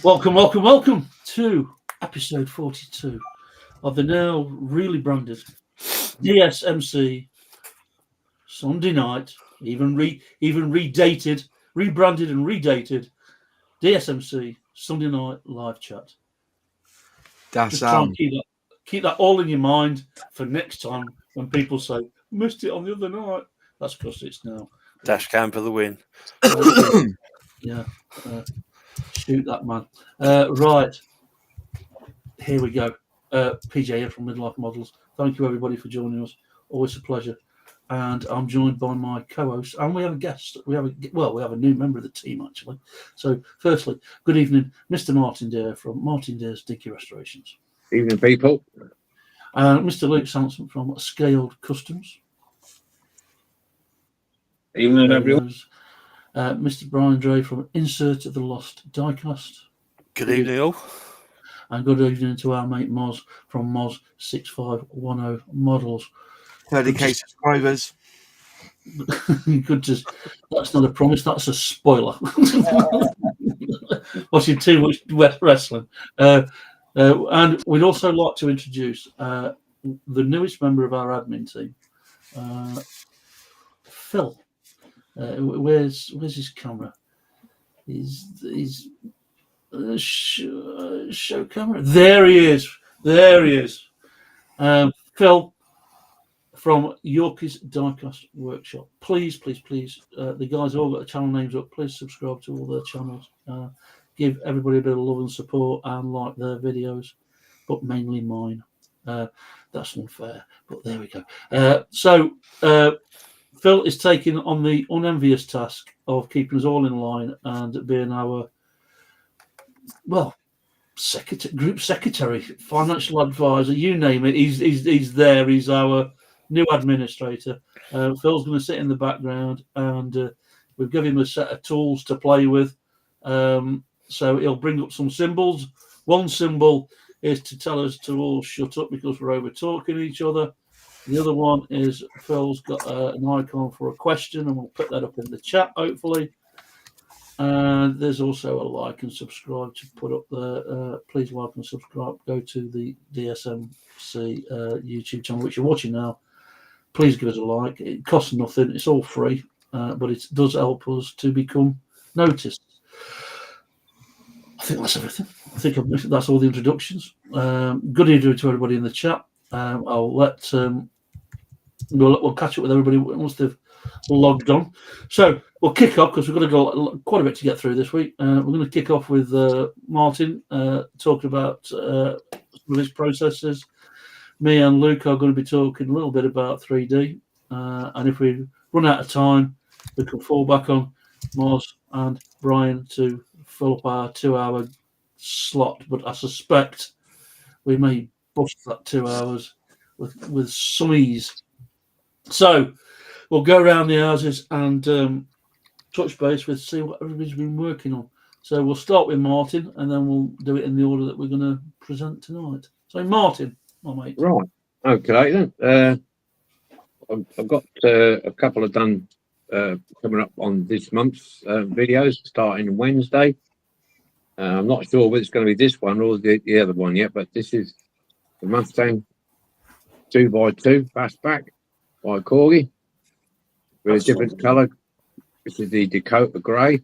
Welcome to episode 42 of the now really branded DSMC Sunday night, rebranded and redated DSMC Sunday night live chat. Just try and keep that all in your mind for next time when people say missed it on the other night. That's because it's now dash cam for the win. Yeah. Shoot that man. Right. Here we go. PJ here from Midlife Models. Thank you everybody for joining us. Always a pleasure. And I'm joined by my co-host, and we have a guest. We have a new member of the team actually. So, firstly, good evening, Mr. Martin Dare from Martin Dare's Dinky Restorations. Evening, people. And Mr. Luke Sanson from Scaled Customs. Evening, everyone. Mr. Bryan Dre from Insert of the Lost Diecast. Good evening, all. And good evening to our mate Moz from MOS6510 Models. 30k subscribers. That's not a promise, that's a spoiler. Watching too much wrestling. And we'd also like to introduce the newest member of our admin team, Phil. Where's his camera? He's show camera. There he is. Phil from Yorkies Diecast Workshop. Please. The guys have all got the channel names up. Please subscribe to all their channels. Give everybody a bit of love and support and like their videos, but mainly mine. That's unfair, but there we go. So Phil is taking on the unenvious task of keeping us all in line and being our, group secretary, financial advisor, you name it. He's there. He's our new administrator. Phil's going to sit in the background, and we've given him a set of tools to play with. So he'll bring up some symbols. One symbol is to tell us to all shut up because we're over talking each other. The other one is Phil's got an icon for a question, and we'll put that up in the chat, hopefully. And there's also a like and subscribe to put up there. Please like and subscribe. Go to the DSMC YouTube channel, which you're watching now. Please give us a like. It costs nothing. It's all free, but it does help us to become noticed. I think that's everything. I think that's all the introductions. Good evening to everybody in the chat. I'll let we'll catch up with everybody once they've logged on. So we'll kick off because we've got to go quite a bit to get through this week. We're going to kick off with Martin talking about some of his processes. Me and Luke are going to be talking a little bit about 3D, and if we run out of time, we can fall back on Moz and Bryan to fill up our 2-hour slot. But I suspect we may bust that 2 hours with some ease. So we'll go around the houses and touch base with, see what everybody's been working on. So we'll start with Martin, and then we'll do it in the order that we're going to present tonight. So Martin, my mate. Right. Okay then. I've got a couple of done coming up on this month's videos starting Wednesday. I'm not sure whether it's going to be this one or the other one yet, but this is the Mustang 2x2 fastback by Corgi with a different colour. This is the Dakota Grey.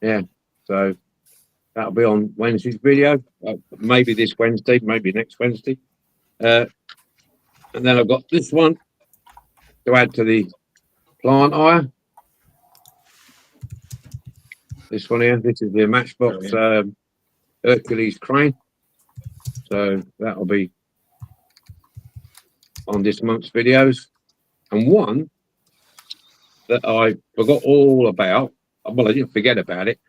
Yeah, so that'll be on Wednesday's video. Maybe this Wednesday, maybe next Wednesday. And then I've got this one to add to the plant hire. This one here, this is the Matchbox Hercules crane. So that'll be on this month's videos. And one that I forgot all about, well, I didn't forget about it.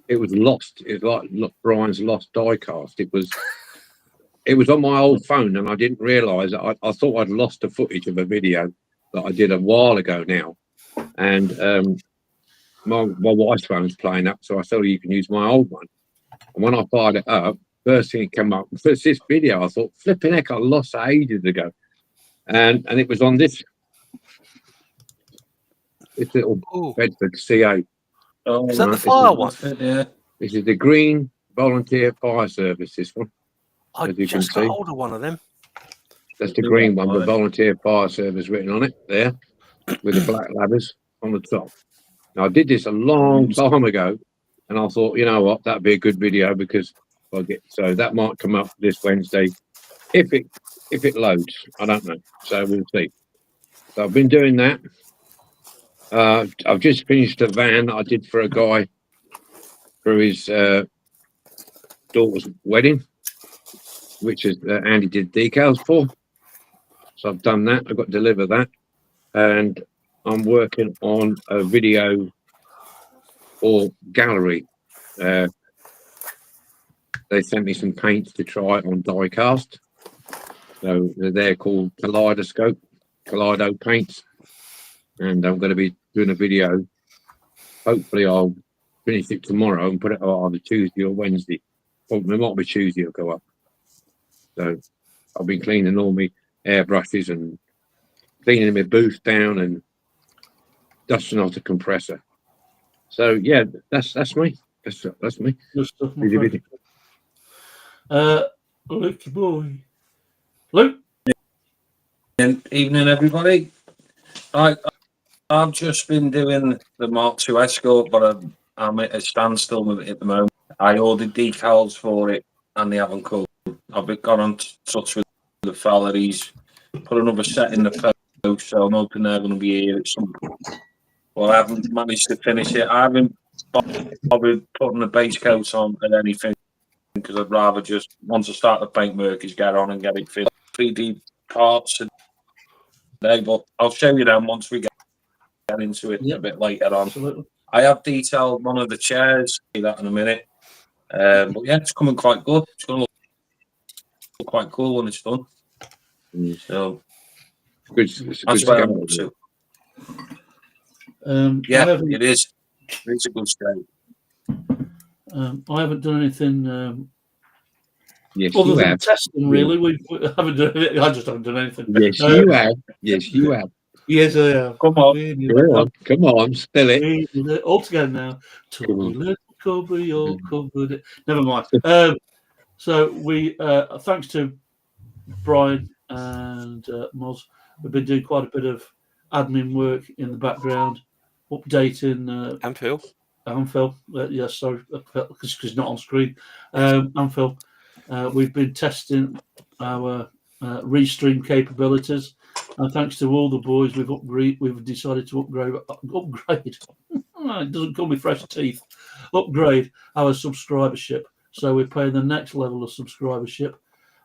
It was lost. It's like Bryan's lost diecast. It was on my old phone, and I didn't realise that I thought I'd lost the footage of a video that I did a while ago now. And my wife's phone's playing up, so I thought you can use my old one. And when I fired it up, first thing that came up was this video. I thought, flipping heck, I lost it ages ago. And it was on this little Bedford CA. Is that the fire one? Yeah. This is the Green Volunteer Fire Service, this one. I As you can just got see. hold of one of them. That's the green one, the Volunteer Fire Service written on it there, with the black ladders on the top. Now, I did this a long time ago, and I thought, you know what, that'd be a good video because I'll get, so that might come up this Wednesday if it loads. I don't know, so we'll see. So I've been doing that. I've just finished a van I did for a guy for his daughter's wedding, which is Andy did decals for. So I've done that. I've got to deliver that, and I'm working on a video for gallery. They sent me some paints to try on Diecast. So they're called Kaleido paints, and I'm going to be doing a video. Hopefully, I'll finish it tomorrow and put it out either Tuesday or Wednesday. Or it might be Tuesday it'll go up. So I've been cleaning all my airbrushes and cleaning my booth down and dusting off the compressor. So yeah, that's me. That's me. Good stuff, my Busy, friend. busy. Luke boy. Luke? Evening, everybody. I've just been doing the Mark II Escort, but I'm at a standstill with it at the moment. I ordered decals for it, and they haven't come. I've got on touch with the fella. He's put another set in the post, so I'm hoping they're going to be here at some point. Well, I haven't managed to finish it. I haven't bothered putting the base coat on and anything because I'd rather just, once I start the paintwork, is get on and get it finished. 3D parts today, but I'll show you them once we get into it a bit later on. Absolutely. I have detailed one of the chairs. See that in a minute. But yeah, it's coming quite good. It's going to look quite cool when it's done. So that's where I'm up to. Yeah, it is. It's a good state. I haven't done anything Yes, other you than have. testing. Really, we haven't done it. I just haven't done anything. Yes, you have. Yes, you have. Yes, I have. Come on. Come on, spill it. All together now. Little cupboard, your cupboard. Never mind. So we, thanks to Bryan and Moz, we've been doing quite a bit of admin work in the background, updating And Phil. and Phil. Yes, sorry, because he's not on screen. And Phil, we've been testing our restream capabilities. And thanks to all the boys, we've decided to upgrade. It doesn't come with fresh teeth. Upgrade our subscribership. So we're paying the next level of subscribership,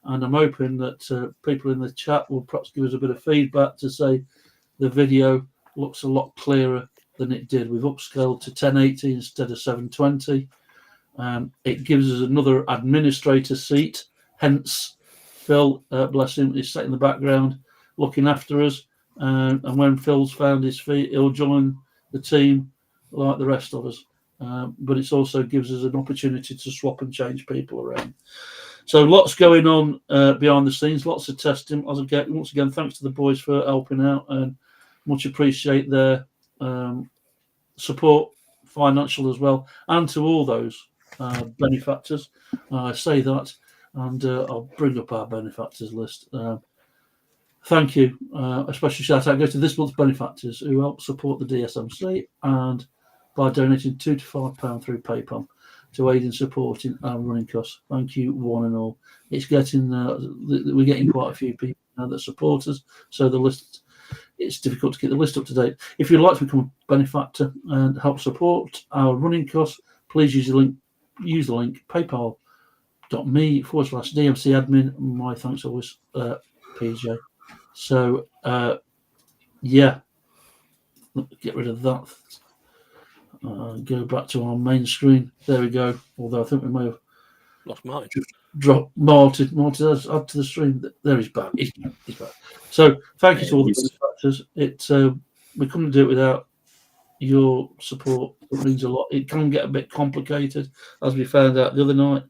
and I'm hoping that people in the chat will perhaps give us a bit of feedback to say the video looks a lot clearer than it did. We've upscaled to 1080 instead of 720. It gives us another administrator seat. Hence, Phil, bless him, is sat in the background looking after us. And when Phil's found his feet, he'll join the team like the rest of us. But it also gives us an opportunity to swap and change people around. So lots going on behind the scenes, lots of testing. Once again, thanks to the boys for helping out, and much appreciate their support, financial as well, and to all those benefactors. I say that, and I'll bring up our benefactors list. Thank you. A special shout out goes to this month's benefactors who help support the DSMC and by donating £2 to £5 through PayPal to aid in supporting our running costs. Thank you, one and all. It's getting we're getting quite a few people now that support us, so the list, it's difficult to get the list up to date. If you'd like to become a benefactor and help support our running costs, please use the link paypal.me/DMC admin. My thanks always, PJ. So yeah, get rid of that. Go back to our main screen. There we go. Although I think we may have Lost mine. dropped Martin. Martin has add to the stream. There he's back. He's back. So thank you to all the benefactors. We couldn't do it without your support. It means a lot. It can get a bit complicated, as we found out the other night.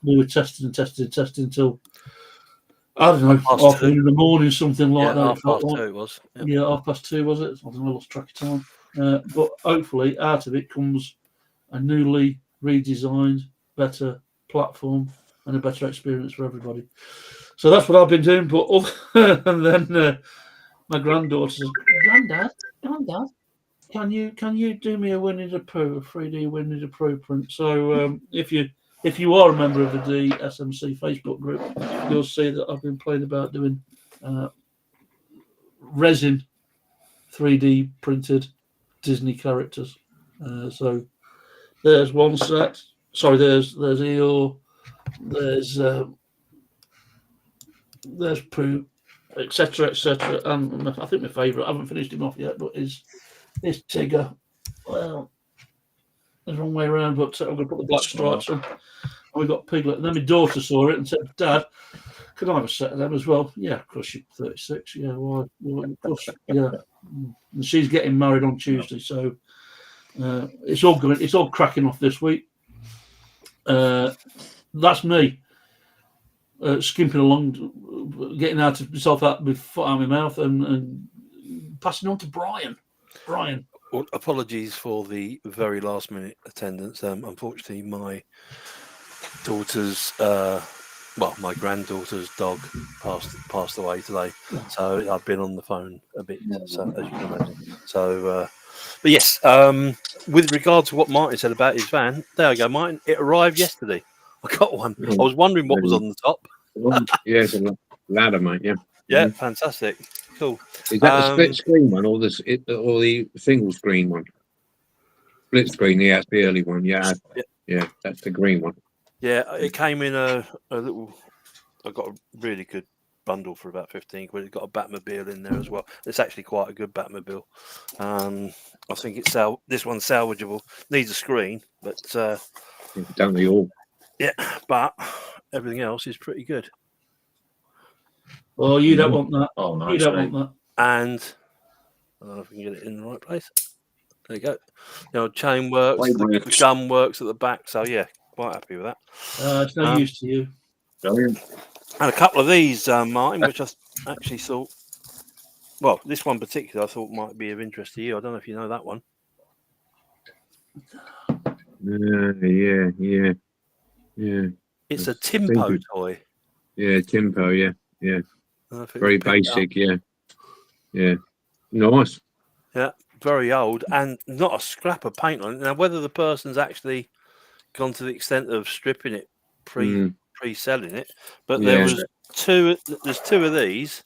We were testing until I don't know, half in the morning, something like that. Half past 2 it was. Yeah, 2:30 was it? I don't know, I lost track of time. But hopefully out of it comes a newly redesigned, better platform, and a better experience for everybody. So that's what I've been doing. But and then my granddaughter says, Granddad, can you do me a Winnie the Pooh, a 3D Winnie the Pooh print? So if you are a member of the DSMC Facebook group, you'll see that I've been playing about doing resin 3D printed Disney characters. So there's one set. Sorry, there's Eeyore, there's Pooh, etc., etc. And I think my favourite, I haven't finished him off yet, but is Tigger. Well, the wrong way around, but I'm going to put the black stripes on. And we've got Piglet. And then my daughter saw it and said, Dad, could I have a set of them as well? Yeah, of course, you're 36. Yeah, why? Well, of course, yeah. And she's getting married on Tuesday, so it's all cracking off this week. That's me skimping along, getting myself out with foot out of my mouth, and passing on to Bryan. Bryan. Well, apologies for the very last minute attendance. Unfortunately, my daughter's, my granddaughter's dog passed away today. So I've been on the phone a bit, so, as you can imagine. So, but yes, with regard to what Martin said about his van, there I go, Martin. It arrived yesterday. I got one. I was wondering what was on the top. Yeah, it's a ladder, mate. Yeah. Yeah, fantastic. Cool. Is that the split screen one or the single screen one? Split screen, yeah, that's the early one. Yeah, yeah, that's the green one. Yeah, it came in a little. I got a really good bundle for about 15 quid. It's got a Batmobile in there as well. It's actually quite a good Batmobile. I think it's this one's salvageable. Needs a screen, but don't they all? Yeah, but everything else is pretty good. Well, you don't want that. Oh, nice. You don't want that. And I don't know if we can get it in the right place. There you go. You know, chain works, the gun works at the back. So yeah, quite happy with that. It's no use to you. Brilliant. And a couple of these, Martin, which I actually thought, well, this one particular I thought might be of interest to you. I don't know if you know that one. Yeah. It's a Timpo toy. Yeah, Timpo, yeah. Very basic, yeah. Nice. Yeah, very old and not a scrap of paint on it. Now, whether the person's actually gone to the extent of stripping it pre-selling it, but there's two of these.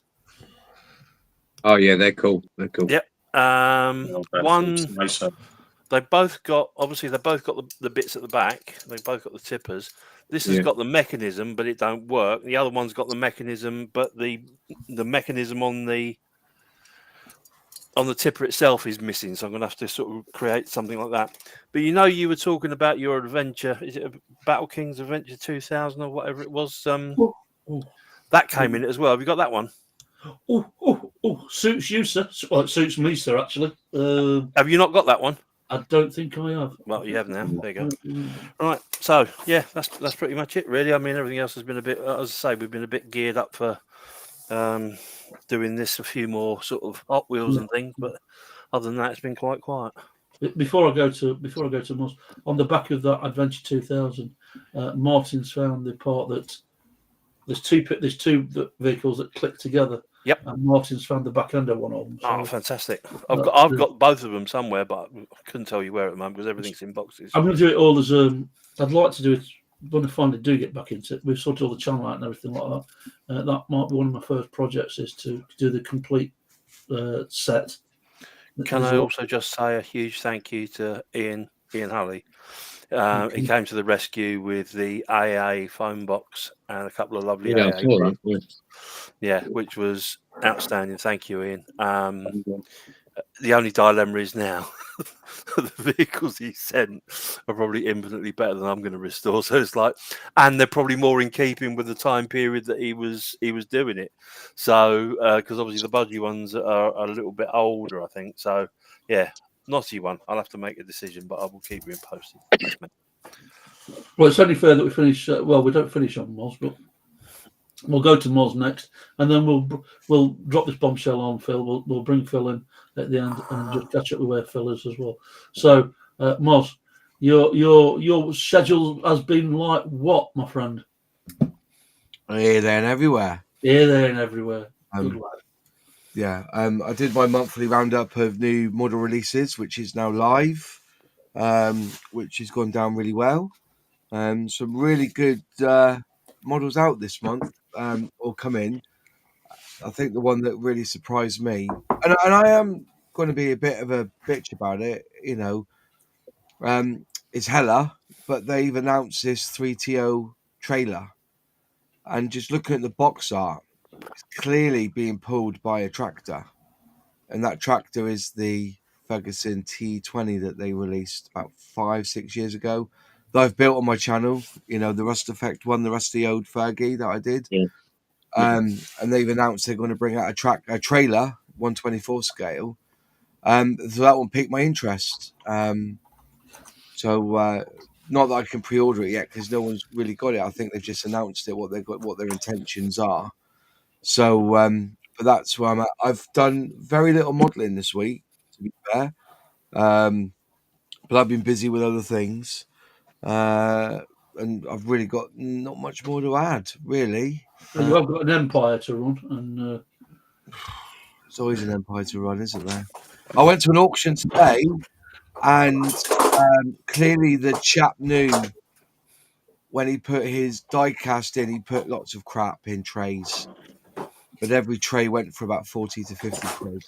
Oh yeah, they're cool. Yep. One. They both got the bits at the back. They both got the tippers. This has got the mechanism, but it don't work. The other one's got the mechanism, but the mechanism on the tipper itself is missing. So I'm going to have to sort of create something like that. But you were talking about your adventure. Is it a Battle Kings Adventure 2000 or whatever it was? That came in it as well. Have you got that one? Suits you, sir. Well, it suits me, sir. Actually. Have you not got that one? I don't think I have. Well, you have now. There you go. Right. So yeah, that's pretty much it, really. I mean, everything else has been a bit, as I say, we've been a bit geared up for doing this, a few more sort of Hot Wheels and things, but other than that, it's been quite quiet. Before I go to Moss, on the back of that Adventure 2000, Martin's found the part that there's two vehicles that click together. Yep. And Martin's found the back end of one of them. So Fantastic! I've got both of them somewhere, but I couldn't tell you where at the moment because everything's in boxes. I'm going to do it all as I'd like to do it when I finally do get back into it. We've sorted all the channel out and everything like that. That might be one of my first projects, is to do the complete set. Can I also just say a huge thank you to Ian Hulley? He came to the rescue with the AA phone box and a couple of lovely AA groups. Yeah, which was outstanding. Thank you, Ian. The only dilemma is now the vehicles he sent are probably infinitely better than I'm going to restore. So it's like, and they're probably more in keeping with the time period that he was doing it. So because obviously the budgie ones are a little bit older, I think. So yeah, naughty one. I'll have to make a decision, but I will keep you posted. Well, it's only fair that we finish. Well, we don't finish on Moz, but we'll go to Moz next, and then we'll drop this bombshell on Phil. We'll bring Phil in at the end and just catch up with where Phil is as well. So, Moz, Your schedule has been like what, my friend? Here, there, and everywhere. Here, there, and everywhere. Good lad. Yeah, I did my monthly roundup of new model releases, which is now live, which has gone down really well. Some really good models out this month, or come in. I think the one that really surprised me, and I am going to be a bit of a bitch about it, is Hella, but they've announced this 3TO trailer, and just looking at the box art, it's clearly being pulled by a tractor. And that tractor is the Ferguson T20 that they released about 5-6 years ago. That I've built on my channel. The Rust Effect one, the Rusty Ode Fergie that I did. Yeah. And they've announced they're going to bring out a trailer, 124 scale. So that one piqued my interest. Not that I can pre-order it yet because no one's really got it. I think they've just announced it, what their intentions are. So, but that's where I'm at. I've done very little modelling this week, to be fair. But I've been busy with other things. And I've really got not much more to add, really. You have got an empire to run, and There's always an empire to run, isn't there? I went to an auction today, and clearly the chap knew when he put his die cast in, he put lots of crap in trays. But every tray went for about 40 to 50 quid.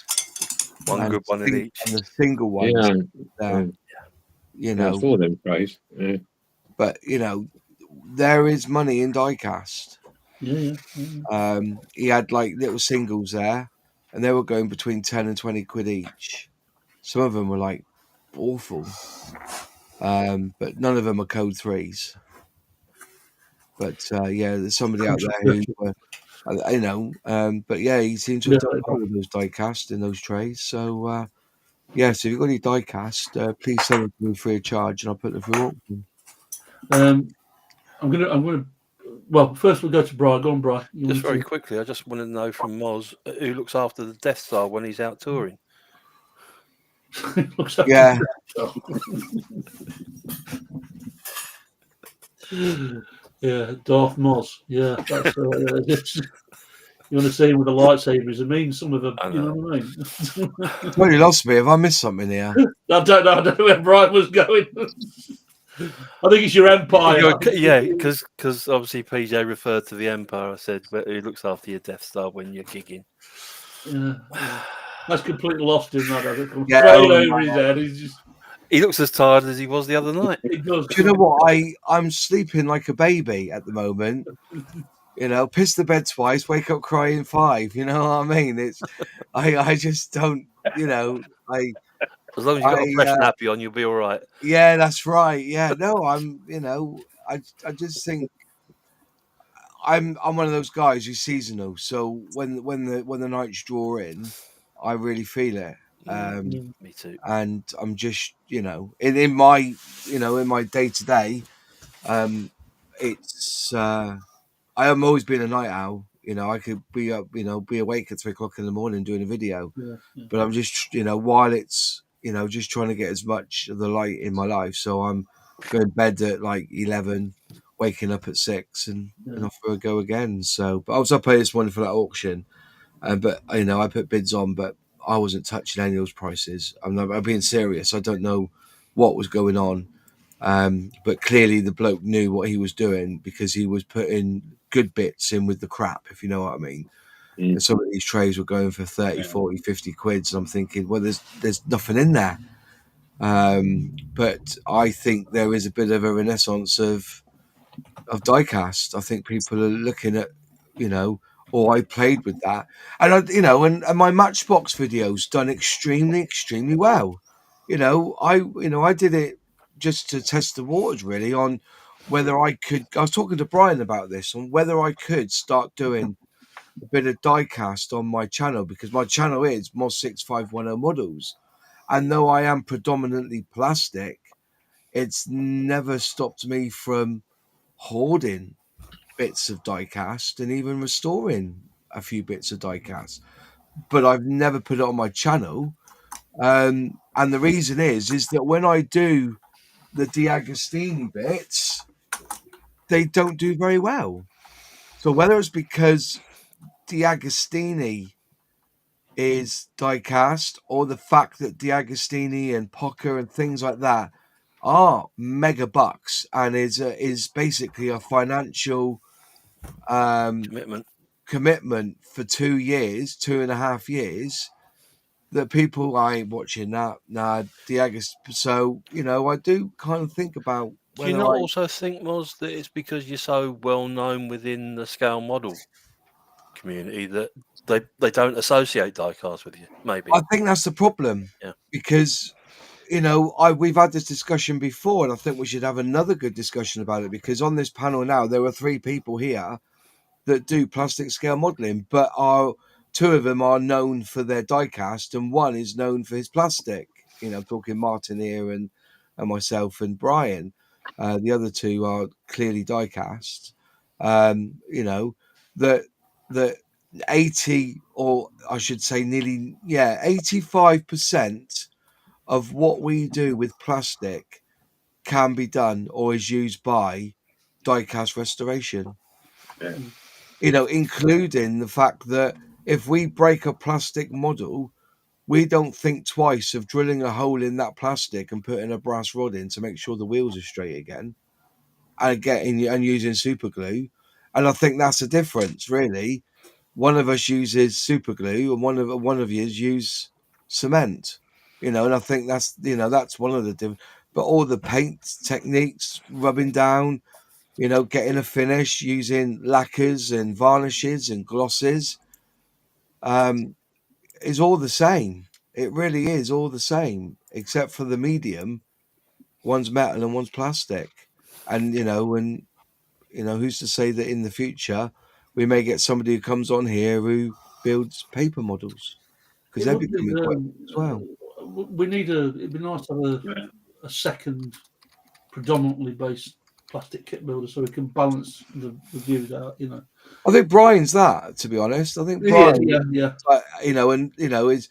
One good one in each. And the single ones, Yeah, I saw them trays. Yeah. But there is money in diecast. Yeah. He had like little singles there, and they were going between 10 and 20 quid each. Some of them were like awful, but none of them are code 3s. But there's somebody out there who, but yeah, he seemed to have done well with those diecast in those trays. So so if you've got any diecast, please send them to me free of charge, and I'll put them through auction. I'm gonna. Well, first we'll go to Bryan. Go on, Bryan. Just very quickly, I just want to know from Moz who looks after the Death Star when he's out touring. Yeah. Yeah, Darth Moz. Yeah, that's you want to see him with the lightsabers. I mean, some of them. You know what I mean? Well, you lost me. Have I missed something here? I don't know where Bryan was going. I think it's your empire. Yeah, because obviously PJ referred to the Empire. I said, but who looks after your Death Star when you're gigging? Yeah. That's completely lost him. That hasn't come straight over his head. He's just. He looks as tired as he was the other night. He does. Do you know what? I'm sleeping like a baby at the moment. Piss the bed twice, wake up crying 5. You know what I mean? It's I just don't. As long as you've got a fresh nappy on, you'll be all right. Yeah, that's right. Yeah, no, I'm. I just think I'm one of those guys who's seasonal. So when the nights draw in, I really feel it. Me too. And I'm just in my day to day, it's I am always been a night owl. I could be up, be awake at 3 o'clock in the morning doing a video. Yeah. But I'm just while it's just trying to get as much of the light in my life. So I'm going to bed at like 11, waking up at 6, and off we go again. So, but I was up early this morning for that auction, but I put bids on, but I wasn't touching any of those prices. I'm being serious. I don't know what was going on, but clearly the bloke knew what he was doing because he was putting good bits in with the crap, if you know what I mean. And some of these trays were going for 30, 40, 50 quid. So I'm thinking, well, there's nothing in there. But I think there is a bit of a renaissance of diecast. I think people are looking at, I played with that, and and my Matchbox videos done extremely, extremely well. I did it just to test the waters, really, on whether I could. I was talking to Bryan about this, on whether I could start doing a bit of diecast on my channel, because my channel is MOS6510 Models, and though I am predominantly plastic, it's never stopped me from hoarding bits of diecast and even restoring a few bits of diecast, but I've never put it on my channel. And the reason is that when I do the Diagostini bits, they don't do very well. So whether it's because Diagostini is die-cast, or the fact that Diagostini and Pocker and things like that are mega bucks and is basically a financial commitment for 2 years, 2.5 years, that people, I ain't watching that. Nah, so, I do kind of think about Do you not also think, Moz, that it's because you're so well known within the scale model community that they don't associate diecast with you? Maybe. I think that's the problem. Yeah. Because we've had this discussion before, and I think we should have another good discussion about it, because on this panel now there are 3 people here that do plastic scale modeling, but 2 of them are known for their diecast and 1 is known for his plastic. I'm talking Martin here and myself and Bryan. The other 2 are clearly diecast. That 80, or I should say nearly 85% of what we do with plastic can be done or is used by diecast restoration. Including the fact that if we break a plastic model, we don't think twice of drilling a hole in that plastic and putting a brass rod in to make sure the wheels are straight again, and using super glue. And I think that's the difference, really. One of us uses super glue and one of you use cement, and I think that's one of the different. But all the paint techniques, rubbing down, getting a finish using lacquers and varnishes and glosses, is all the same. It really is all the same, except for the medium. One's metal and one's plastic, and who's to say that in the future we may get somebody who comes on here who builds paper models, because they're becoming quite as well. It'd be nice to have a second predominantly based plastic kit builder so we can balance the views out. I think Bryan's that, to be honest. I think Bryan, yeah. Is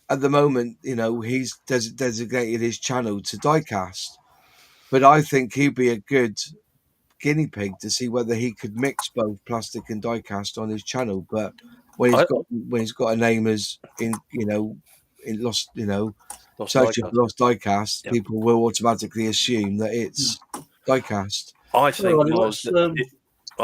at the moment, he's designated his channel to diecast, but I think he'd be a good guinea pig to see whether he could mix both plastic and diecast on his channel. But when he's got a name as in lost diecast, people will automatically assume that it's diecast. I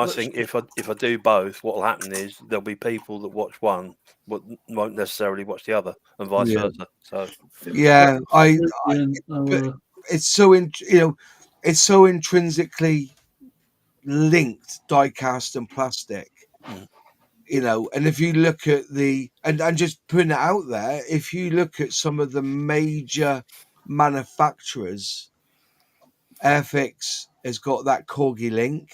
think if I do both, what will happen is there'll be people that watch one but won't necessarily watch the other, and vice versa. So it's so intrinsically linked, diecast and plastic. And if you look at and just putting it out there, if you look at some of the major manufacturers, Airfix has got that Corgi link.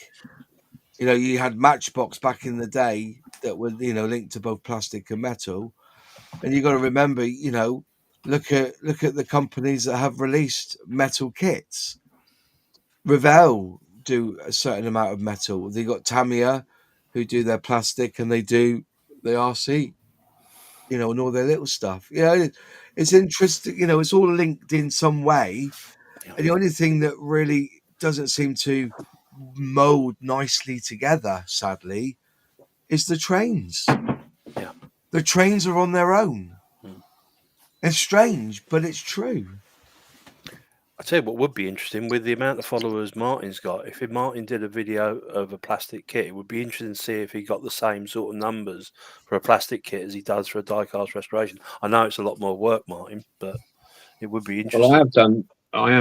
You had Matchbox back in the day that were linked to both plastic and metal, and you got to remember, look at the companies that have released metal kits. Revell do a certain amount of metal. They got Tamiya, who do their plastic, and they do the RC, and all their little stuff. It's interesting. It's all linked in some way, and the only thing that really doesn't seem to mold nicely together, sadly, is the trains. The trains are on their own. It's strange, but it's true. I tell you what would be interesting, with the amount of followers Martin's got, if Martin did a video of a plastic kit, it would be interesting to see if he got the same sort of numbers for a plastic kit as he does for a diecast restoration. I know it's a lot more work, Martin, but it would be interesting. Well, I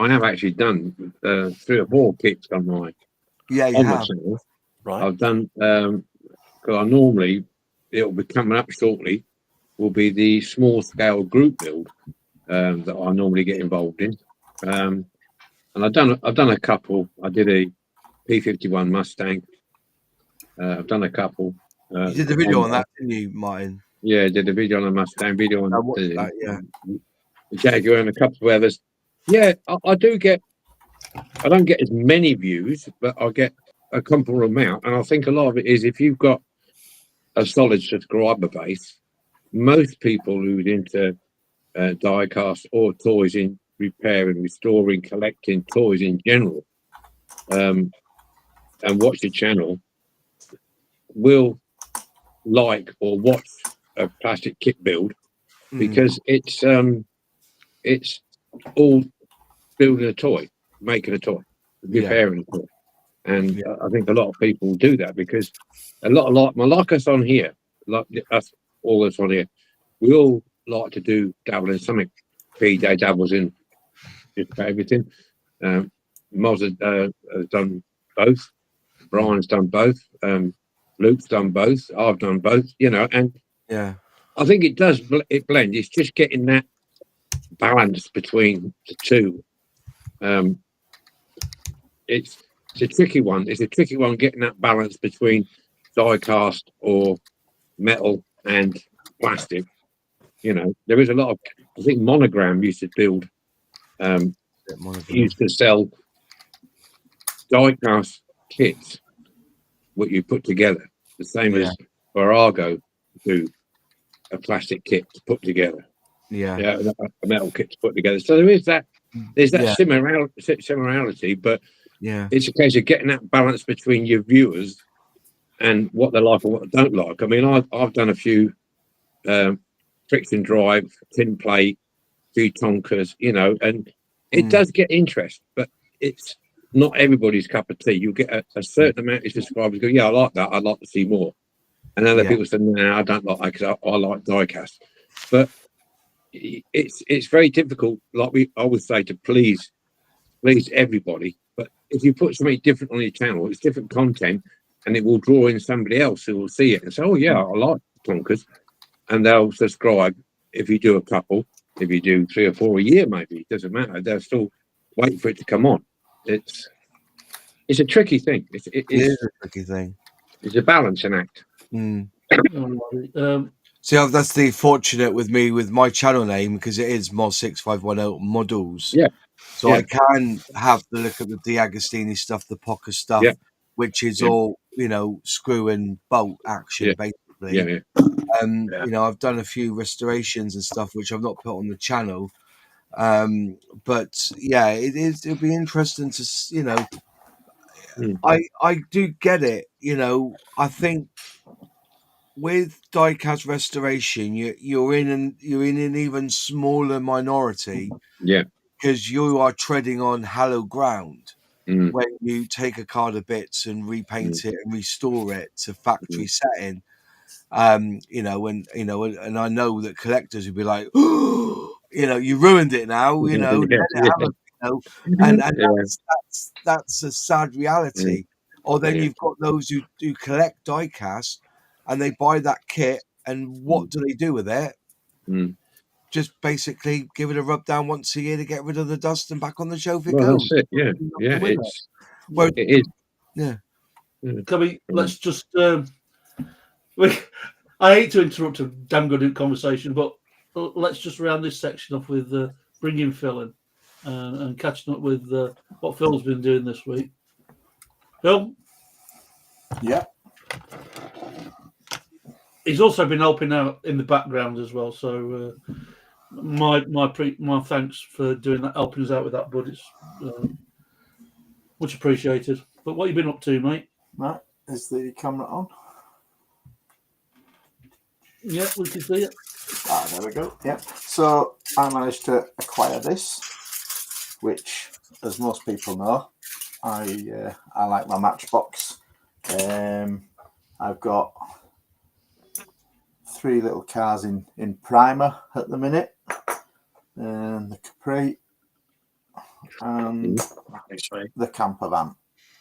have actually done 3 or 4 kits on my channel. Right. I've done because I normally, it'll be coming up shortly, will be the small scale group build that I normally get involved in. And I've done a couple. I did a P51 Mustang. I've done a couple. You did a video on that, didn't you, Martin? Yeah, I did a video on a Mustang, video on the Jaguar, and a couple of others. Yeah, I do get. I don't get as many views, but I get a comparable amount. And I think a lot of it is if you've got a solid subscriber base, most people who's into diecast or toys in repairing, restoring, collecting toys in general, and watch the channel, will like or watch a plastic kit build, because it's all building a toy, making a toy, repairing a toy. And I think a lot of people do that, because a lot like us on here, like us, all us on here, we all like to dabble in something. PJ dabbles in just about everything. Moz has done both. Bryan's done both. Luke's done both. I've done both. You know, and I think it does. It blends. It's just getting that balance between the two. It's a tricky one. It's a tricky one getting that balance between die-cast or metal and plastic. You know, there is a lot of. I think Monogram used to build. Used to sell die-cast kits, what you put together, the same as Virago do a plastic kit to put together. A metal kit to put together. So there is that. There's that similarity, but it's a case of getting that balance between your viewers and what they like and what they don't like. I mean, I've done a few friction drive, tin plate, few tonkers, you know, and it does get interest, but it's not everybody's cup of tea. You get a certain amount of subscribers go, yeah, I like that. I'd like to see more. And other people say, no, I don't like that because I like diecast. But it's very difficult, like we always say, to please everybody. But if you put something different on your channel, it's different content, and it will draw in somebody else who will see it and say, oh yeah, I like tonkers, and they'll subscribe. If you do a couple, if you do 3 or 4 a year, maybe it doesn't matter. They'll still wait for it to come on. It's a tricky thing. It is a tricky thing. It's a balancing act. See, that's the fortunate with me with my channel name, because it is MOS6510 Models. So I can have the look at the D'Agostini stuff, the Pocker stuff, which is all, you know, screw and bolt action, basically. You know, I've done a few restorations and stuff which I've not put on the channel. But yeah, it'll be interesting to, you know, I do get it. You know, I think with diecast restoration, you're in an even smaller minority, because you are treading on hallowed ground when you take a card of bits and repaint it and restore it to factory setting. You know, and I know that collectors would be like, oh, you know, you ruined it now, you know, and that's a sad reality. Or then you've got those who do collect diecast, and they buy that kit, and what do they do with it? Just basically give it a rub down once a year to get rid of the dust, and back on the shelf it goes. That's it. It is. Can we? Let's just. I hate to interrupt a damn good conversation, but let's just round this section off with bringing Phil in and catching up with what Phil's been doing this week. Phil? Yeah. He's also been helping out in the background as well. So my thanks for doing that, helping us out with that, bud. It's much appreciated. But what have you been up to, mate? Right. Is the camera on? Yeah, we can see it. There we go. Yeah. So I managed to acquire this, which, as most people know, I like my Matchbox. I've got 3 little cars in primer at the minute, and the Capri and the camper van.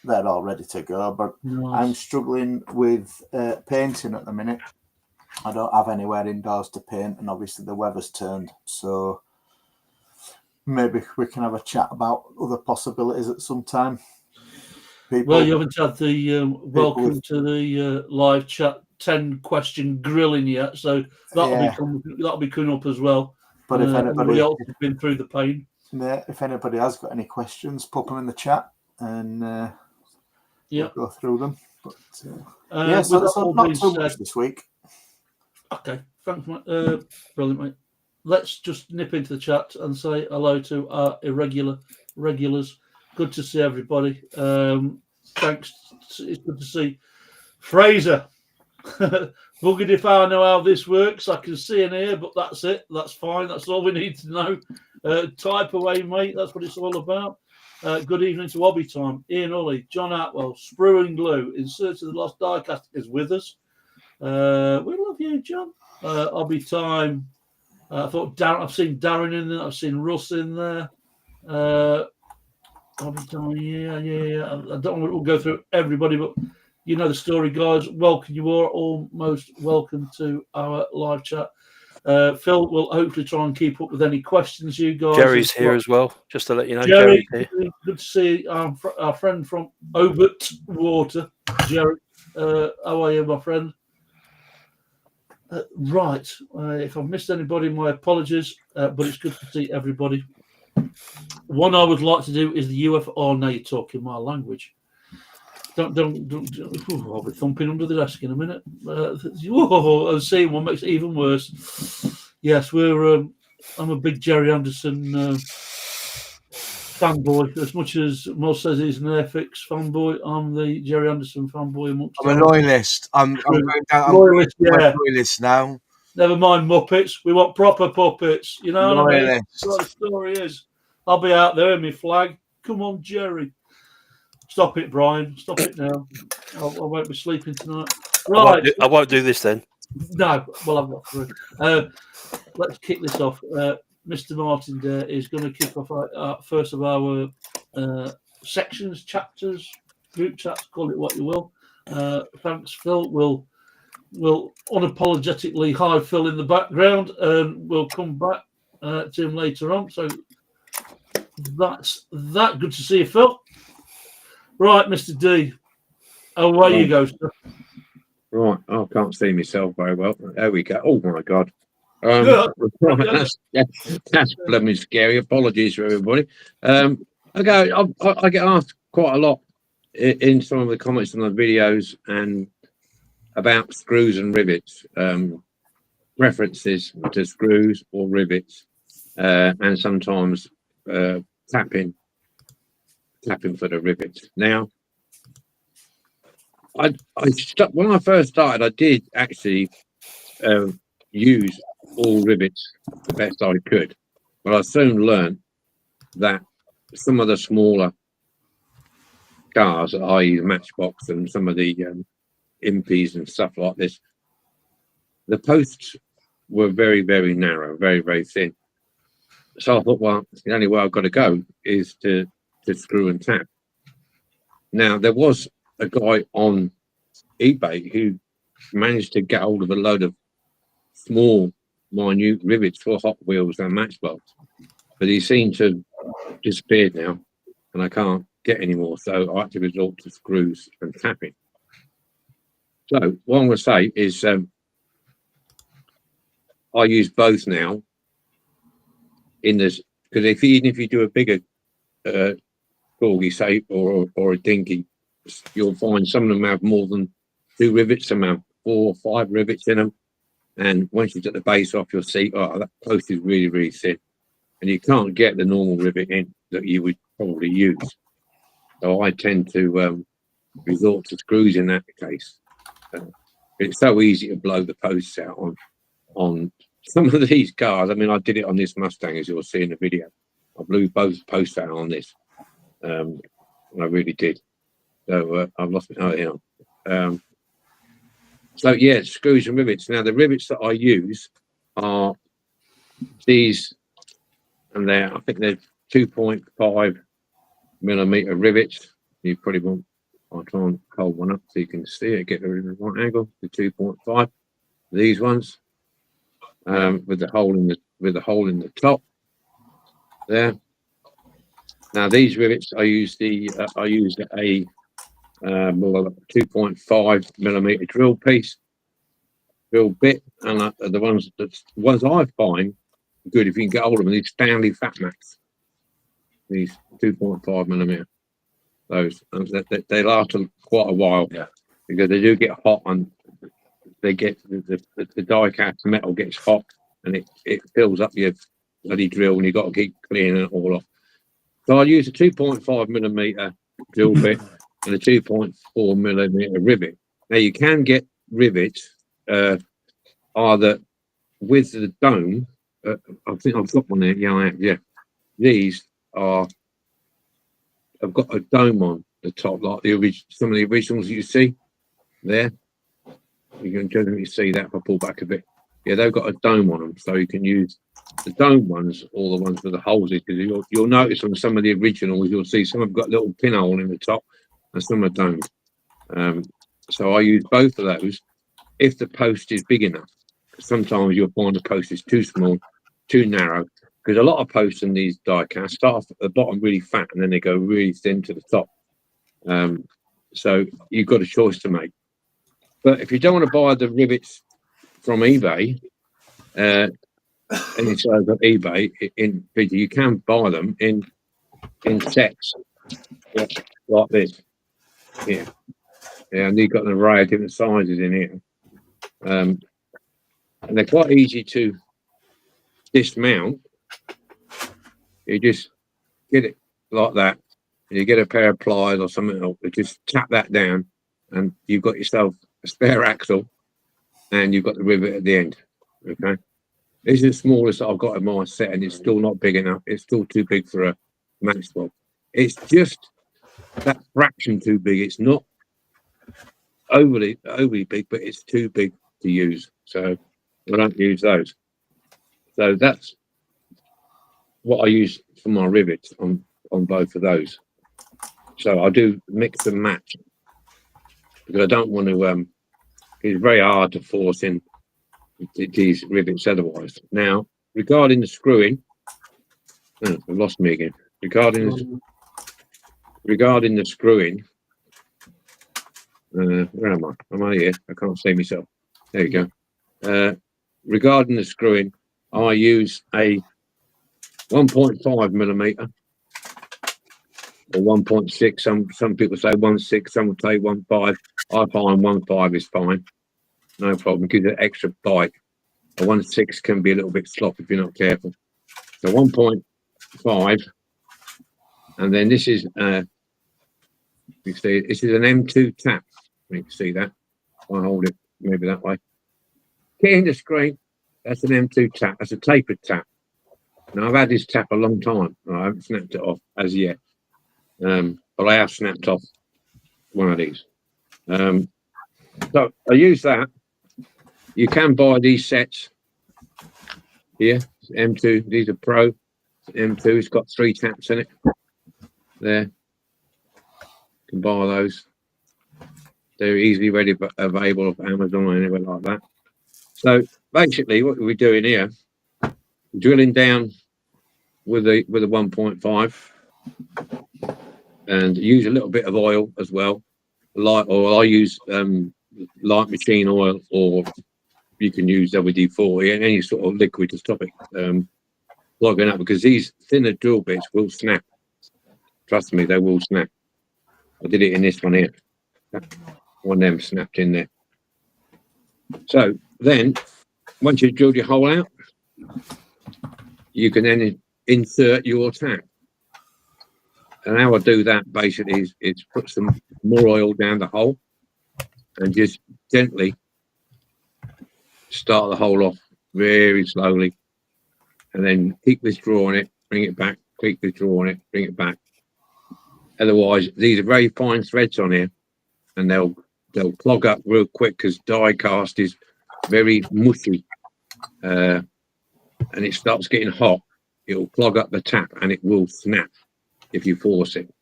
They're all ready to go, but I'm struggling with painting at the minute. I don't have anywhere indoors to paint, and obviously the weather's turned, so maybe we can have a chat about other possibilities at some time. Well, you haven't had the welcome to the live chat 10-question grilling yet, so that'll be coming up as well. But if anybody else has been through the pain, if anybody has got any questions, pop them in the chat, and we'll go through them. But so not too much this week. Okay, thanks, mate. Brilliant, mate. let's just nip into the chat and say hello to our regulars. Good to see everybody. Thanks. It's good to see Fraser. Buggered if I know how this works. I can see and hear, but that's it. That's fine. That's all we need to know. Type away, mate. That's what it's all about. Good evening to Hobby Time. Ian Ulley, John Atwell, Sprue and Glue, In Search of the Lost Diecast is with us. We love you, John. Hobby Time. I thought Darren. I've seen Darren in there. I've seen Russ in there. Hobby Time. Yeah. I don't want to go through everybody, but you know the story, guys. Welcome. You are all most welcome to our live chat. Phil will hopefully try and keep up with any questions you guys. Jerry's here as well, just to let you know. Jerry, Jerry's here. good to see our friend from Obert Water. Jerry, how are you, my friend? Right. If I've missed anybody, my apologies, but it's good to see everybody. One I would like to do is the UFO. Oh, now you're talking my language. Don't. I'll be thumping under the desk in a minute. And seeing one makes it even worse. Yes, I'm a big Jerry Anderson fanboy. As much as Moz says he's an Airfix fanboy, I'm the Jerry Anderson fanboy. I'm a loyalist. I'm going down. Loyalist, yeah. Loyalist now. Never mind Muppets. We want proper puppets. You know what I mean? Loyalist. That's what the story is. I'll be out there in my flag. Come on, Jerry. Stop it, Bryan. Stop it now. I won't be sleeping tonight. Right. I won't do this then. No. Well, I'm not through. Let's kick this off. Mr. Martin there is going to kick off our first of our sections, chapters, group chats, call it what you will. Thanks, Phil. We'll unapologetically hide Phil in the background, and we'll come back to him later on. So that's that. Good to see you, Phil. Right, Mr. D, away you go, sir. Right, I can't see myself very well. There we go. Oh my God. That's blooming scary. Apologies for everybody. I get asked quite a lot in some of the comments on the videos and about screws and rivets, references to screws or rivets, and sometimes tapping for the rivets. Now, when I first started, I did actually use all rivets the best I could, but I soon learned that some of the smaller cars, i.e. Matchbox and some of the impies and stuff like this, the posts were very, very narrow, very, very thin. So I thought, well, the only way I've got to go is to screw and tap. Now, there was a guy on eBay who managed to get hold of a load of small, minute rivets for Hot Wheels and Matchbox, but he seemed to have disappeared now, and I can't get any more, so I had to resort to screws and tapping. So what I'm going to say is I use both now in this, because even if you do a bigger Corgi, say, or a Dinky, you'll find some of them have more than 2 rivets, some have 4 or 5 rivets in them. And once you get the base off, you'll see, oh, that post is really, really thin. And you can't get the normal rivet in that you would probably use. So I tend to resort to screws in that case. It's so easy to blow the posts out on some of these cars. I mean, I did it on this Mustang, as you'll see in the video. I blew both posts out on this. I really did. So I've lost it. Oh, yeah. So yeah, screws and rivets. Now the rivets that I use are these, and I think they're 2.5 millimeter rivets. You probably want, I'll try and hold one up so you can see it, get it in the right angle. The 2.5. These ones, with the hole in the top there. Now these rivets, I used a 2.5 millimeter drill bit, and the ones I find good if you can get hold of them, these Stanley Fat Max, these 2.5 millimeter. Those they last quite a while, yeah, because they do get hot and they get the die cast metal gets hot and it fills up your bloody drill, and you've got to keep cleaning it all off. So I use a 2.5mm drill bit and a 2.4mm rivet. Now you can get rivets either with the dome. I think I've got one there. Yeah, I have. Yeah, these are. I've got a dome on the top, like some of the originals you see there. You can generally see that if I pull back a bit. Yeah, they've got a dome on them, so you can use the dome ones or the ones with the holes in. Because you'll notice on some of the originals, you'll see some have got a little pinhole in the top, and some are don't. So I use both of those if the post is big enough. Sometimes you'll find the post is too small, too narrow. Because a lot of posts in these die-casts start off at the bottom really fat, and then they go really thin to the top. So you've got a choice to make. But if you don't want to buy the rivets from eBay, and it's over eBay, you can buy them in sets like this. Yeah, and you've got an array of different sizes in here, and they're quite easy to dismount. You just get it like that. You get a pair of pliers or something else, you just tap that down, and you've got yourself a spare axle, and you've got the rivet at the end. Okay, this is the smallest I've got in my set, and it's still not big enough. It's still too big for a Maxwell. It's just that fraction too big. It's not overly big, but it's too big to use. So I don't use those. So that's what I use for my rivets on both of those. So I do mix and match because I don't want to. It's very hard to force in these rivets otherwise. Now, regarding the screwing, I've lost me again. Regarding the screwing, where am I? Am I here? I can't see myself. There you go. Regarding the screwing, I use a 1.5mm or 1.6. Some people say 1.6. Some will say 1.5. I find 1.5 is fine, no problem. Gives it extra bite. A 1.6 can be a little bit sloppy if you're not careful. So 1.5, and then this is you see this is an M2 tap. You can see that. I hold it maybe that way. Getting the screen. That's an M2 tap. That's a tapered tap. Now I've had this tap a long time. I haven't snapped it off as yet, but I have snapped off one of these. So I use that. You can buy these sets here. M2. These are Pro M2. It's got 3 taps in it. There. You can buy those. They're easily ready, available off Amazon or anywhere like that. So basically, what we're doing here, drilling down with a 1.5, and use a little bit of oil as well. I use light machine oil, or you can use WD-40, any sort of liquid to stop it clogging up, because these thinner drill bits will snap. Trust me, they will snap. I did it in this one here. One of them snapped in there. So then, once you've drilled your hole out, you can then insert your tap. And how I do that basically is put some more oil down the hole and just gently start the hole off very slowly, and then keep withdrawing it, bring it back, keep withdrawing it, bring it back. Otherwise, these are very fine threads on here, and they'll clog up real quick because die cast is very mushy, and it starts getting hot. It'll clog up the tap and it will snap if you force it.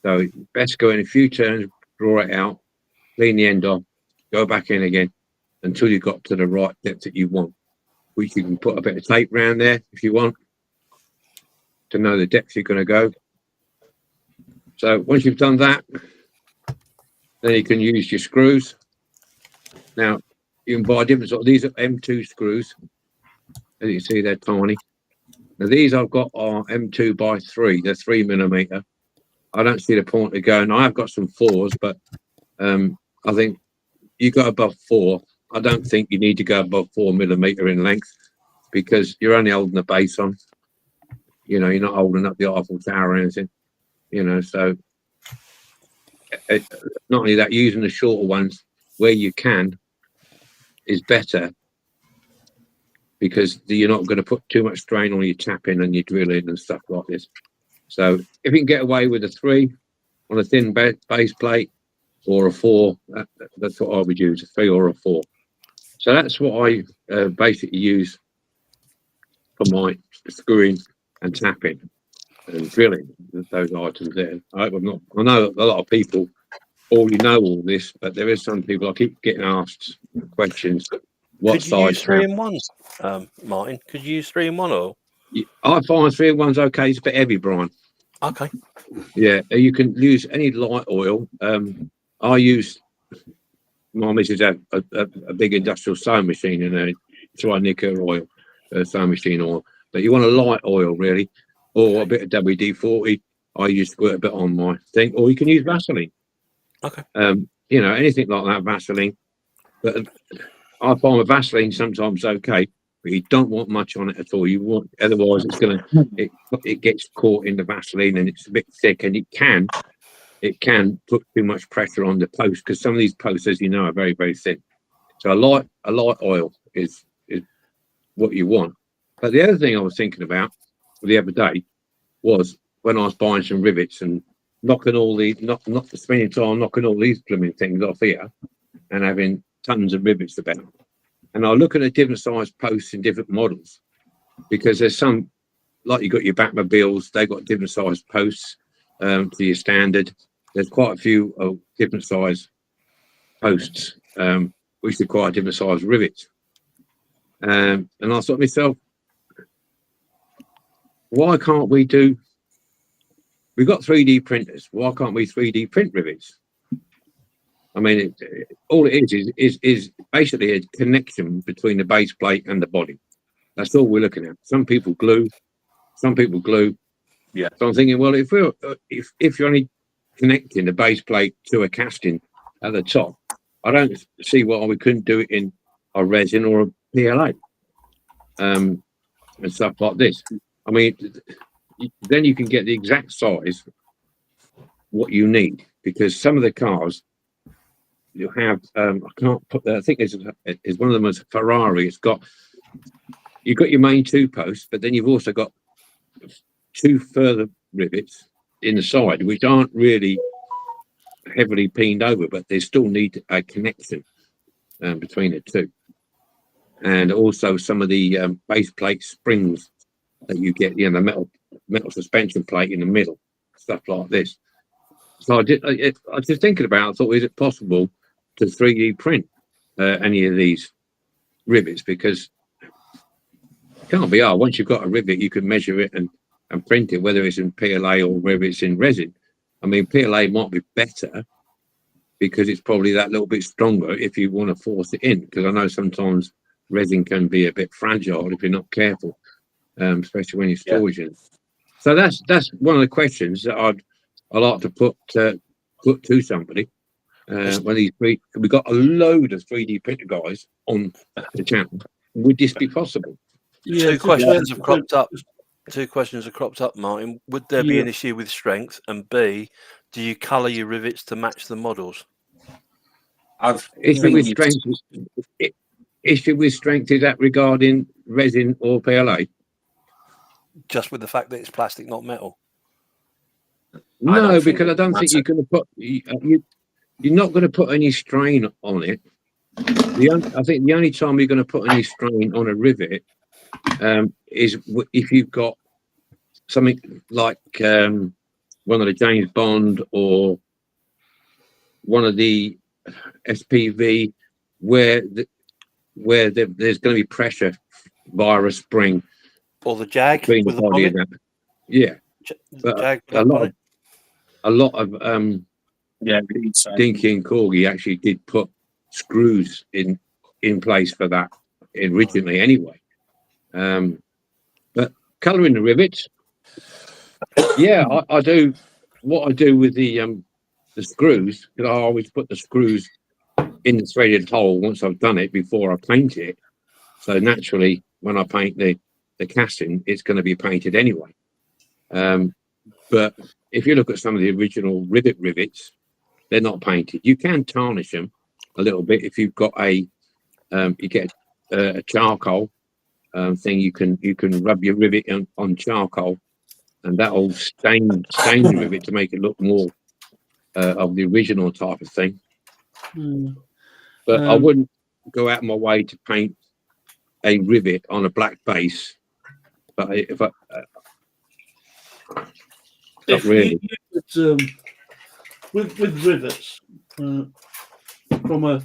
So best go in a few turns, draw it out, clean the end off, go back in again until you got to the right depth that you want, which you can put a bit of tape around there if you want to know the depth you're going to go. So once you've done that, then you can use your screws. Now you can buy different sorts. These are M2 screws. As you can see, they're tiny. Now these I've got are M2 by 3. They're 3mm. I don't see the point of going. I've got some 4s, but I think you go above 4. I don't think you need to go above 4mm in length. because you're only holding the base on. You know, you're not holding up the Eiffel Tower or anything. You know, so not only that, using the shorter ones where you can is better, because you're not going to put too much strain on your tapping and your drilling and stuff like this. So if you can get away with a 3 on a thin base plate or a 4, that's what I would use, a 3 or a 4. So that's what I basically use for my screwing and tapping and drilling, those items there. I know a lot of people already know all this, but there is some people I keep getting asked questions. What Could you size use 3-in-1s, Martin? Could you use 3-in-1 oil? I find 3-in-1's okay. It's a bit heavy, Brian. Okay. Yeah, you can use any light oil. I use, my missus had a big industrial sewing machine in there, so I nick her oil, sewing machine oil. But you want a light oil, really, or a bit of WD-40. I use to squirt a bit on my thing, or you can use Vaseline. Okay. You know, anything like that, Vaseline. But I find with Vaseline sometimes okay, but you don't want much on it at all. You want, otherwise it gets caught in the Vaseline and it's a bit thick, and it can put too much pressure on the post, because some of these posts, as you know, are very, very thin. So a light oil is what you want. But the other thing I was thinking about the other day was when I was buying some rivets and knocking all the spending time knocking all these blooming things off here and having tons of rivets about. And I look at the different size posts in different models, because there's some, like you got your Batmobiles, they got different size posts to your standard. There's quite a few different size posts which require different size rivets. And I thought to myself, why can't we do? We've got 3D printers. Why can't we 3D print rivets? I mean, all it is basically a connection between the base plate and the body. That's all we're looking at. Some people glue. Yeah. So I'm thinking, well, if you're only connecting the base plate to a casting at the top, I don't see why we couldn't do it in a resin or a PLA and stuff like this. I mean, then you can get the exact size what you need, because some of the cars you have, I can't put that. I think it's one of them is Ferrari. You've got your main 2 posts, but then you've also got 2 further rivets in the side, which aren't really heavily peened over, but they still need a connection between the 2. And also some of the base plate springs that you get, you know, the metal suspension plate in the middle, stuff like this. So I was just thinking about, I thought, is it possible to 3D print any of these rivets? Because it can't be hard. Once you've got a rivet, you can measure it and print it, whether it's in PLA or whether it's in resin. I mean, PLA might be better because it's probably that little bit stronger if you want to force it in, because I know sometimes resin can be a bit fragile if you're not careful, especially when you're storage in. So that's one of the questions that I'd like to put to somebody. When we've got a load of 3D printer guys on the channel. Would this be possible? Yeah, Two questions have cropped up, Martin. Would there be an issue with strength? And B, do you colour your rivets to match the models? Issue with strength, is that regarding resin or PLA? Just with the fact that it's plastic, not metal. No, because I don't think you're going to put. You're not going to put any strain on it. I think the only time you're going to put any strain on a rivet is if you've got something like one of the James Bond or one of the SPV, where there's going to be pressure via a spring, or the Jag between the body and that. Yeah, but Jag a lot of Dinky and Corgi actually did put screws in place for that originally anyway. But colouring the rivets, I do. What I do with the screws, because I always put the screws in the threaded hole once I've done it before I paint it. So naturally, when I paint the casting, it's going to be painted anyway. But if you look at some of the original rivets, they're not painted. You can tarnish them a little bit if you've got you get a charcoal thing. You can rub your rivet on charcoal, and that'll stain the rivet to make it look more of the original type of thing. But I wouldn't go out of my way to paint a rivet on a black base. But not really. With rivets, from a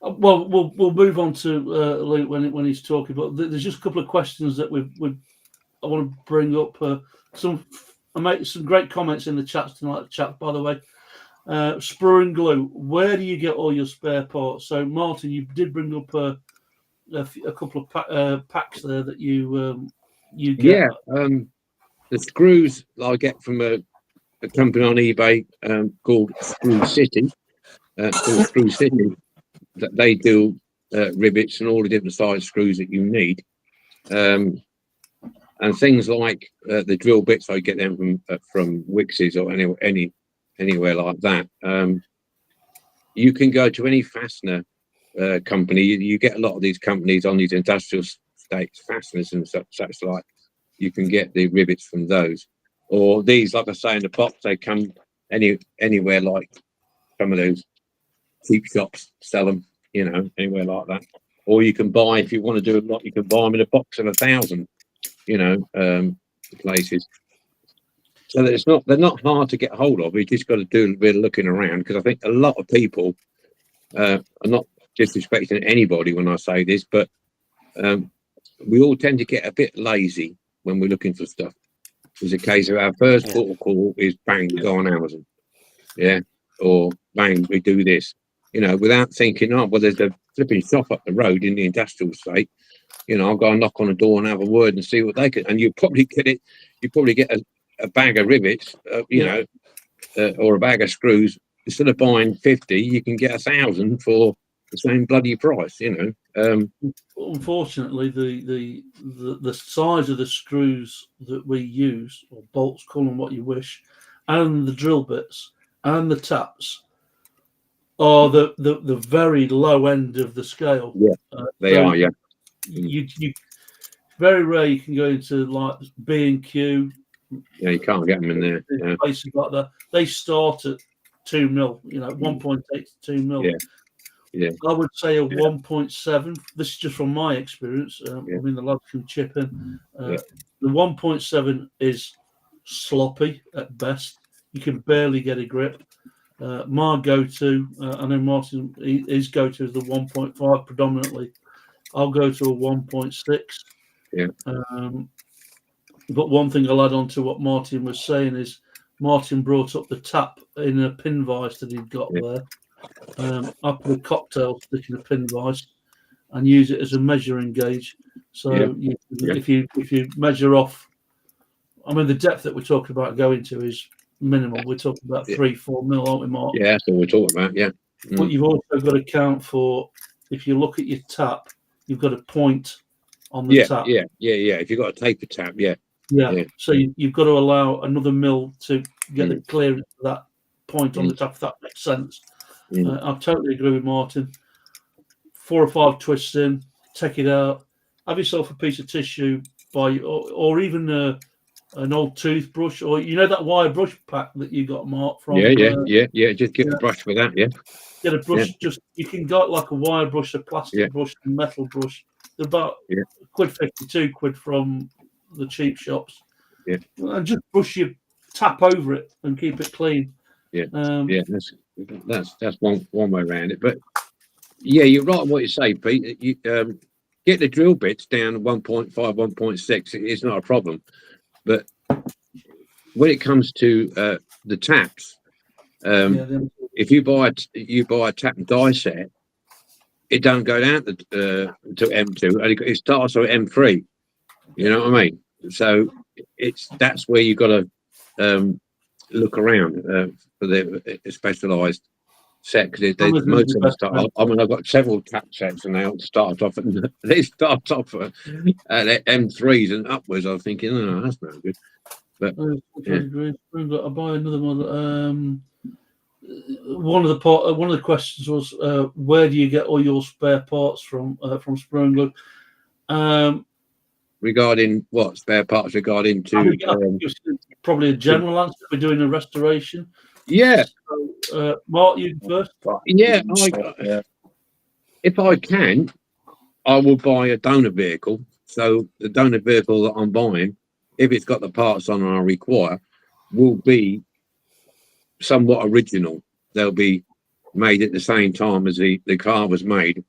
well, we'll move on to Luke when he's talking. But there's just a couple of questions that I want to bring up. I made some great comments in the chat tonight. Chat, by the way. Sprue and glue. Where do you get all your spare parts? So, Martin, you did bring up a couple of packs there that you get. Yeah, the screws I get from a company on eBay called Screw City. Screw City. That they do rivets and all the different size screws that you need, and things like the drill bits. I get them from Wix's or anywhere like that. You can go to any fastener company. You get a lot of these companies on these industrial estates, fasteners and such like. You can get the rivets from those, or these, like I say, in the box. They come anywhere, like some of those cheap shops sell them, anywhere like that. Or you can buy, if you want to do a lot, you can buy them in a box of 1,000, places. So that they're not hard to get hold of. You just got to do a bit of looking around, because I think a lot of people are not disrespecting anybody when I say this, but we all tend to get a bit lazy when we're looking for stuff. It's a case of our first port of call is bang, go on Amazon, or bang, we do this, without thinking, oh, well, there's a flipping shop up the road in the industrial estate. I'll go and knock on the door and have a word and see what they can. And you probably get it. You probably get a bag of rivets, or a bag of screws. Instead of buying 50, you can get 1,000 for the same bloody price. Unfortunately, the size of the screws that we use, or bolts, call them what you wish, and the drill bits and the taps are the very low end of the scale. Yeah, they are. Yeah, you very rare you can go into like B&Q. Yeah, you can't get them in there. Yeah. Places like that, they start at 2 mil. 1.8 to 2 mil. Yeah. I would say a 1.7. This is just from my experience. I mean, the lads can chip in. The 1.7 is sloppy at best. You can barely get a grip. My go-to, I know Martin, his go-to is the 1.5 predominantly. I'll go to a 1.6. Yeah. But one thing I'll add on to what Martin was saying is Martin brought up the tap in a pin vise that he'd got there. I put a cocktail stick in a pin vise and use it as a measuring gauge. So if you measure off, I mean, the depth that we're talking about going to is minimal. We're talking about 3-4 mil, aren't we, Mark? Yeah, that's what we're talking about. Yeah. But you've also got to count for, if you look at your tap, you've got a point on the tap. Yeah. If you've got a taper tap, yeah. So you've got to allow another mil to get the clearance of that point on the tap, if that makes sense. I totally agree with Martin. 4 or 5 twists in, take it out, have yourself a piece of tissue or even an old toothbrush, or that wire brush pack that you got, Mark, from just get a brush for that. Get a brush. Just you can get like a wire brush, a plastic brush, a metal brush. They're about £1.50, £2 from the cheap shops. And just brush your tap over it and keep it clean. That's one way around it. But you're right on what you say, Pete. You get the drill bits down 1.5, 1.6. It's not a problem. But when it comes to the taps, if you buy a tap and die set, it don't go down to M2. It starts at M3. You know what I mean? So that's where you got to look around for the specialised set because most of them start. I mean, I've got several tap sets, and they all start off at M3s and upwards. I'm thinking, oh, that's no good. But I'll buy another one. One of the questions was, where do you get all your spare parts from Sprungler? Regarding what spare parts? Regarding to probably a general answer. We're doing a restoration. Yeah. So, Mark, you first. Yeah. If I can, I will buy a donor vehicle. So the donor vehicle that I'm buying, if it's got the parts on I require, will be somewhat original. They'll be made at the same time as the car was made,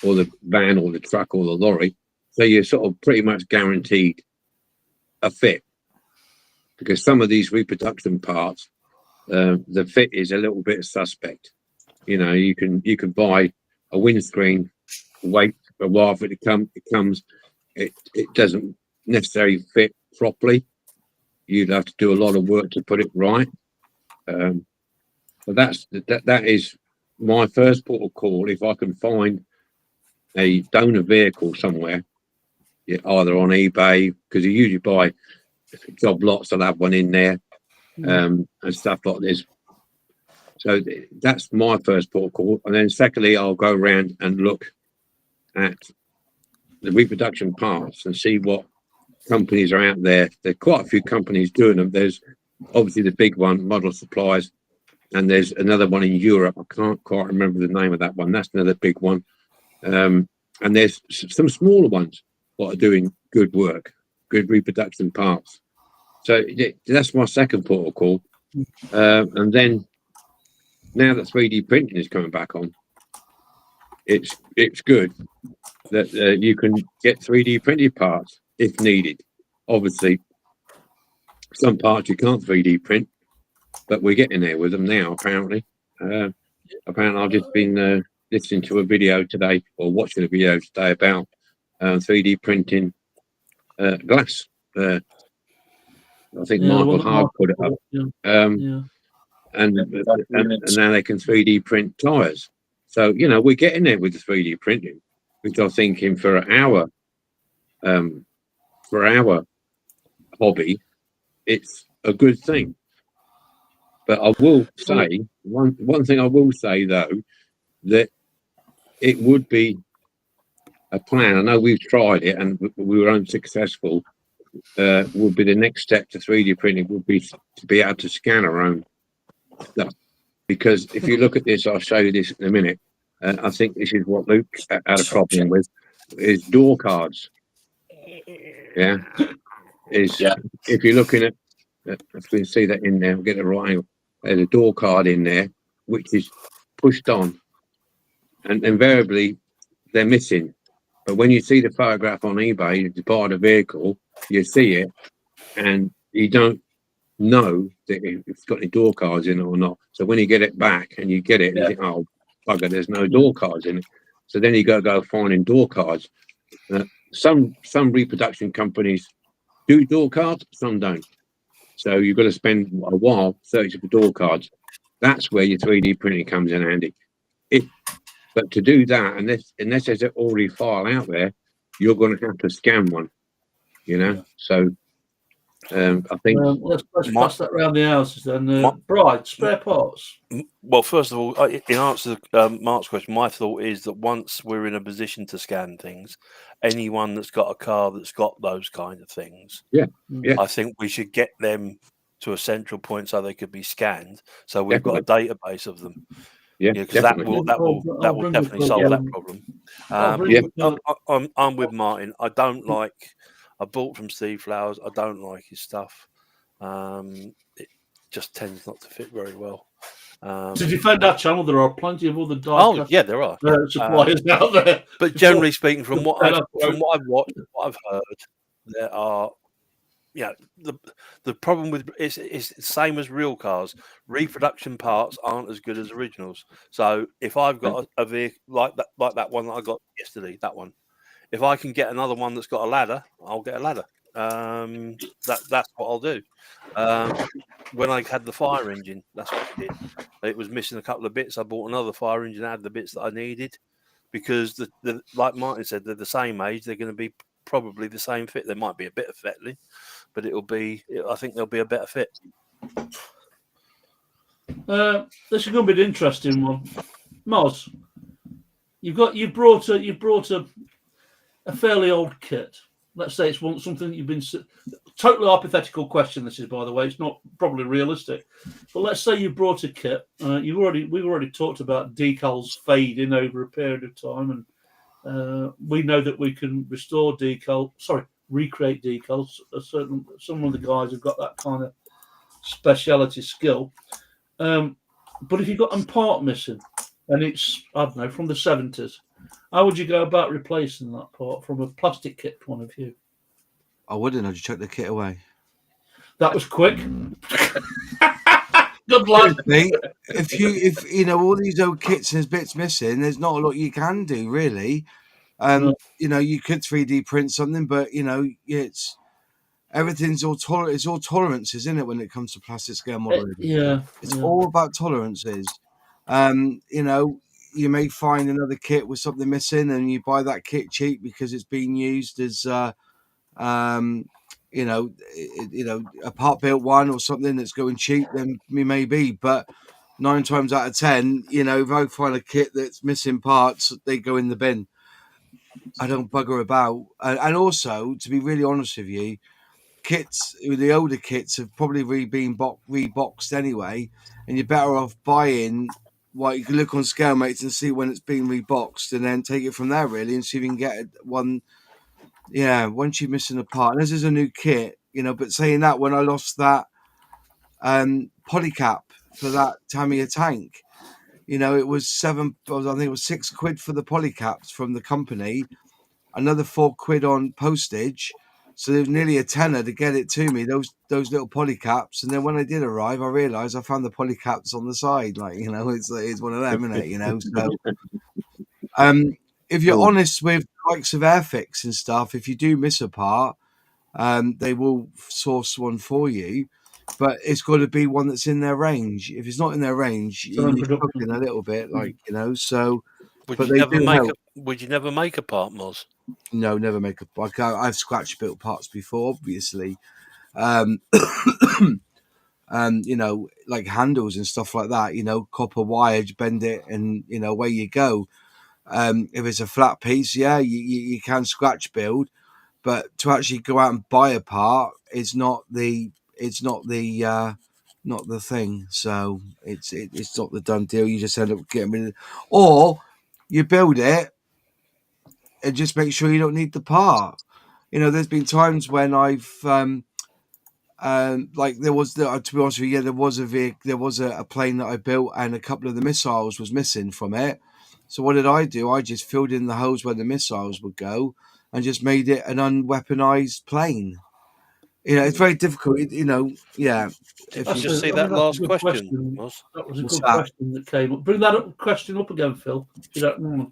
or the van or the truck or the lorry. So you're sort of pretty much guaranteed a fit, because some of these reproduction parts, the fit is a little bit suspect. You know, you can buy a windscreen, wait a while for it to come. It doesn't necessarily fit properly. You'd have to do a lot of work to put it right. But that is my first port of call. If I can find a donor vehicle somewhere, either on eBay, because you usually buy job lots, I'll have one in there, and stuff like this. So that's my first port of call. And then secondly, I'll go around and look at the reproduction parts and see what companies are out there. There are quite a few companies doing them. There's obviously the big one, Model Supplies, and there's another one in Europe. I can't quite remember the name of that one. That's another big one. And there's some smaller ones that are doing good work, good reproduction parts. So that's my second port of call. And then now that 3D printing is coming back on, it's good that you can get 3D printed parts if needed. Obviously, some parts you can't 3D print, but we're getting there with them now, apparently. Apparently, I've just been listening to a video today, or watching a video today about 3D printing glass. I think Michael Hard put it up. And now they can 3D print tyres. So, you know, we're getting there with the 3D printing, which I'm thinking for our hobby, it's a good thing. But I will say, one thing I will say, though, that it would be a plan. I know we've tried it and we were unsuccessful. Would be the next step to 3D printing would be to be able to scan our own stuff. Because if you look at this, I'll show you this in a minute. I think this is what Luke had a problem with, is door cards. Yeah. If you're looking at, if we can see that in there, we'll get the right angle. There's a door card in there, which is pushed on. And invariably, they're missing. But when you see the photograph on eBay to buy the vehicle, you see it, and you don't know that if it's got any door cards in it or not. So when you get it back and you get it, you think, oh, bugger, there's no door cards in it. So then you go finding door cards. Some reproduction companies do door cards, some don't. So you've got to spend a while searching for door cards. That's where your 3D printing comes in handy. But to do that, unless there's an already file out there, you're going to have to scan one, you know. So I think let's pass that around the houses then. Bryan, spare parts. Well, first of all, in answer to Mark's question, my thought is that once we're in a position to scan things, anyone that's got a car that's got those kind of things, I think we should get them to a central point so they could be scanned. So we've got a database of them. Because that will definitely solve that problem. I'm with Martin. I bought from Steve Flowers. I don't like his stuff. It just tends not to fit very well. Did you find that channel? There are plenty of other there are suppliers out there. But generally speaking, from what I've watched, what I've heard, there are. Yeah, the problem with it's the same as real cars. Reproduction parts aren't as good as originals. So if I've got a vehicle like that one that I got yesterday, that one, if I can get another one that's got a ladder, I'll get a ladder. That's what I'll do. when I had the fire engine, that's what I did. It was missing a couple of bits. I bought another fire engine, had the bits that I needed, because the like Martin said, they're the same age. They're going to be probably the same fit. There might be a bit of fettling, but I think there'll be a better fit. This is going to be an interesting one. Moz, you brought a fairly old kit. Let's say it's something that you've been totally hypothetical question. This is, by the way, it's not probably realistic. But let's say you brought a kit. We've already talked about decals fading over a period of time, and we know that we can recreate decals. Some of the guys have got that kind of speciality skill. But if you've got a part missing, and it's, I don't know, from the 70s, how would you go about replacing that part from a plastic kit point of view? I wouldn't. I'd just chuck the kit away. That was quick. Good luck. If you know all these old kits and there's bits missing, there's not a lot you can do really. No. You know, you could 3D print something, but you know, it's everything's all it's all tolerances, isn't it? When it comes to plastic scale modeling, it's all about tolerances. You know, you may find another kit with something missing, and you buy that kit cheap because it's being used as you know, a part built one or something that's going cheap, then maybe. But 9 times out of 10, you know, if I find a kit that's missing parts, they go in the bin. I don't bugger about. And also, to be really honest with you, the older kits have probably been reboxed anyway, and you're better off buying. Well, you can look on ScaleMates and see when it's been reboxed, and then take it from there really, and see if you can get one. Yeah, once you're missing a part, and this is a new kit, you know. But saying that, when I lost that polycap for that Tamiya tank, you know, it was I think it was £6 for the polycaps from the company, another £4 on postage. So there was nearly a tenner to get it to me, those little polycaps. And then when I did arrive, I realised I found the polycaps on the side. Like, you know, it's one of them, isn't it? You know, so if you're honest with the likes of Airfix and stuff, if you do miss a part, they will source one for you. But it's got to be one that's in their range. If it's not in their range, you're struggling a little bit, like, you know. So, would you never make a part, Moz? No, never make a part. I've scratch built parts before, obviously. You know, like handles and stuff like that. You know, copper wire, bend it, and you know, away you go. If it's a flat piece, yeah, you can scratch build, but to actually go out and buy a part is not the thing. So it's not the done deal. You just end up getting rid of it, or you build it and just make sure you don't need the part. You know, there's been times when I've like there was to be honest with you, there was a plane that I built and a couple of the missiles was missing from it. So what did I do? I just filled in the holes where the missiles would go and just made it an unweaponized plane. You know, it's very difficult. You know, yeah. If you just see that last question, that was a good question that came up. Bring that question up again, Phil. If you don't mind.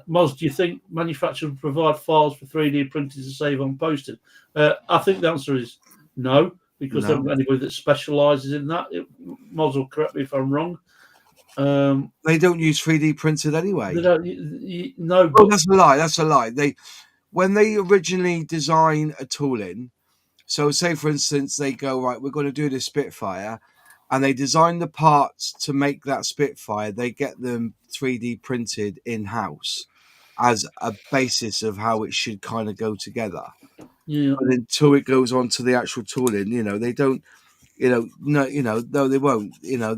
Moz, do you think manufacturers provide files for 3D printers to save on postage? I think the answer is no, because there isn't anybody that specialises in that. Moz will correct me if I'm wrong. They don't use 3D printed anyway. They don't. No, but that's a lie. That's a lie. When they originally design a tooling, so say for instance they go, right, we're going to do this Spitfire, and they design the parts to make that Spitfire. They get them 3D printed in house as a basis of how it should kind of go together. Yeah. But until it goes on to the actual tooling, you know, they don't. No, they won't. You know,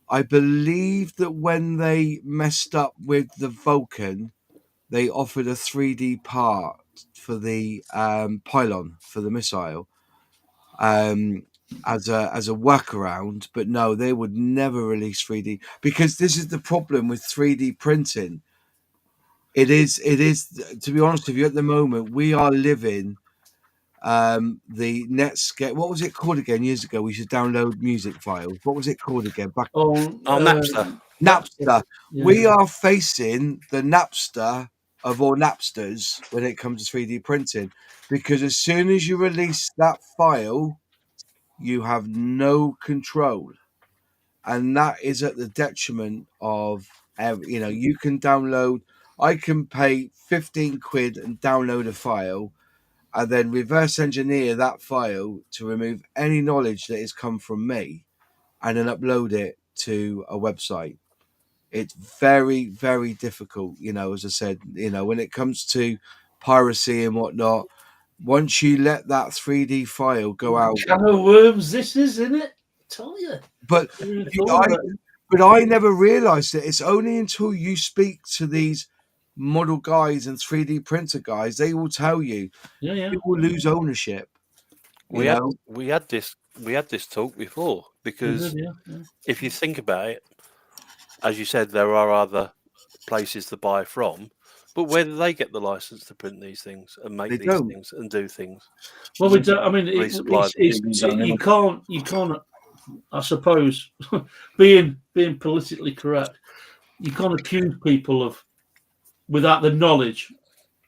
I believe that when they messed up with the Vulcan, they offered a 3D part for the pylon for the missile as a workaround. But no, they would never release 3D, because this is the problem with 3D printing. It is to be honest with you, at the moment we are living the Netscape. What was it called again? Years ago, we used to download music files. What was it called again? Napster. Napster. Yeah. We are facing the Napster of all Napsters when it comes to 3D printing, because as soon as you release that file you have no control, and that is at the detriment of you can download. I can pay 15 quid and download a file, and then reverse engineer that file to remove any knowledge that has come from me, and then upload it to a website. It's very, very difficult, as I said, when it comes to piracy and whatnot. Once you let that 3D file go out, can of worms this is, isn't it? Tell you. But I never realised it. It's only until you speak to these model guys and 3D printer guys, they will tell you. You will lose ownership. We had this talk before, because if you think about it, as you said, there are other places to buy from, but where do they get the license to print these things and make these things and do things? Well, we don't. I mean, you can't. I suppose, being politically correct, you can't accuse people without the knowledge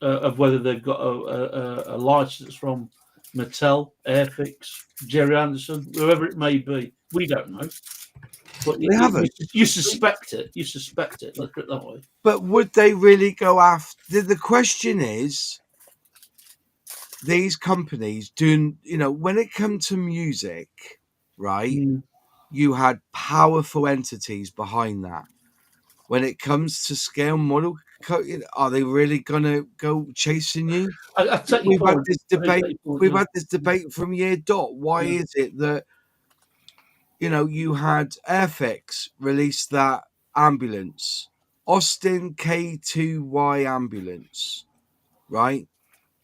of whether they've got a license from Mattel, Airfix, Jerry Anderson, whoever it may be. We don't know, but you suspect it. You suspect it. Look at it that way. But would they really go after? The question is, these companies doing, when it comes to music, right? You had powerful entities behind that. When it comes to scale model, are they really gonna go chasing you? We've had this debate. We've had this debate from year dot. Why is it that you had Airfix release that ambulance, Austin K2Y ambulance, right?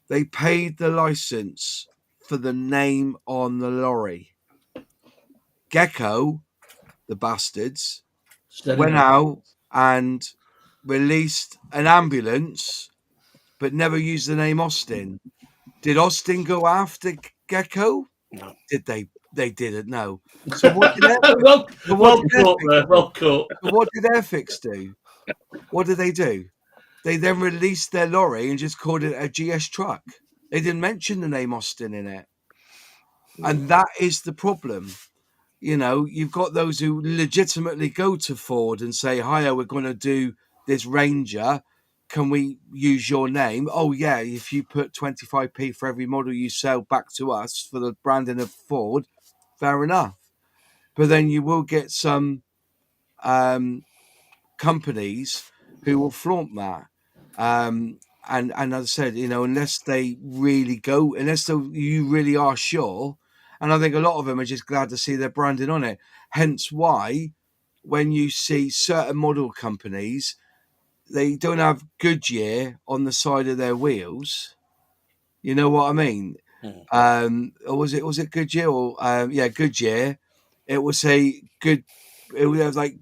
They paid the license for the name on the lorry. Gecko, the bastards, went out and released an ambulance, but never used the name Austin. Did Austin go after Gecko? No. Did they? They didn't. No. So what did Airfix do? What did they do? They then released their lorry and just called it a GS truck. They didn't mention the name Austin in it, and that is the problem. You've got those who legitimately go to Ford and say, "Hiya, we're going to do this Ranger. Can we use your name?" Oh, yeah, if you put 25p for every model you sell back to us for the branding of Ford, fair enough. But then you will get some companies who will flaunt that. And as I said, unless they really go, you really are sure. And I think a lot of them are just glad to see their branding on it. Hence why, when you see certain model companies, they don't have Goodyear on the side of their wheels. You know what I mean? Or was it Goodyear? Or Goodyear. It will say good. It would have like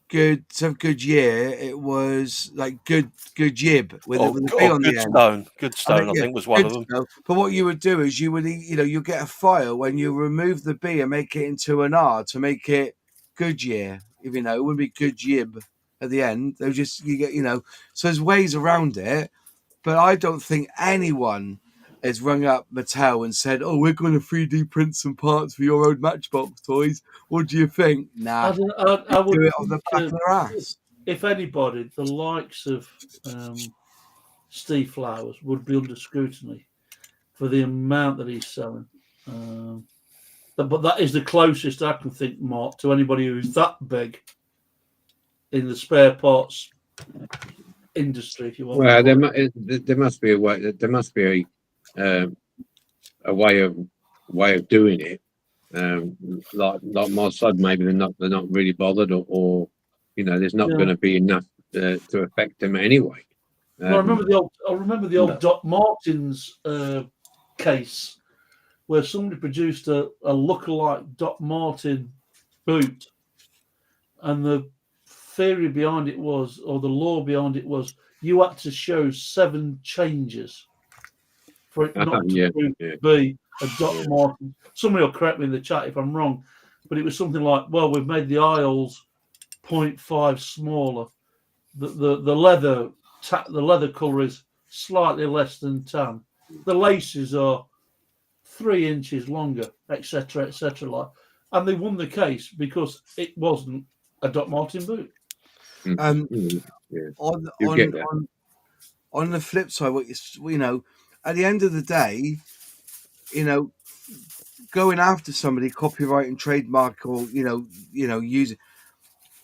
good. So Goodyear. It was like good yib with a B on the end. Good Stone, I think was one of them. But what you would do is you get a file when you remove the B and make it into an R to make it Goodyear. If it wouldn't be good yib at the end. They'll just So there's ways around it, but I don't think anyone has rung up Mattel and said, "Oh, we're going to 3D print some parts for your own Matchbox toys. What do you think?" Nah, I would do it on the back of their ass. If anybody, the likes of Steve Flowers would be under scrutiny for the amount that he's selling. But that is the closest I can think, Mark, to anybody who's that big in the spare parts industry, if you want. Well, there must be a way. There must be a way of doing it. Like my side, maybe they're not really bothered, or there's not going to be enough to affect them anyway. Well, I remember the old Doc Martens case where somebody produced a lookalike Doc Marten boot, and the theory behind it was, or the law behind it was, you had to show 7 changes for it not to be a Doc Marten. Somebody will correct me in the chat if I'm wrong, but it was something like, well, we've made the aisles 0.5 smaller. The leather color is slightly less than tan. The laces are 3 inches longer, etc., etc. Like, and they won the case because it wasn't a Doc Martin boot. Yeah. On You get that. on the flip side, you know, at the end of the day, you know, going after somebody, copyright and trademark, or use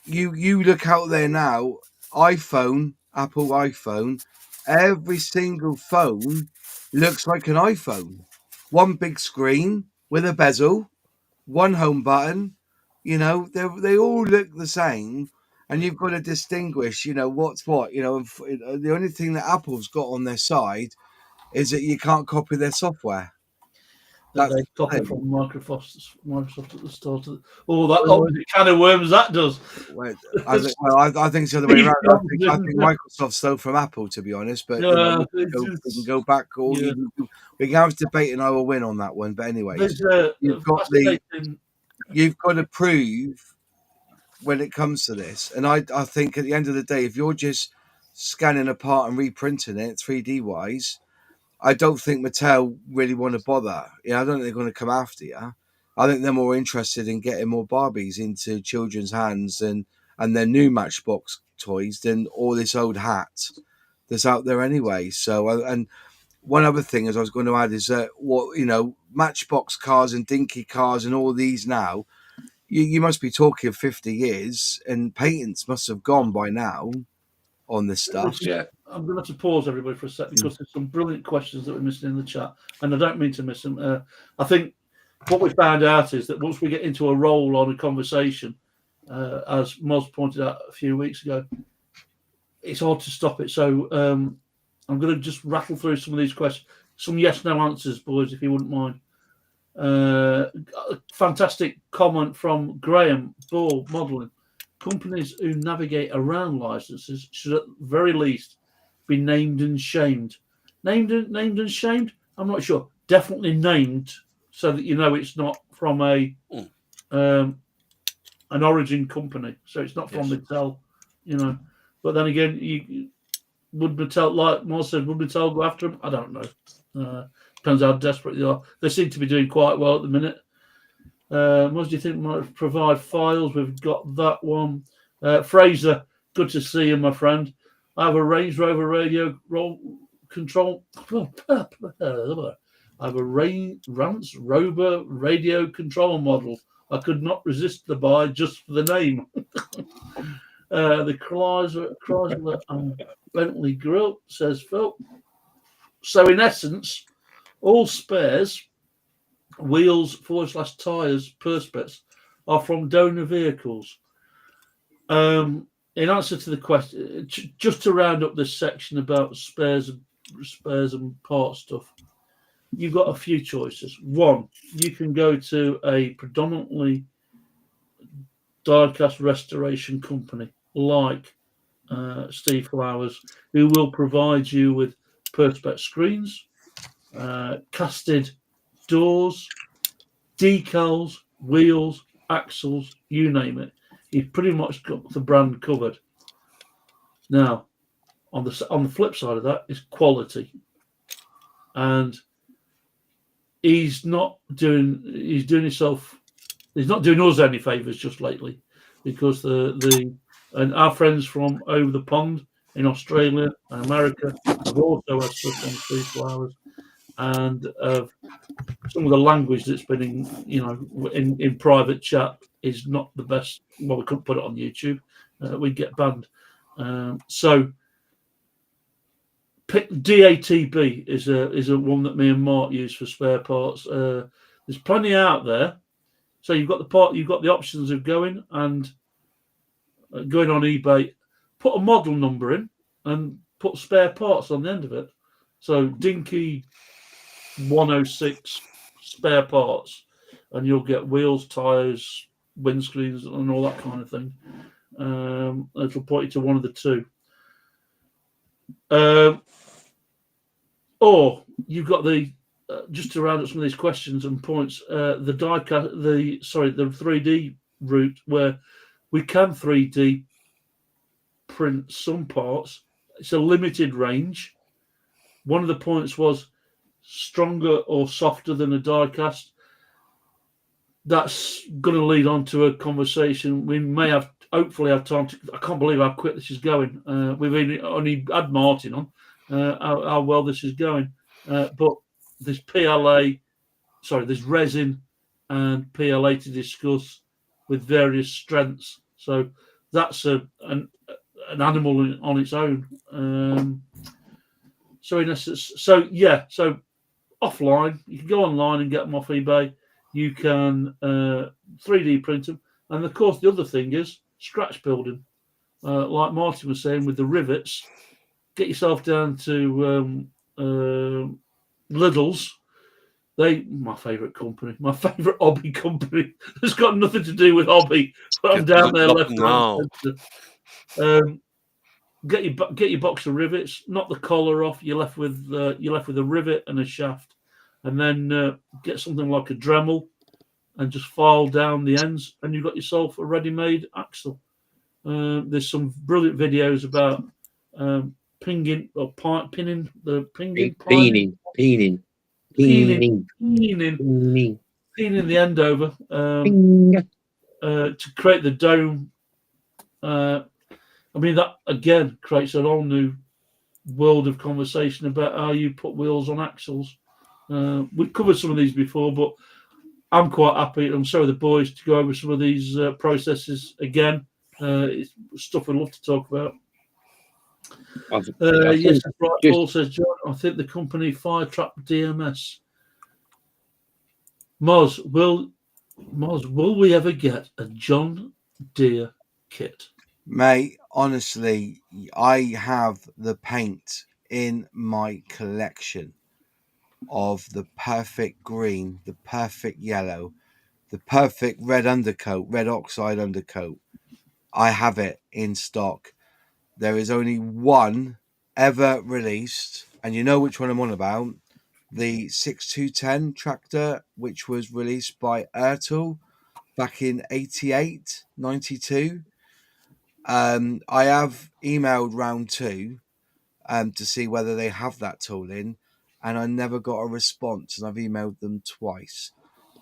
you look out there now, iPhone, Apple iPhone, every single phone looks like an iPhone. One big screen with a bezel, one home button. You know, they all look the same, and you've got to distinguish, you know, what's what. You know, the only thing that Apple's got on their side is that you can't copy their software. That That's they the copy thing. from Microsoft at the start of that opens a can of worms that does. I think it's the other way around. I think Microsoft stole from Apple, to be honest. But you know, we can go back, or we can have a debate, and I will win on that one. But anyways, you've got to prove when it comes to this, and I think at the end of the day, if you're just scanning a part and reprinting it 3D wise, I don't think Mattel really want to bother. I don't think they're going to come after you. I think they're more interested in getting more Barbies into children's hands and their new Matchbox toys than all this old hat that's out there anyway. So, and one other thing as I was going to add is that Matchbox cars and Dinky cars and all these now, you must be talking 50 years, and patents must have gone by now on this stuff. Yeah. I'm going to have to pause everybody for a sec because there's some brilliant questions that we're missing in the chat, and I don't mean to miss them. I think what we found out is that once we get into a roll on a conversation, as Moz pointed out a few weeks ago, it's hard to stop it. So I'm going to just rattle through some of these questions, some yes/no answers, boys, if you wouldn't mind. A fantastic comment from Graham Ball Modelling. Companies who navigate around licenses should at the very least be named and shamed. Named and shamed? I'm not sure. Definitely named so that you know it's not from an origin company. So it's not from Mattel, But then again, would Mattel, like Moz said, would Mattel go after them? I don't know. Depends how desperate they are. They seem to be doing quite well at the minute. What do you think might provide files? We've got that one. Fraser, good to see you, my friend. I have a Range Rover radio control. I have a Rance Rover radio control model. I could not resist the buy just for the name. The Chrysler and Bentley grill, says Phil. So in essence, all spares, wheels / tyres, perspex are from donor vehicles. In answer to the question, just to round up this section about spares and part stuff, you've got a few choices. One, you can go to a predominantly diecast restoration company like Steve Flowers, who will provide you with perspex screens, casted doors, decals, wheels, axles, you name it. You've pretty much got the brand covered. Now, on the flip side of that is quality, and he's not doing us any favors just lately, because and our friends from over the pond in Australia and America have also had stuff on Steve Flowers, and some of the language that's been in private chat is not the best. Well, we couldn't put it on YouTube; we'd get banned. So DATB is a one that me and Mark use for spare parts. There's plenty out there. So you've got the options of going on eBay, put a model number in, and put spare parts on the end of it. So Dinky 106 spare parts, and you'll get wheels, tires, windscreens, and all that kind of thing. It'll point you to one of the two. Or you've got just to round up some of these questions and points, the 3D route, where we can 3D print some parts. It's a limited range. One of the points was stronger or softer than a die-cast. That's going to lead on to a conversation. We may hopefully have time to. I can't believe how quick this is going. We've only had Martin on, how well this is going. But there's there's resin and PLA to discuss with various strengths. So that's an animal on its own. So in essence, so offline, you can go online and get them off eBay. You can 3D print them, and of course the other thing is scratch building. Like Martin was saying with the rivets, get yourself down to Lidl's. My favourite company, my favourite hobby company. It's got nothing to do with hobby, but I'm down there left and centre. Get your box of rivets, knock the collar off. You're left with a rivet and a shaft, and then get something like a Dremel and just file down the ends, and you've got yourself a ready-made axle. There's some brilliant videos about pinning the end over to create the dome. I mean, that again creates a whole new world of conversation about how you put wheels on axles. We've covered some of these before, but I'm quite happy, and so are the boys, to go over some of these processes again. It's stuff we'd love to talk about. Yes, right. Paul says, John, I think the company Firetrap DMS. Moz, will we ever get a John Deere kit? Mate, honestly, I have the paint in my collection of the perfect green, the perfect yellow, the perfect red undercoat, red oxide undercoat. I have it in stock. There is only one ever released, and you know which one I'm on about. The 6210 tractor, which was released by Ertl back in 88, 92. I have emailed round 2 to see whether they have that tool in, and I never got a response, and I've emailed them twice.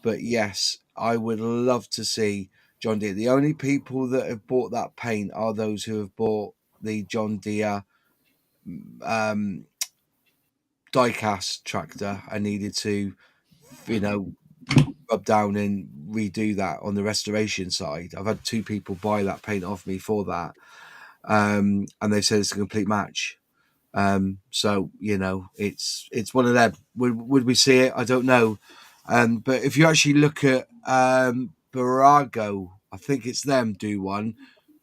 But yes, I would love to see John Deere. The only people that have bought that paint are those who have bought the John Deere diecast tractor and needed to, rub down and redo that on the restoration side. I've had 2 people buy that paint off me for that, and they said it's a complete match. So it's one of them. Would we see it? I don't know. But if you actually look at Barago, I think it's them do one.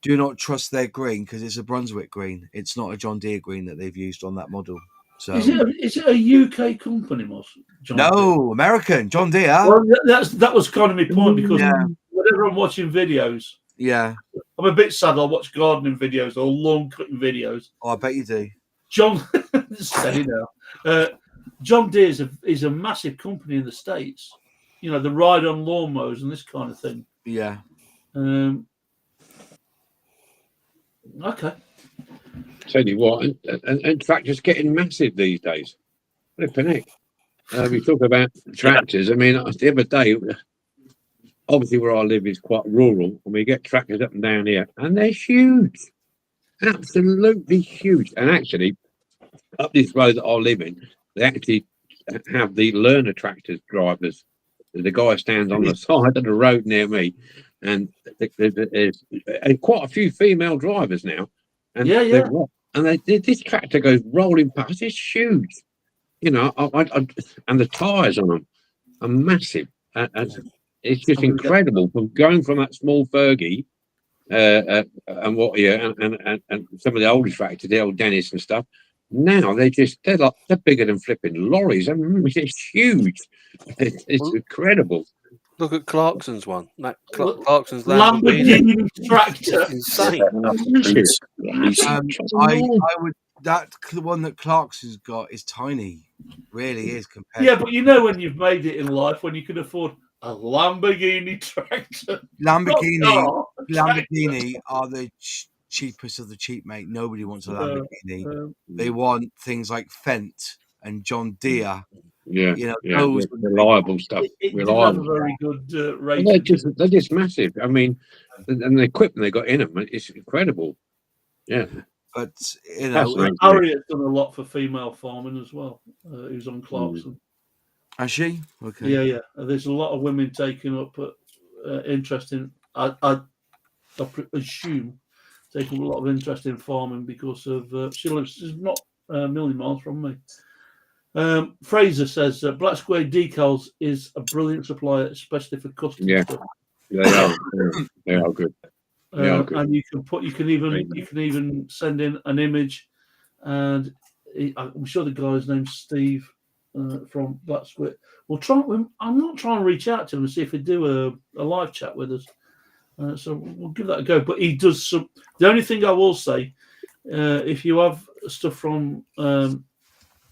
Do not trust their green because it's a Brunswick green. It's not a John Deere green that they've used on that model. So is it a UK company, Moss? No, Deere? American John Deere. Well, that was kind of my point, because whenever I'm watching videos, I'm a bit sad. I'll watch gardening videos or lawn cutting videos. Oh, I bet you do. John, steady now. John Deere is a massive company in the States. You know, the ride-on lawnmowers and this kind of thing. Yeah. Okay. Tell you what, and tractors getting massive these days. Flipping heck. We talk about tractors. I mean, the other day, obviously where I live is quite rural, and we get tractors up and down here, and they're huge. Absolutely huge. And actually, up this road that I live in, they actually have the learner tractors drivers. The guy stands on the side of the road near me, and there's quite a few female drivers now. And this tractor goes rolling past. It's huge, and the tyres on them are massive. It's just incredible from going from that small Fergie and some of the older tractors, the old Dennis and stuff. Now they're bigger than flipping lorries. I mean, it's huge. It's incredible. Look at Clarkson's one. Clarkson's Lamborghini tractor. Insane. The one that Clarkson's got is tiny. Really is compared. Yeah, but when you've made it in life, when you can afford a Lamborghini tractor. Lamborghini are the cheapest of the cheap, mate. Nobody wants a Lamborghini. They want things like Fendt and John Deere Yeah, You know, yeah, those reliable stuff. It did have a Reliable. very good And rating. they're just massive. I mean, and the equipment they got in them, it's incredible. Yeah, but you know, fascinating. Harriet's done a lot for female farming as well. Who's on Clarkson? has she? Okay. Yeah, yeah. There's a lot of women taking up interest in. I assume taking a lot of interest in farming because of she's not a million miles from me. Fraser says Black Square Decals is a brilliant supplier, especially for custom stuff. They are. They are good. They are good. And you can even send in an image, and I'm sure the guy's name's Steve from Black Square. I'm not trying to reach out to him and see if he'd do a live chat with us. So we'll give that a go. But he does some. The only thing I will say, if you have stuff from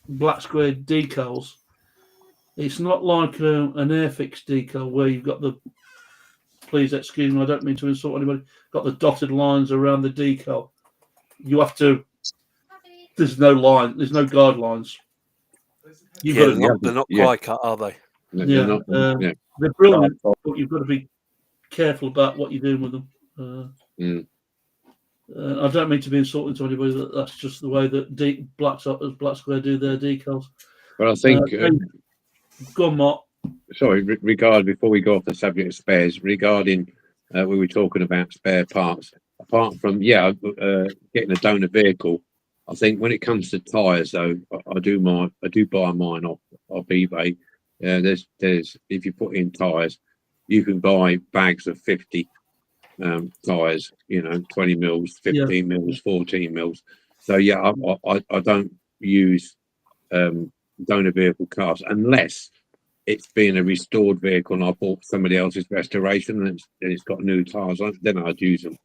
Black Square Decals, it's not like an Airfix decal where you've got the. Please excuse me, I don't mean to insult anybody. Got the dotted lines around the decal. You have to. There's no line. There's no guidelines. They're not quite cut, are they? They're they're brilliant, but you've got to be careful about what you're doing with them. I don't mean to be insulting to anybody. That's just the way that Black Square do their decals. But I think. Go on, Mark. Sorry, before we go off the subject of spares, regarding we were talking about spare parts. Apart from getting a donor vehicle, I think when it comes to tyres, though, I do buy mine off eBay. There's if you put in tyres, you can buy bags of 50 tyres. 20 mils, 15 mils, 14 mils. So I don't use donor vehicle cars unless it's been a restored vehicle and I bought somebody else's restoration and it's got new tyres on it, then I'd use them.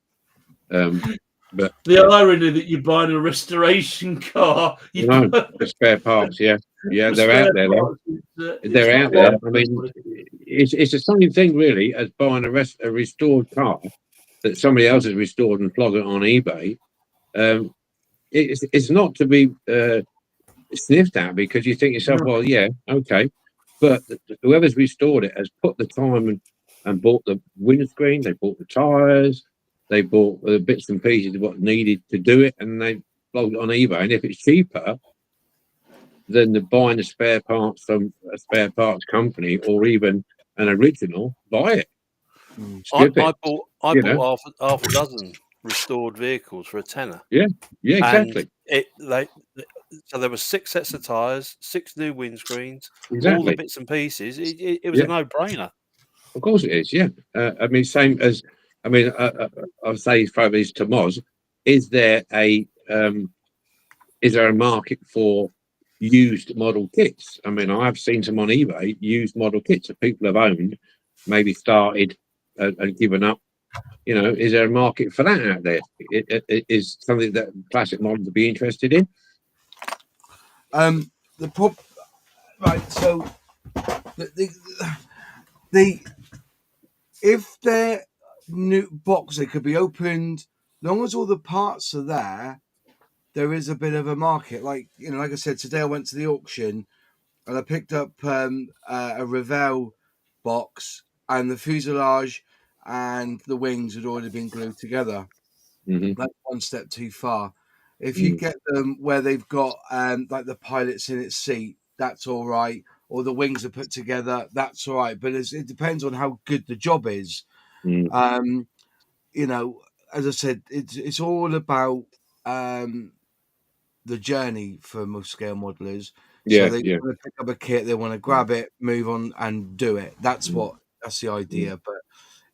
But the irony that you're buying a restoration car, the spare parts, they're out there. They're out there. I mean, it's the same thing really as buying a restored car that somebody else has restored and flog it on eBay. It's not to be sniffed at because you think yourself, well, yeah, okay. But whoever's restored it has put the time and bought the windscreen, they bought the tyres, they bought the bits and pieces of what needed to do it, and they flogged it on eBay. And if it's cheaper than buying a spare parts from a spare parts company or even an original, buy it. I bought half a dozen restored vehicles for a tenner. Yeah, exactly. So there were 6 sets of tyres, 6 new windscreens, exactly. all the bits and pieces. It was a no-brainer. Of course it is. Yeah. I mean, same as. I mean, I'll say throw these to Moz. Is there a market for used model kits? I mean, I've seen some on eBay used model kits that people have owned, maybe started and given up. Is there a market for that out there? It is something that classic models would be interested in. Right. So if they're new box, they could be opened. Long as all the parts are there is a bit of a market. Like I said, today I went to the auction and I picked up a Revell box, and the fuselage and the wings had already been glued together. That's one step too far. If you get them where they've got like the pilot's in its seat, that's all right. Or the wings are put together, that's all right. But it depends on how good the job is. As I said, it's all about the journey for most scale modelers. So they want to pick up a kit, they want to grab it, move on, and do it. That's the idea. But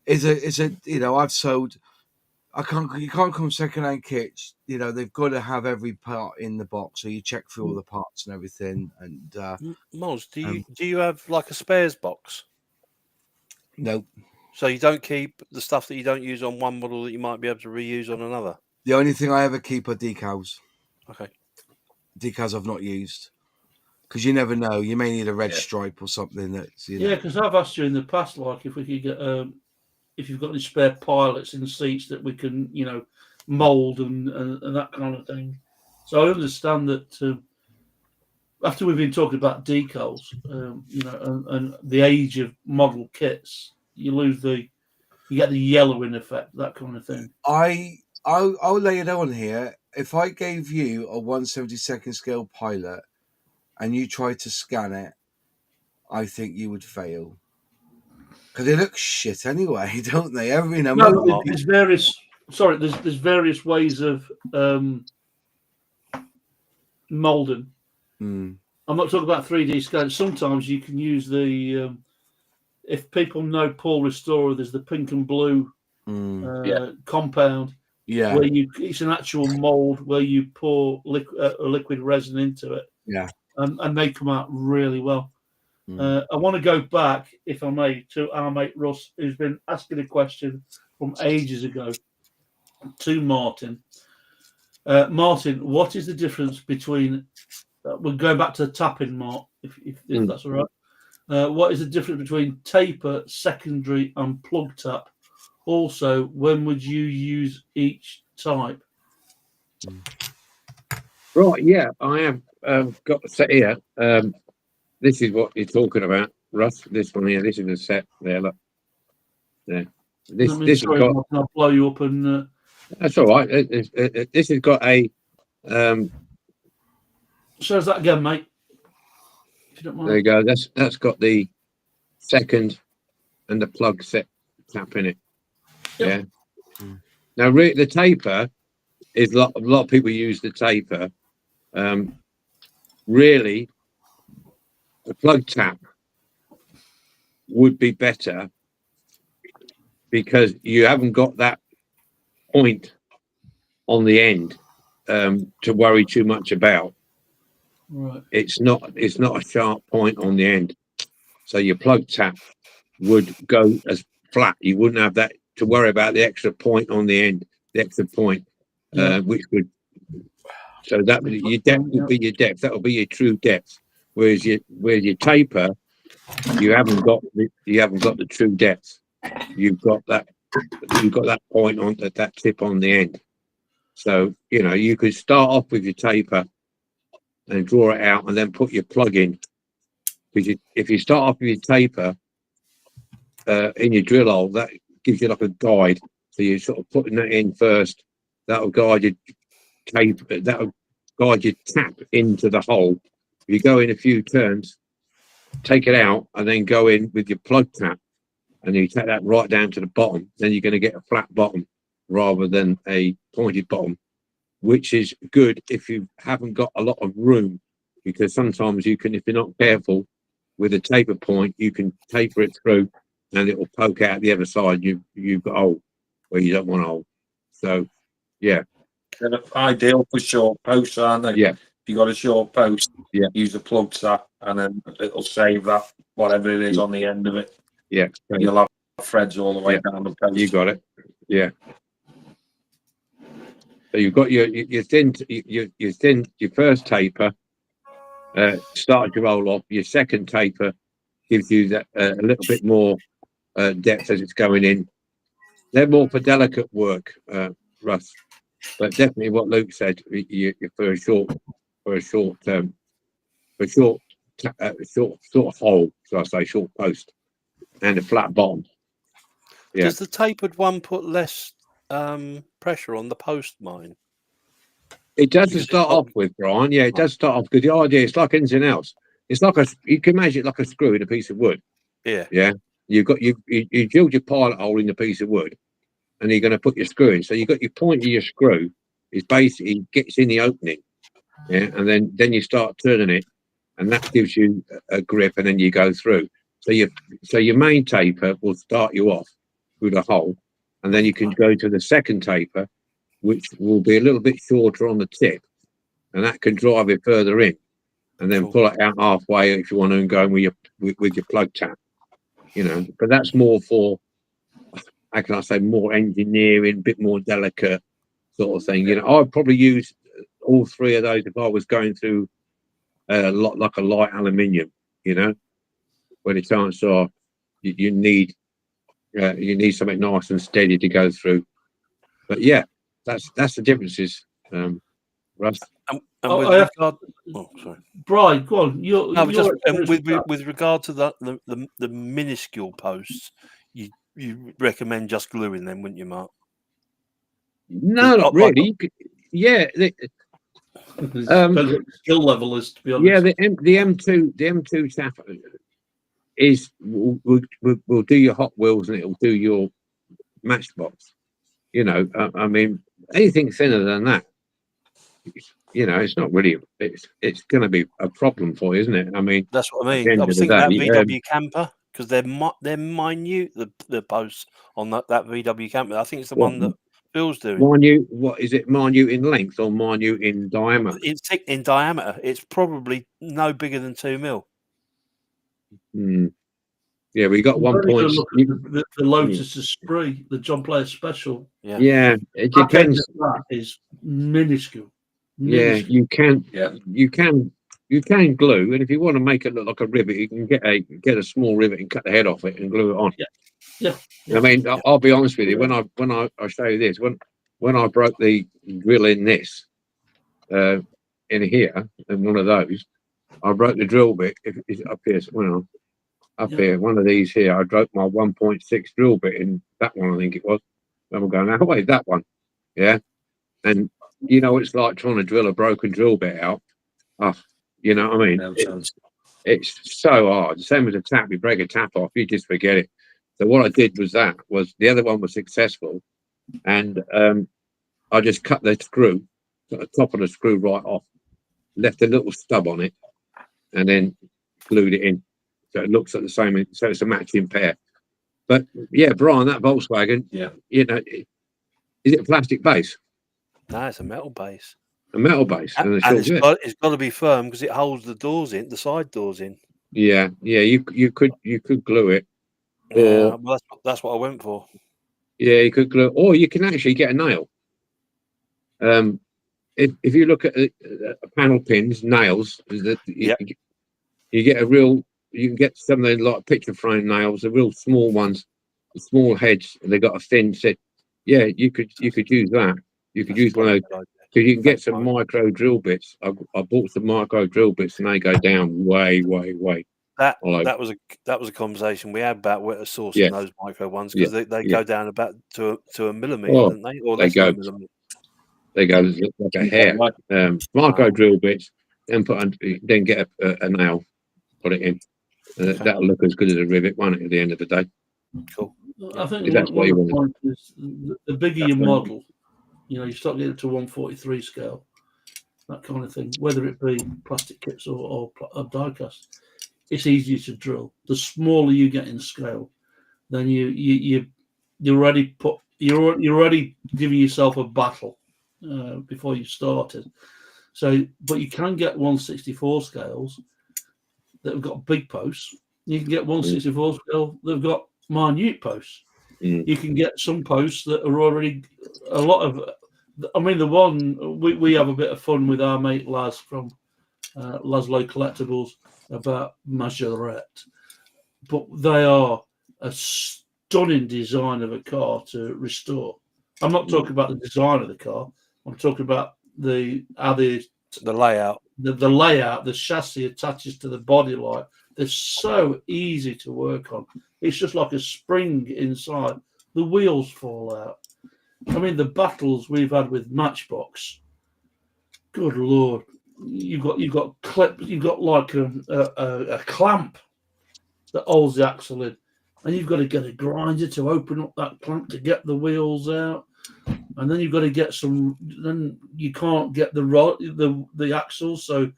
I've sold. You can't come second-hand kits. They've got to have every part in the box, so you check through all the parts and everything. And Moz, do you have like a spares box? No. So you don't keep the stuff that you don't use on one model that you might be able to reuse on another? The only thing I ever keep are decals. Okay. Decals I've not used. Because you never know. You may need a red stripe or something that's, Yeah, because I've asked you in the past, like, if we could get... if you've got any spare pilots in the seats that we can, mould and that kind of thing. So I understand that after we've been talking about decals, you know, and the age of model kits, you get the yellowing effect, that kind of thing. I'll lay it on here. If I gave you a 1/72nd scale pilot and you tried to scan it, I think you would fail. Because they look shit anyway, don't they? There's various. Sorry, there's various ways of molding. Mm. I'm not talking about 3D scans. Sometimes you can use the. If people know Paul Restorer, there's the pink and blue compound. Yeah. Where it's an actual mold where you pour a liquid resin into it. Yeah. And they come out really well. Mm. I want to go back, if I may, to our mate Russ, who's been asking a question from ages ago to Martin. Martin, what is the difference between? We'll go back to the tapping, Mark, if that's all right. What is the difference between taper, secondary, and plug tap? Also, when would you use each type? Right, yeah, I have got the set here. This is what you're talking about, Russ. This one here, this is the set there. Look, there. This sorry, has got. I'll blow you up and. That's all right. This has got a. Show us that again, mate. If you don't mind. There you go. That's got the second and the plug set tap in it. Yep. Yeah. Now, the taper is a lot of people use the taper. Really, the plug tap would be better because you haven't got that point on the end to worry too much about. Right. It's not a sharp point on the end, so your plug tap would go as flat. You wouldn't have that to worry about the extra point on the end, the extra point, which would. So that your depth would be your depth. That will be your true depth. Whereas your taper, you haven't got the true depth. You've got that point on that tip on the end. So you could start off with your taper and draw it out, and then put your plug in. Because if you start off with your taper in your drill hole, that gives you like a guide. So you're sort of putting that in first. That'll guide your taper. That'll guide your tap into the hole. If you go in a few turns, take it out, and then go in with your plug tap, and you take that right down to the bottom. Then you're going to get a flat bottom rather than a pointed bottom, which is good if you haven't got a lot of room, because sometimes you can, if you're not careful with a taper point, you can taper it through and it will poke out the other side. You've got a hole where you don't want a hole. So, yeah. They're ideal for short posts, aren't they? Yeah. If you got a short post, yeah, use a plug tap, and then it'll save that, whatever it is on the end of it. Yeah. You'll have threads all the way down the post. You got it. Yeah. So you've got your first taper, started to roll off. Your second taper gives you that a little bit more depth as it's going in. They're more for delicate work, Russ. But definitely what Luke said, for a short hole, so I say short post, and a flat bottom. Yeah. Does the tapered one put less pressure on the post mine? It does to start off with, Brian. Yeah, it does start off because the idea is like anything else. It's like you can imagine it like a screw in a piece of wood. Yeah. Yeah. You drilled your pilot hole in the piece of wood, and you're going to put your screw in. So you've got your point of your screw is basically gets in the opening. Yeah, and then you start turning it, and that gives you a grip, and then you go through. So your main taper will start you off with a hole, and then you can go to the second taper, which will be a little bit shorter on the tip, and that can drive it further in, and then pull it out halfway if you want to, and go with your plug tap. But that's more for, how can I say, more engineering, a bit more delicate sort of thing. I'd probably use all three of those if I was going through a lot like a light aluminium. Where the chances are you need something nice and steady to go through. But yeah, that's the differences, Russ. sorry. Bryan, go on. With regard to the minuscule posts, you recommend just gluing them, wouldn't you, Mark? No, not really. Yeah. Depends what the skill level is, to be honest. Yeah, the M2 tap is will do your Hot Wheels and it'll do your Matchbox. You know, I mean, anything thinner than that, you know, it's not really. It's going to be a problem for you, isn't it? I mean, that's what I mean. I was thinking that VW camper, because they're minute. The posts on that VW camper. I think it's the one that Phil's doing. Minute. What is it? Minute in length or minute in diameter? It's thick in diameter. It's probably no bigger than 2 mil. Yeah, we got 1 point. The Lotus Esprit, the John Player Special. Yeah, it depends. That is minuscule. Yeah, you can glue, and if you want to make it look like a rivet, you can get a small rivet and cut the head off it and glue it on. Yeah. I mean, I'll be honest with you. When I show you this, when I broke the drill in this, in here, and one of those, I broke the drill bit. If it's up here, here, one of these here, I broke my 1.6 drill bit in that one. I think it was. I'm going, oh wait, that one, yeah, and. You know, it's like trying to drill a broken drill bit out. Oh, you know what I mean? It's so hard. Same as a tap. You break a tap off, you just forget it. So what I did was the other one was successful. And I just cut the screw, got the top of the screw right off, left a little stub on it, and then glued it in. So it looks like the same, so it's a matching pair. But yeah, Bryan, that Volkswagen, you know, is it a plastic base? No, it's a metal base. A metal base, and it's got to be firm because it holds the doors in, the side doors in. Yeah. You could glue it. Yeah, well, that's what I went for. Yeah, you could glue, or you can actually get a nail. If you look at panel pins, nails, you get you can get something like picture frame nails, the real small ones, the small heads, and they got a thin set. Yeah, you could use that. You could use one of those. So you can get some micro drill bits. I bought some micro drill bits, and they go down way. That was a conversation we had about where to source those micro ones, because they go down about to a millimeter, don't they? Or they go like a hair. Micro drill bits, then then get a nail, put it in. That'll look as good as a rivet, won't it? At the end of the day. Cool. I think that's what you want. The bigger your model, you know, you start getting to 143 scale, that kind of thing, whether it be plastic kits or diecast, it's easier to drill. The smaller you get in scale, then you're already giving yourself a battle before you started. So, but you can get 164 scales that have got big posts. You can get 164 scale that have got minute posts. You can get some posts that are already a lot of. I mean, the one we have a bit of fun with our mate Laz from Laszlo Collectibles about Majorette, but they are a stunning design of a car to restore. I'm not talking about the design of the car. I'm talking about the layout. The layout, the chassis attaches to the body light. They're so easy to work on. It's just like a spring inside. The wheels fall out. I mean, the battles we've had with Matchbox. Good Lord, you've got clip. You've got like a clamp that holds the axle in, and you've got to get a grinder to open up that clamp to get the wheels out, and then you've got to get some. Then you can't get the axles, so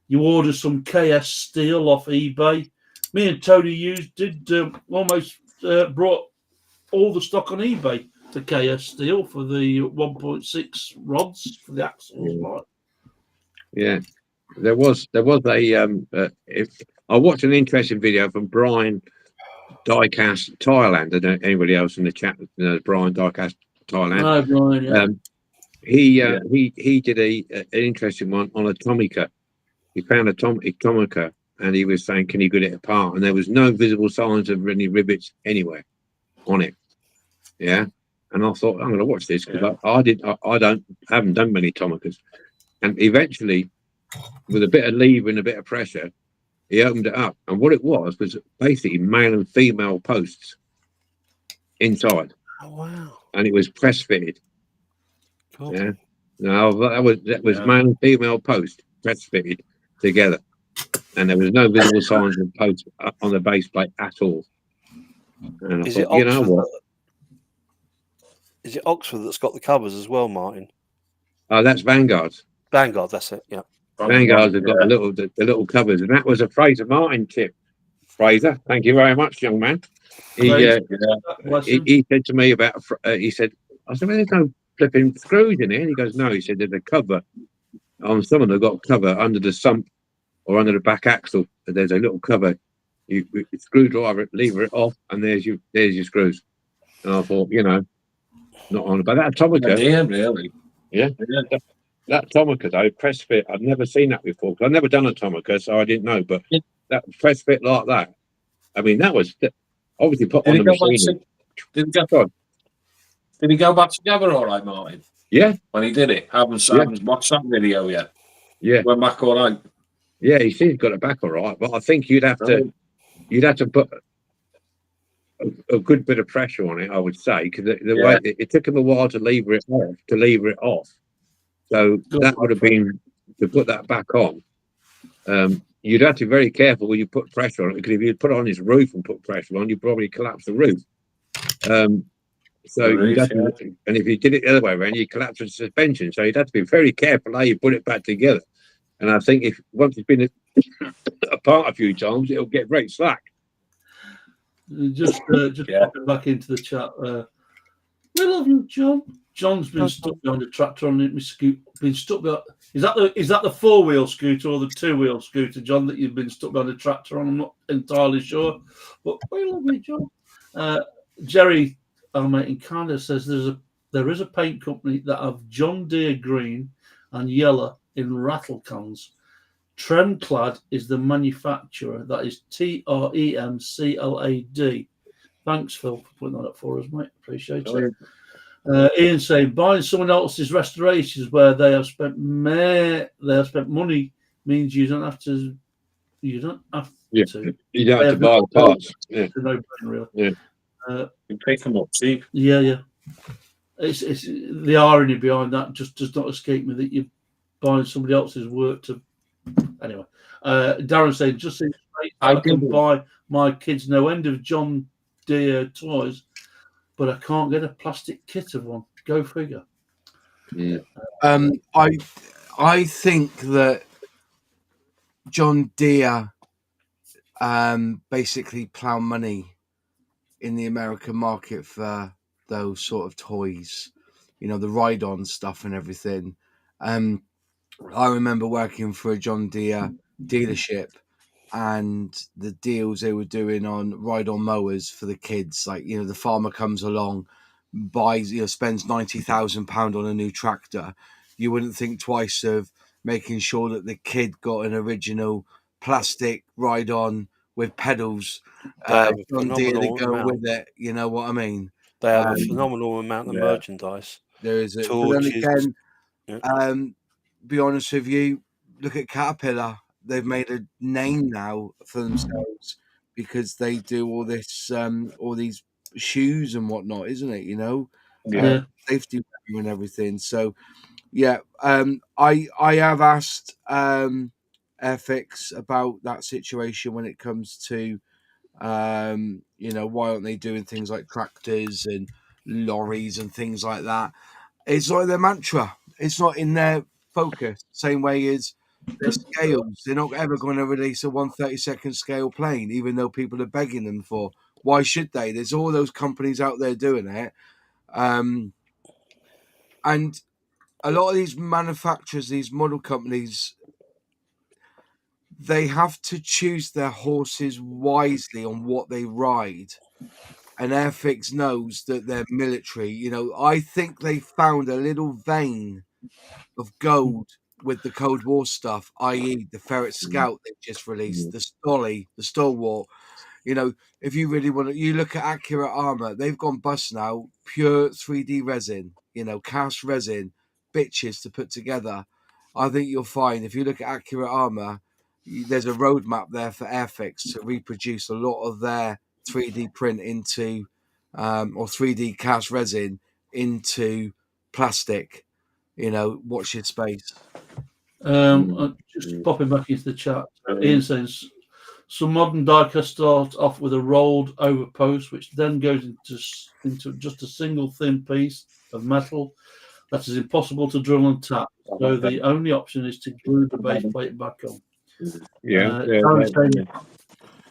you order some KS steel off eBay. Me and Tony almost brought all the stock on eBay to KS steel for the 1.6 rods for the axles. Yeah, there was a. I watched an interesting video from Bryan Diecast Thailand. I don't know anybody else in the chat knows Bryan Diecast Thailand. No, Bryan. Yeah. He did an interesting one on a Tomica. He found a Tomica, and he was saying, "Can you get it apart?" And there was no visible signs of any rivets anywhere on it. Yeah, and I thought I'm going to watch this because I haven't done many Tomicas. And eventually, with a bit of lever and a bit of pressure, he opened it up. And what it was basically male and female posts inside. Oh, wow. And it was press fitted. Cool. Yeah. No, that was male and female post press fitted together. And there was no visible signs of post on the base plate at all. And Is it you know what? Is it Oxford that's got the covers as well, Martin? Oh, that's Vanguard's. Vanguard, that's it. Yeah. Vanguard's have got the little covers, and that was a Fraser Martin tip. Fraser, thank you very much, young man. He said to me about. He said, "I said, well, there's no flipping screws in here." And he goes, "No." He said, "There's a cover on some of them. Got cover under the sump or under the back axle. There's a little cover. You screwdriver it, lever it off, and there's your screws." And I thought, not on about that Atomica. Yeah, really. Yeah. That Atomica, though, press fit, I've never seen that before. I've never done Atomica, so I didn't know. But that press fit like that, I mean, that was obviously put on the machine. Did he go back together all right, Martin? Yeah. When he did it? I haven't watched that video yet. Yeah. Went back all right. Yeah, he seems got it back all right. But I think you'd have to put a good bit of pressure on it, I would say, because the way it took him a while to lever it off. So that would have been to put that back on. You'd have to be very careful when you put pressure on it, because if you put it on his roof and put pressure on, you'd probably collapse the roof. And if you did it the other way around, you collapse the suspension. So you'd have to be very careful how you put it back together. And I think once it's been apart a few times, it'll get very slack. Just popping back into the chat. We love you, John. John's been stuck behind a tractor on it. Been stuck behind. Is that the 4-wheel scooter or the 2-wheel scooter, John, that you've been stuck behind a tractor on? I'm not entirely sure, but we love you, John. Jerry, our mate in Canada, says there is a paint company that have John Deere green and yellow in rattle cans. Tremclad is the manufacturer. That is TREMCLAD. Thanks, Phil, for putting that up for us, mate. Appreciate it. Ian saying buying someone else's restorations where they have spent money means you don't have to. You don't have to. You don't have to buy the parts. Yeah. It's a no-brainer, really. Yeah. You pick them up cheap. Yeah. It's the irony behind that just does not escape me, that you're buying somebody else's work to. Anyway, Darren saying just seems great. I can buy my kids no end of John Deere toys, but I can't get a plastic kit of one. Go figure. Yeah. I think that John Deere basically plough money in the American market for those sort of toys, the ride-on stuff and everything. I remember working for a John Deere dealership, and the deals they were doing on ride-on mowers for the kids, like, the farmer comes along, buys, spends £90,000 on a new tractor. You wouldn't think twice of making sure that the kid got an original plastic ride-on with pedals. John Deere to go with it. You know what I mean? They have a phenomenal amount of merchandise. There is it. But then again, be honest with you, look at Caterpillar. They've made a name now for themselves because they do all this, all these shoes and whatnot, isn't it? Safety and everything. So, I have asked Airfix about that situation when it comes to, why aren't they doing things like tractors and lorries and things like that? It's like their mantra. It's not in their focus. Same way as the scales. They're not ever going to release a 1/32nd scale plane, even though people are begging them for. Why should they? There's all those companies out there doing it. And a lot of these manufacturers, these model companies, they have to choose their horses wisely on what they ride. And Airfix knows that they're military. I think they found a little vein of gold with the Cold War stuff, i.e. the Ferret Scout they just released, the Stolly, the Stalwart. If you really want to, you look at Accurate Armor, they've gone bust now, pure 3D resin, cast resin, bitches to put together. I think you'll find if you look at Accurate Armor, there's a roadmap there for Airfix to reproduce a lot of their 3D print into or 3D cast resin into plastic. Watch your space. Just popping back into the chat. Ian says some modern diecast start off with a rolled over post, which then goes into just a single thin piece of metal that is impossible to drill and tap. So the only option is to glue the base plate back on.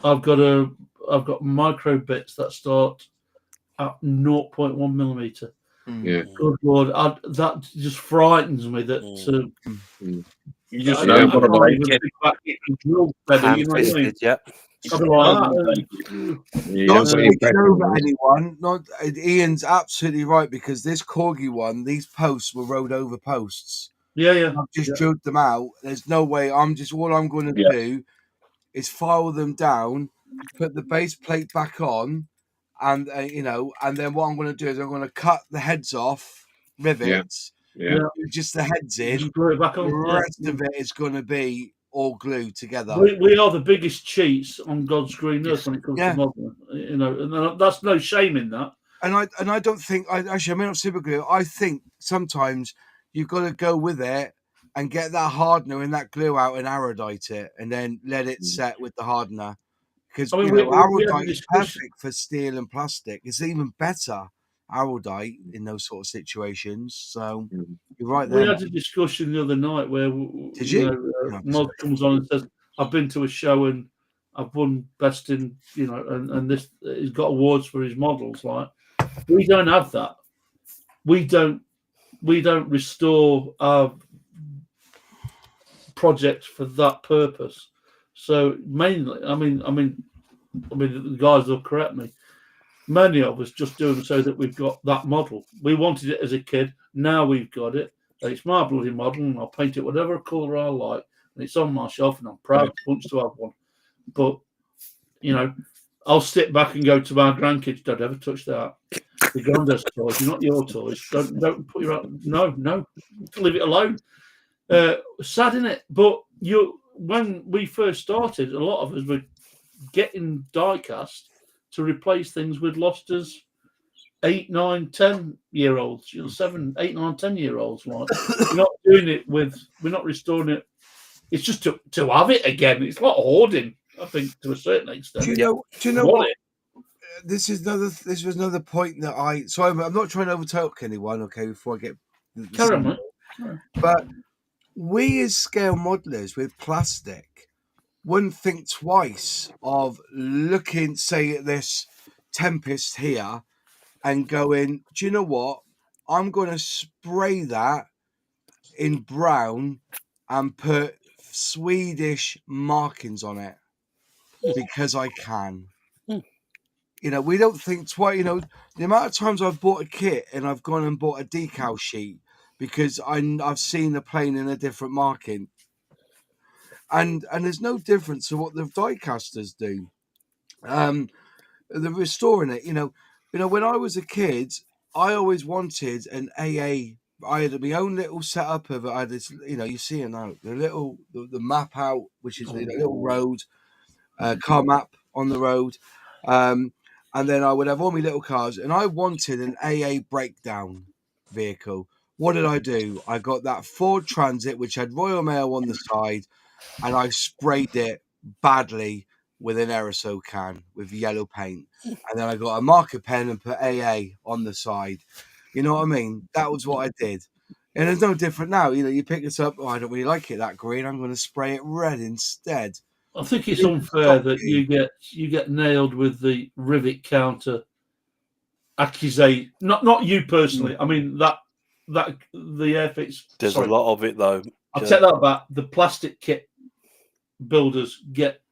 I've got micro bits that start at 0.1 millimeter. Yeah. Good Lord, that just frightens me. That you just know what I'm like. Yeah. Not to speak over anyone. Ian's absolutely right, because this Corgi one, these posts were rolled over posts. Yeah. I've just drilled them out. There's no way. All I'm going to do is file them down, put the base plate back on, and and then what I'm going to do is I'm going to cut the heads off, rivets, just the heads in. Screw it back on. The rest of it is going to be all glued together. We are the biggest cheats on God's green earth when it comes to modern. And that's no shame in that. And I don't think I may not super glue. I think sometimes you've got to go with it and get that hardener and that glue out and aerudite it, and then let it set with the hardener. Because aerudite is perfect for steel and plastic. It's even better aerudite in those sort of situations. So you're right there. We had a discussion the other night where Mod comes on and says, "I've been to a show and I've won best in and this he's got awards for his models." Like, we don't have that. We don't restore our projects for that purpose. So mainly, I mean, the guys will correct me. Many of us just do them so that we've got that model. We wanted it as a kid. Now we've got it. It's my bloody model, and I'll paint it whatever colour I like, and it's on my shelf, and I'm proud to have one. But I'll sit back and go to my grandkids. Don't ever touch that. The granddad's toys, they're not your toys. Don't put your no. Leave it alone. Sad, isn't it? But when we first started, a lot of us were getting die-cast to replace things we'd lost as 8, 9, 10-year-olds, 7, 8, 9, 10-year-olds. Like, we're not doing it we're not restoring it. It's just to have it again. It's like hoarding, I think, to a certain extent. Do you know what? This was another point that so I'm not trying to overtalk anyone, okay, before I get carry on. But we as scale modelers with plastic wouldn't think twice of looking, say, at this Tempest here and going, do you know what? I'm going to spray that in brown and put Swedish markings on it because I can. We don't think twice. The amount of times I've bought a kit and I've gone and bought a decal sheet because I've seen the plane in a different marking. And there's no difference to what the die casters do. They're restoring it. When I was a kid, I always wanted an AA. I had my own little setup of it. I had this, you see it now, the map out, which is the little road, car map on the road. And then I would have all my little cars, and I wanted an AA breakdown vehicle. What did I do? I got that Ford Transit, which had Royal Mail on the side, and I sprayed it badly with an aerosol can with yellow paint. And then I got a marker pen and put AA on the side. You know what I mean? That was what I did. And it's no different now. You pick this up, I don't really like it that green. I'm going to spray it red instead. I think it's unfair that you get nailed with the rivet counter accusation. Not you personally. I mean that the Airfix. There's a lot of it though. I'll take that back. The plastic kit builders get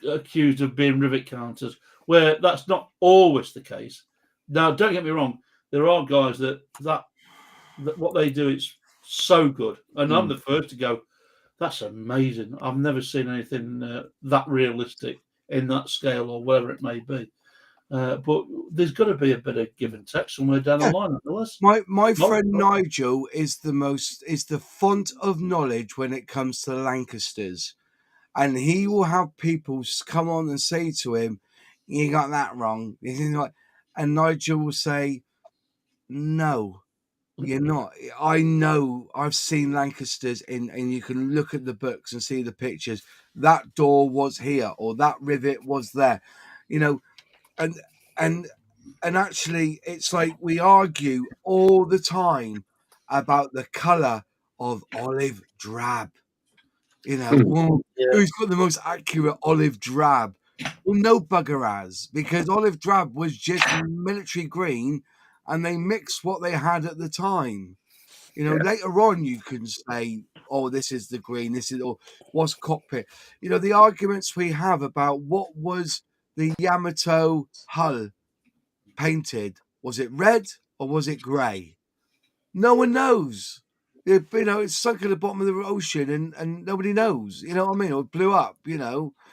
accused of being rivet counters, where that's not always the case. Now, don't get me wrong. There are guys that what they do is so good, and I'm the first to go, that's amazing. I've never seen anything that realistic in that scale or whatever it may be. But there's got to be a bit of give and take somewhere down the line. Otherwise, my friend Nigel is the font of knowledge when it comes to Lancasters, and he will have people come on and say to him, "You got that wrong," and Nigel will say, "No, you're not. I know. I've seen Lancasters and you can look at the books and see the pictures. That door was here, or that rivet was there, and actually, it's like we argue all the time about the color of olive drab. Who's got the most accurate olive drab? Well, no bugger has, because olive drab was just military green, and they mixed what they had at the time. Later on you can say, "Oh, this is the green. This is or what's cockpit." The arguments we have about what was the Yamato hull painted. Was it red or was it grey? No one knows. It's sunk at the bottom of the ocean and nobody knows. You know what I mean? Or it blew up.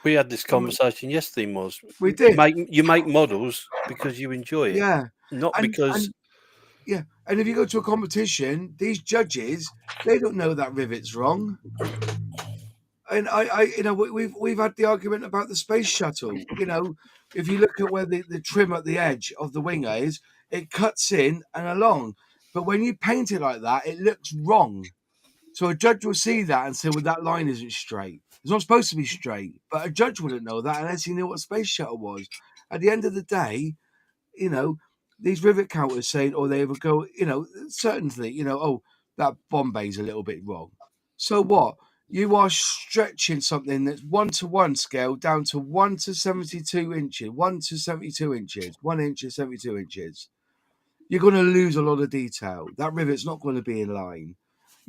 We had this conversation yesterday, Moz. We did. You make models because you enjoy it. Yeah. Not because. And if you go to a competition, these judges, they don't know that rivet's wrong. And we've had the argument about the space shuttle. If you look at where the trim at the edge of the wing is, it cuts in and along. But when you paint it like that, it looks wrong. So a judge will see that and say, "Well, that line isn't straight. It's not supposed to be straight." But a judge wouldn't know that unless he knew what a space shuttle was. At the end of the day, these rivet counters say, or they would go, certainly, "Oh, that Bombay's a little bit wrong." So what? You are stretching something that's 1-to-1 scale down to 1 to 72 inches, 1 to 72 inches, 1 inch and 72 inches. You're going to lose a lot of detail. That rivet's not going to be in line.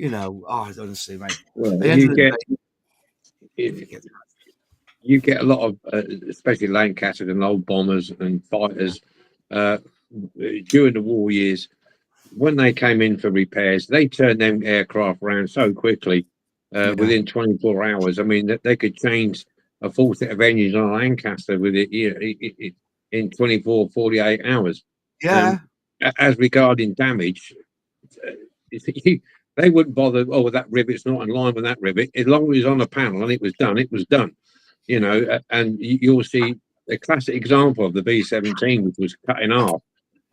Honestly, mate. Well, you get a lot of, especially Lancasters and old bombers and fighters, during the war years, when they came in for repairs, they turned them aircraft around so quickly. Within 24 hours, I mean, they could change a full set of engines on a Lancaster with it, in 24, 48 hours. Yeah. As regarding damage, they wouldn't bother. Oh, that rivet's not in line with that rivet. As long as it was on a panel and it was done, it was done. And you'll see a classic example of the B-17, which was cut in half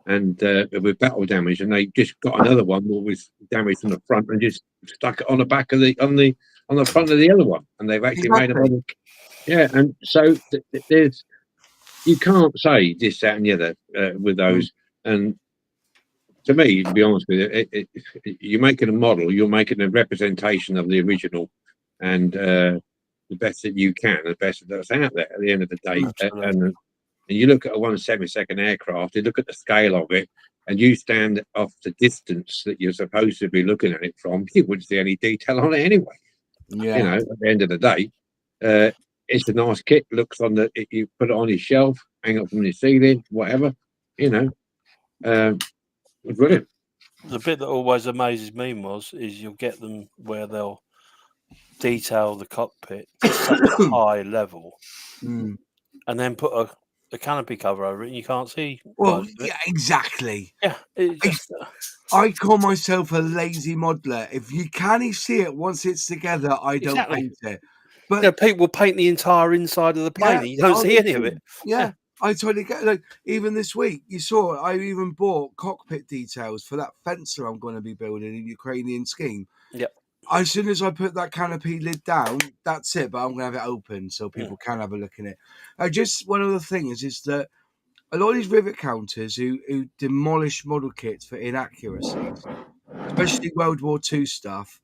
and with battle damage, and they just got another one that was damaged on the front and just stuck it on the back of on the front of the other one, and they've actually made a model. Yeah, and so there's, you can't say this, that, and the other with those. And to me, to be honest with you, you're making a model, you're making a representation of the original, and the best that you can, the best that's out there at the end of the day. And you look at a 1/72 aircraft, you look at the scale of it, and you stand off the distance that you're supposed to be looking at it from, you wouldn't see any detail on it anyway. Yeah. At the end of the day, it's a nice kit. Looks on you put it on your shelf, hang it from your ceiling, whatever. Brilliant. The bit that always amazes me, Moz, is you'll get them where they'll detail the cockpit to such a high level, and then put a canopy cover over it, and you can't see. Well, yeah, exactly. Yeah, I call myself a lazy modeler. If you can't see it once it's together, I don't paint it. But people paint the entire inside of the plane, and you don't see any of it. Yeah, I totally get it. Like, even this week, you saw I even bought cockpit details for that fencer I'm going to be building in Ukrainian scheme. Yep. As soon as I put that canopy lid down, that's it. But I'm going to have it open so people can have a look in it. Just one other thing is that a lot of these rivet counters who demolish model kits for inaccuracies, especially World War II stuff,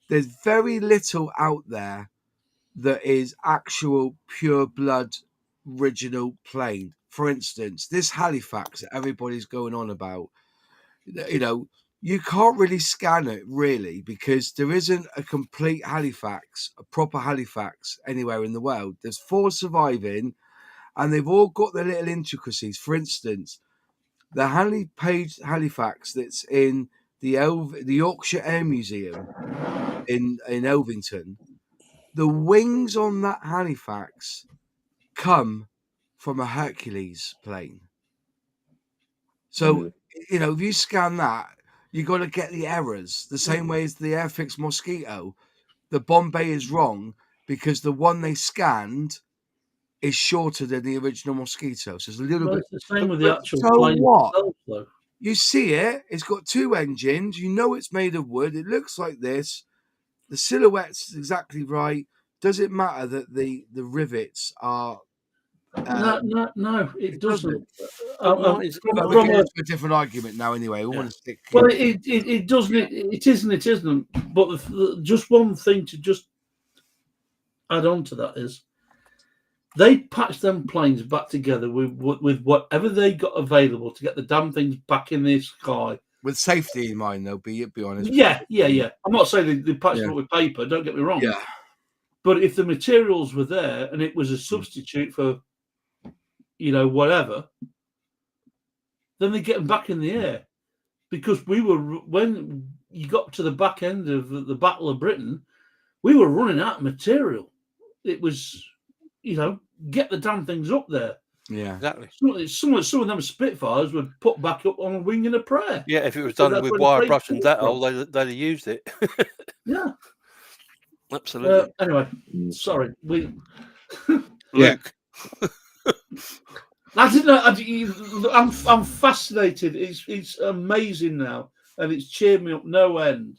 there's very little out there that is actual pure blood original plane. For instance, this Halifax that everybody's going on about, you can't really scan it really because there isn't a complete Halifax, a proper Halifax anywhere in the world. There's 4 surviving, and they've all got their little intricacies. For instance, the Halifax that's in the Yorkshire Air Museum in Elvington, the wings on that Halifax come from a Hercules plane. So, you know, if you scan that, you got to get the errors the same way as the Airfix Mosquito. The Bombay is wrong because the one they scanned is shorter than the original Mosquito. So it's a little bit. It's the same with the actual So plane what? itself, though. You see it, it's got 2 engines. You know it's made of wood. It looks like this. The silhouette's exactly right. Does it matter that the rivets are... No, it doesn't. It's a different argument now anyway. We want to stick... Well, it doesn't. It isn't. But just one thing to just add on to that is they patched them planes back together with whatever they got available to get the damn things back in the sky. With safety in mind, though, be honest. Yeah. I'm not saying they patched it with paper. Don't get me wrong. Yeah. But if the materials were there and it was a substitute for, whatever, then they get them back in the air. Because when you got to the back end of the Battle of Britain, we were running out of material. It was, get the damn things up there. Yeah, exactly. Some of them Spitfires were put back up on a wing and a prayer. Yeah, if it was done with wire brush and Dettol, they'd have used it. Yeah, absolutely. Anyway, sorry, Luke. I didn't know. I'm fascinated. It's amazing now, and it's cheered me up no end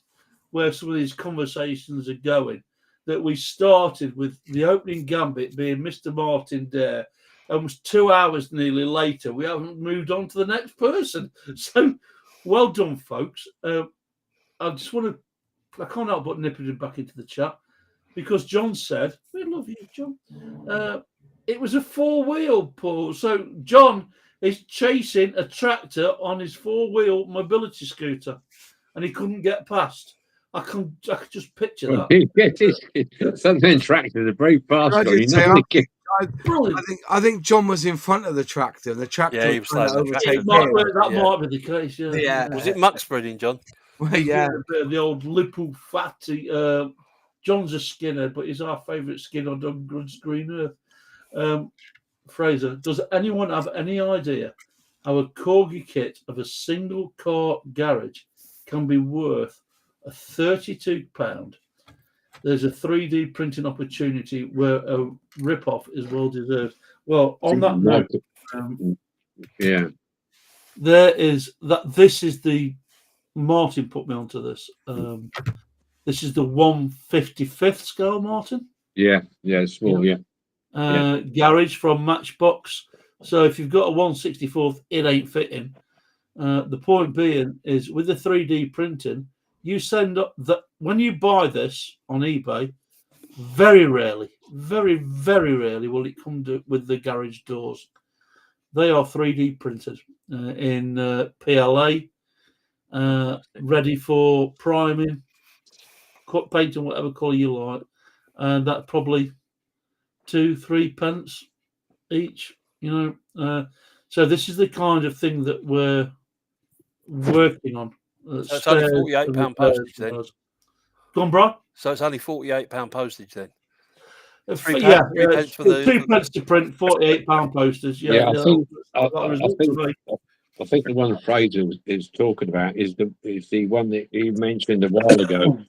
where some of these conversations are going. That we started with the opening gambit being Mr. Martin Dare. Almost 2 hours nearly later, we haven't moved on to the next person. So, well done, folks. I just want to, I can't help but nip it back into the chat because John said, we love you, John. It was a 4-wheel, Paul. So, John is chasing a tractor on his 4-wheel mobility scooter and he couldn't get past. I could just picture that. Something tractors are very fast. I think John was in front of the tractor. The tractor he was that might be the case. Yeah. Was it muck spreading, John? Well, yeah. The old Lippel fatty. John's a skinner, but he's our favourite skin on Dungood's Green Earth. Fraser, does anyone have any idea how a corgi kit of a single car garage can be worth £32? There's a 3D printing opportunity where a rip-off is well deserved. Well, on that note, this is the Martin put me onto this. This is the 1/55th scale, Martin. Yeah, small, garage from Matchbox. So if you've got a 1/64th, it ain't fitting. The point being is with the 3D printing, you send up that when you buy this on eBay, very rarely, very, very rarely will it come with the garage doors. They are 3D printed in PLA, ready for priming, cut, painting, whatever colour you like. And that's probably 2-3 pence each, So this is the kind of thing that we're working on. So it's only £48 postage then. Go on, bro. So it's only £48 postage then. 3 pence for the 2 pence to print, £48 postage. I think the one Fraser is talking about is the one that he mentioned a while ago.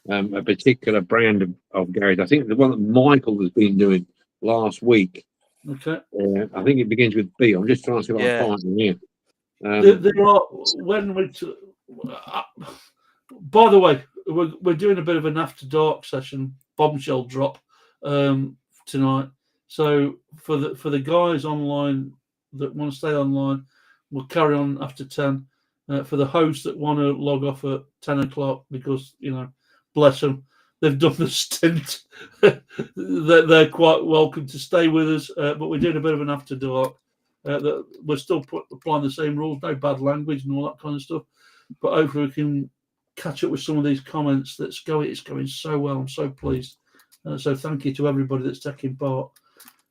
A particular brand of garage. I think the one that Michael has been doing last week. Okay. I think it begins with B. I'm just trying to see what I find in here. There are by the way, we're doing a bit of an after dark session bombshell drop tonight. So for the guys online that want to stay online, we'll carry on after 10. For the hosts that want to log off at 10 o'clock because bless them, they've done the stint. They're quite welcome to stay with us, but we're doing a bit of an after dark. That we're still applying the same rules, no bad language and all that kind of stuff. But hopefully we can catch up with some of these comments. It's going so well. I'm so pleased. So thank you to everybody that's taking part.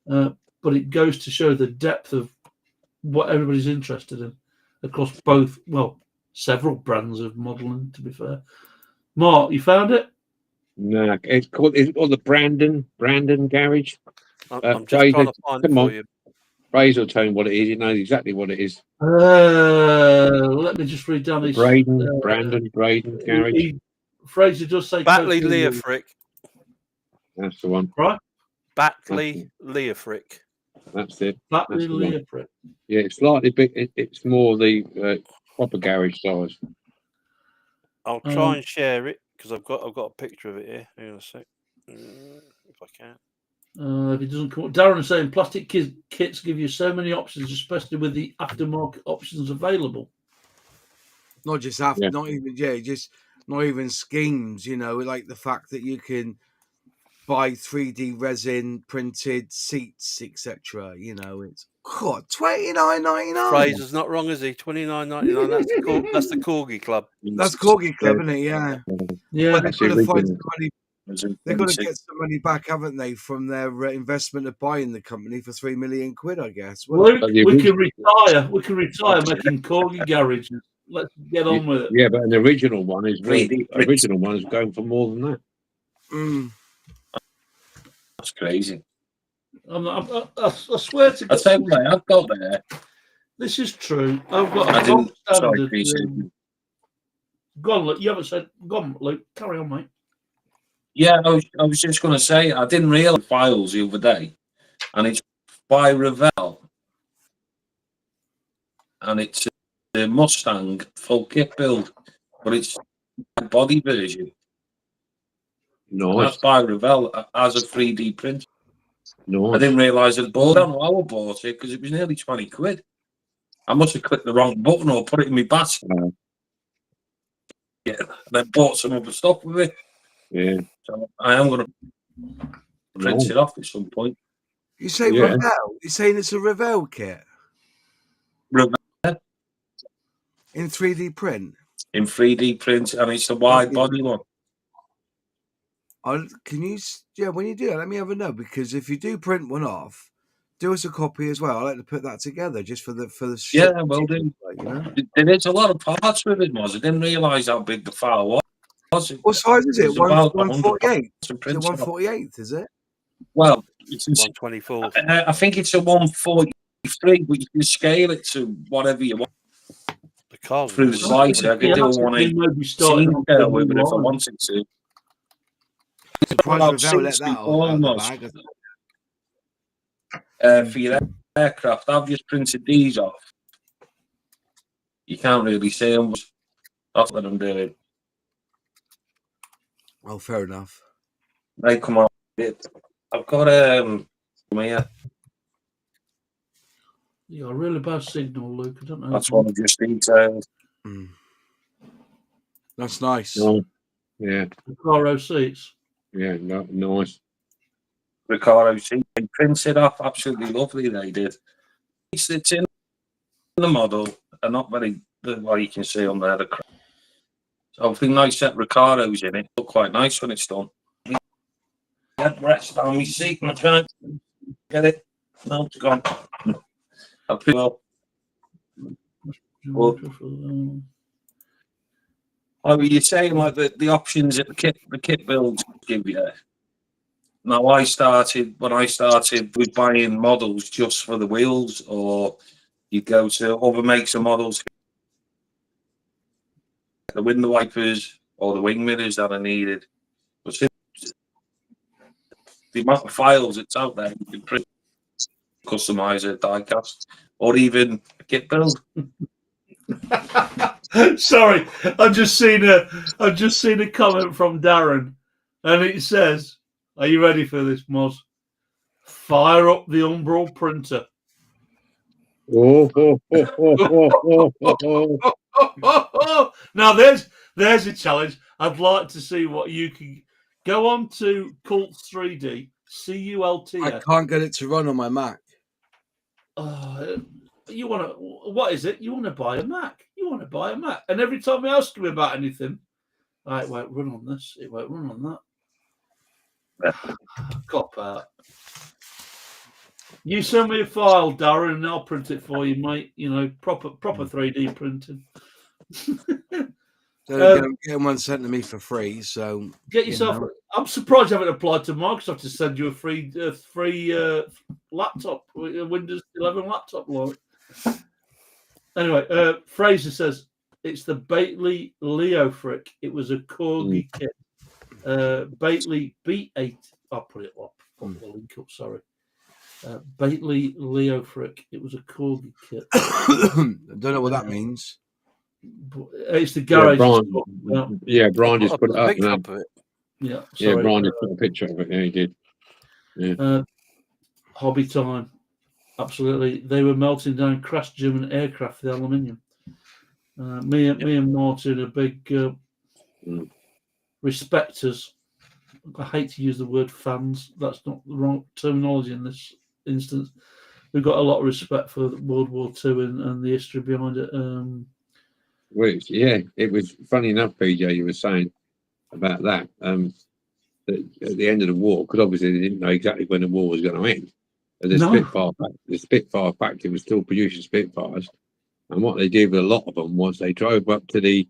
But it goes to show the depth of what everybody's interested in across both, several brands of modelling, to be fair. Mark, you found it? No, it's called the Brandon Garage. I'm just trying to find it for you. Fraser will tell him what it is. He knows exactly what it is. Let me just read down his. Brandon Garage. Fraser does say Batley Leofric. That's the one. Right? Batley Leofric. That's it. Batley Leofric. Yeah, it's slightly big. It's more the proper garage size. I'll try and share it because I've got a picture of it here. Hang on a sec, if I can. If it doesn't come up, Darren is saying plastic kits give you so many options, especially with the aftermarket options available. Not just not even schemes. You know, like the fact that you can buy 3D resin printed seats, etc. You know, it's $29.99. Fraser's not wrong, is he? $29.99. That's the Corgi Club. That's Corgi Club, isn't it? Yeah. Yeah. Well, they've got to find some money. They've got to get some money back, haven't they, from their investment of buying the company for £3 million, I guess. Luke, we can retire. We can retire making Corgi garages. Let's get on with it. Yeah, but an original one is going for more than that. That's crazy. I swear to God. I tell you what, I've got there. This is true. I've got a standard. Go on, Luke. You haven't said. Go on, Luke. Carry on, mate. Yeah, I was just going to say, I didn't realise files the other day, and it's by Revell, and it's a Mustang full kit build, but it's a body version. Nice. That's by Revell as a 3D print. Nice. I didn't realise it. I don't know how I bought it because it was nearly 20 quid. I must have clicked the wrong button or put it in my basket. Yeah, and then bought some other stuff with it. Yeah. So I am going to print it off at some point. You say Revell? You're saying it's a Revell kit? Revell. In 3D print? In 3D print, and it's the wide body one. Can you? Yeah, when you do that, let me have a note, because if you do print one off, do us a copy as well. I'd like to put that together just for the Yeah, well, do. You know? There is a lot of parts with it, I didn't realise how big the file was. What size is it? 148? 148? Is it? Well, it's 124. I think it's a 143, but you can scale it to whatever you want. The car's through the slicer. I could do a 180 scale with it if I wanted to. Surprised Revell let that almost. For your aircraft, I've just printed these off. You can't really see them. That's what I'm doing. Oh, fair enough. They come out. I've got here. You got a really bad signal, Luke. I don't know. That's what I just detailed. That's nice. Yeah. Recaro seats. Yeah, nice. Recaro seats. They printed off. Absolutely lovely, they did. It's in the model. They're not very, well, you can see on there. So I think nice set Recaros in it. Look quite nice when it's done. Rest on my seat and I try to get it. No, it's gone. I pretty well. Oh, were you saying like the options that the kit builds give you? Now, when I started with buying models just for the wheels, or you go to other makes of models, the window wipers or the wing mirrors that I needed. But the amount of files that's out there, you can print, customize a diecast, or even a kit build. Sorry, I've just seen a comment from Darren, and it says, "Are you ready for this, Moz? Fire up the Umbral printer." Now there's a challenge. I'd like to see what you can go on to Cults 3D CULT. I can't get it to run on my Mac. You want to? What is it? You want to buy a Mac? You want to buy a Mac? And every time I ask him about anything, it won't run on this. It won't run on that. Cop out. You send me a file, Darren, and I'll print it for you, mate. You know, proper 3D printing. So getting one sent to me for free. So get yourself. I'm surprised you haven't applied to Microsoft to send you a free laptop, a Windows 11 laptop, Laurie. Anyway, Fraser says it's the Bately Leo Frick. It was a corgi kit. Bately B8. I'll put it up. Put the link up. Sorry. Bately Leo Frick. It was a corgi kit. I don't know what that means. It's the garage. Bryan just put it up. Yeah, sorry. Bryan just put a picture of it. Yeah, he did. Yeah. Hobby time. Absolutely. They were melting down crashed German aircraft for the aluminium. Me and Martin are big respecters. I hate to use the word fans. That's not the wrong terminology in this instance. We've got a lot of respect for World War II and the history behind it. It was funny enough, PJ, you were saying about that. That at the end of the war, because obviously they didn't know exactly when the war was going to end. The Spitfire factory was still producing Spitfires, and what they did with a lot of them was they drove up to they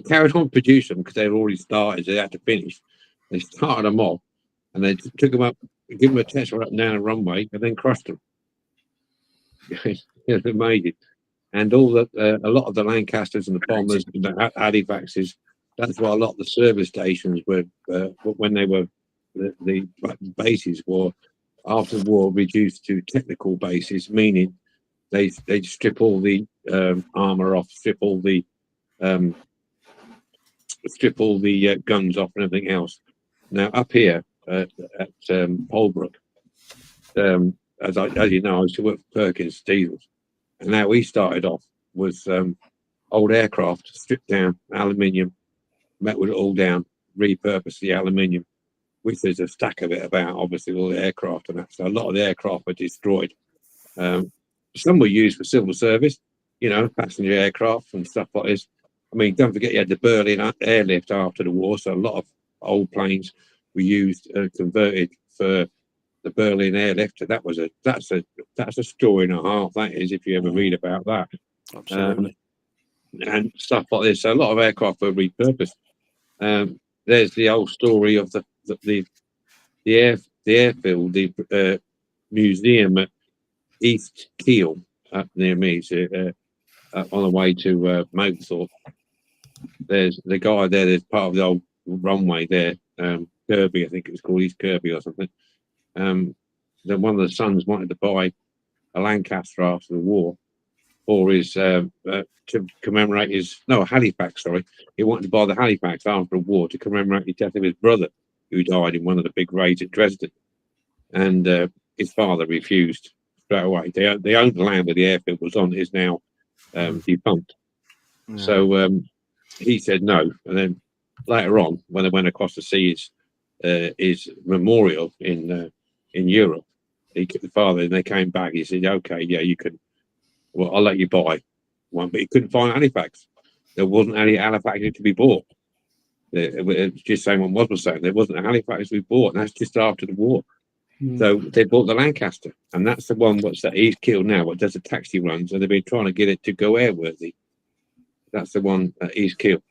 carried on producing them because they had already started. So they had to finish. They started them off, and they took them up, give them a test right down the runway, and then crushed them. It's amazing. And a lot of the Lancasters and the Bombers and the Halifaxes, that's why a lot of the service stations were when they were the bases were after the war reduced to technical bases, meaning they strip all the armor off, strip all the guns off and everything else. Now up here at Polbrook, as you know, I used to work for Perkins Diesels, and how we started off was old aircraft stripped down, aluminium, melted it all down, repurposed the aluminium, which there's a stack of it about, obviously, all the aircraft and that. So a lot of the aircraft were destroyed. Some were used for civil service, passenger aircraft and stuff like this. I mean, don't forget you had the Berlin airlift after the war, so a lot of old planes were used, converted for the Berlin airlift. That's a story and a half. That is, if you ever read about that. Absolutely. And stuff like this. So a lot of aircraft were repurposed. There's the old story of the airfield, the museum at East Kiel up near me, on the way to Maglethorpe. There's the guy there. There's part of the old runway there. Kirby, I think it was called East Kirby or something. Then one of the sons wanted to buy a Lancaster after the war, or to commemorate a Halifax. Sorry, he wanted to buy the Halifax after the war to commemorate the death of his brother, who died in one of the big raids at Dresden, and his father refused straight away. They owned the land where the airfield was on, is now defunct. Yeah. So he said no, and then later on, when they went across the seas, his memorial in Europe, the father, and they came back. He said, "Okay, yeah, you can. Well, I'll let you buy one," but he couldn't find Halifax. There wasn't any Halifax to be bought. It's just saying what was saying. There wasn't a Halifax to be bought, and that's just after the war. So they bought the Lancaster, and that's the one what's that East Kiel now, what does the taxi runs, and they've been trying to get it to go airworthy. That's the one at East Kiel.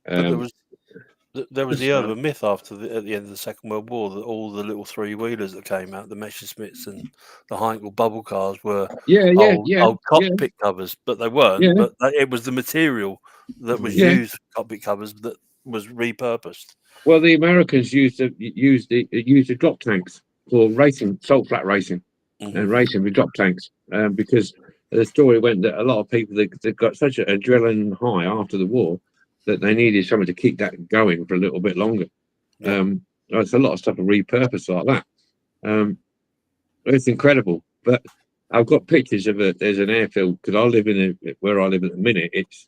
There was the urban myth at the end of the Second World War that all the little three-wheelers that came out, the Messerschmitts and the Heinkel bubble cars, were old cockpit covers, but they weren't. Yeah. But it was the material that was used for cockpit covers that was repurposed. Well, the Americans used the drop tanks for racing, salt flat racing, and racing with drop tanks, because the story went that a lot of people they got such an adrenaline high after the war that they needed something to keep that going for a little bit longer. It's a lot of stuff repurposed like that. It's incredible. But I've got pictures of it. There's an airfield, because I live where I live at the minute. It's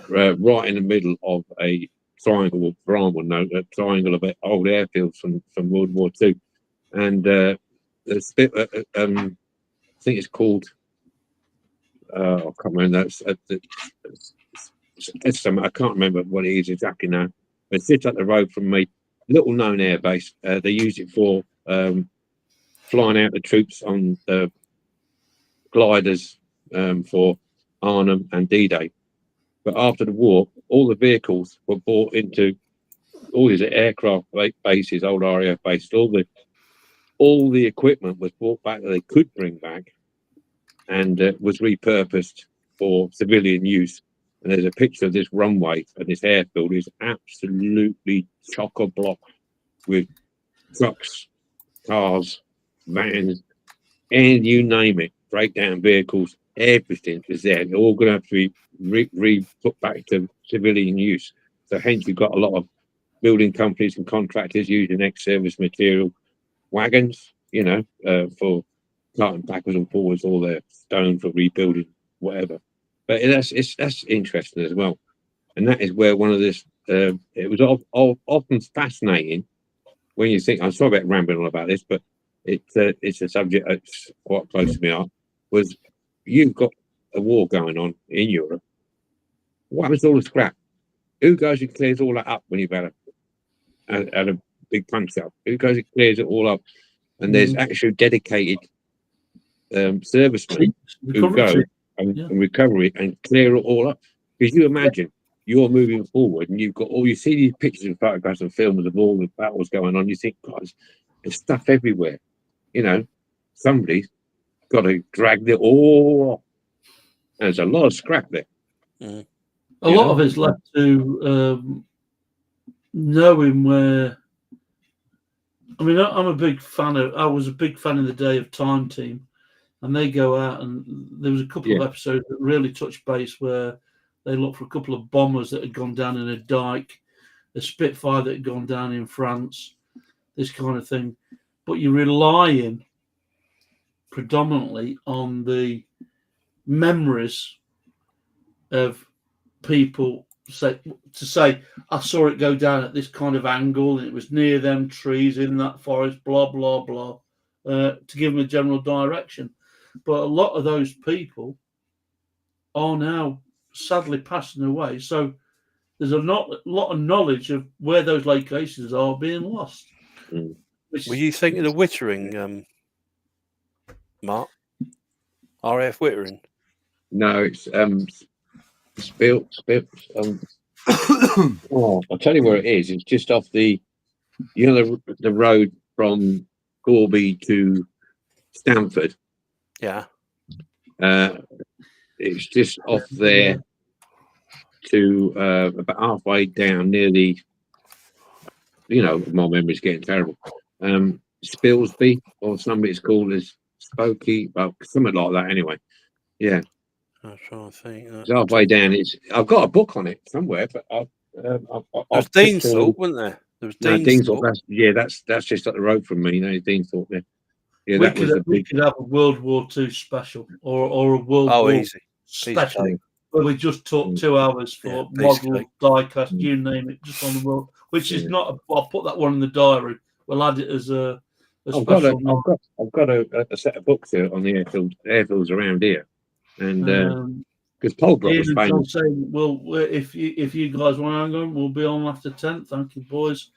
right in the middle of a triangle, or Bryan will know, a triangle of old airfields from World War II. And there's a bit, I think it's called, I can't remember, I can't remember what it is exactly now, but it sits up the road from me. Little known air base. They use it for flying out the troops on the gliders for Arnhem and D-Day. But after the war, all the vehicles were bought into all these aircraft bases, old RAF bases. All the equipment was brought back that they could bring back, and was repurposed for civilian use. And there's a picture of this runway and this airfield is absolutely chock-a-block with trucks, cars, vans, and you name it, breakdown vehicles, everything is there. They're all going to have to be put back to civilian use. So hence you've got a lot of building companies and contractors using ex-service material wagons, for carting backwards and forwards all their stone for rebuilding, whatever. But that's interesting as well. And that is where one of this, it was often fascinating when you think, I'm sorry about rambling on about this, but it's a subject that's quite close to me heart, was you've got a war going on in Europe. What happens to all the scrap? Who goes and clears all that up when you've had a big punch up? Who goes and clears it all up? And there's actually dedicated servicemen who go and recover it and clear it all up. Because you imagine you're moving forward and you've got you see these pictures and photographs and films of all the battles going on. You think, God, there's stuff everywhere. Somebody's got to drag it all off. There's a lot of scrap there. A lot of it's led to knowing where. I mean, I was a big fan in the day of Time Team, and they go out and there was a couple of episodes that really touched base where they looked for a couple of bombers that had gone down in a dike, a Spitfire that had gone down in France, this kind of thing. But you're relying predominantly on the memories of people to say, I saw it go down at this kind of angle and it was near them trees in that forest, blah, blah, blah, to give them a general direction. But a lot of those people are now sadly passing away. So there's a lot of knowledge of where those locations are being lost. Were you thinking of Wittering, Mark? RAF Wittering? No, it's I'll tell you where it is. It's just off the road from Corby to Stamford. Yeah. It's just off there to about halfway down near the, my memory's getting terrible. Spilsby or something it's called as Spokey, well, something like that anyway. Yeah. I'm trying to think. It's halfway down. I've got a book on it somewhere, but there's Deansthorpe, wasn't there? There was Deansthorpe. That's just up the road from me. Deansthorpe there. Yeah, we could have a World War II special or a World War special where we just talk 2 hours for model, diecast, you name it, just on the world. Which is not. I'll put that one in the diary. We'll add it as a special. I've got a set of books here on the airfields around here. And because Polbrook was famous. Saying, well, if you guys want to hang on, we'll be on after 10. Thank you, boys.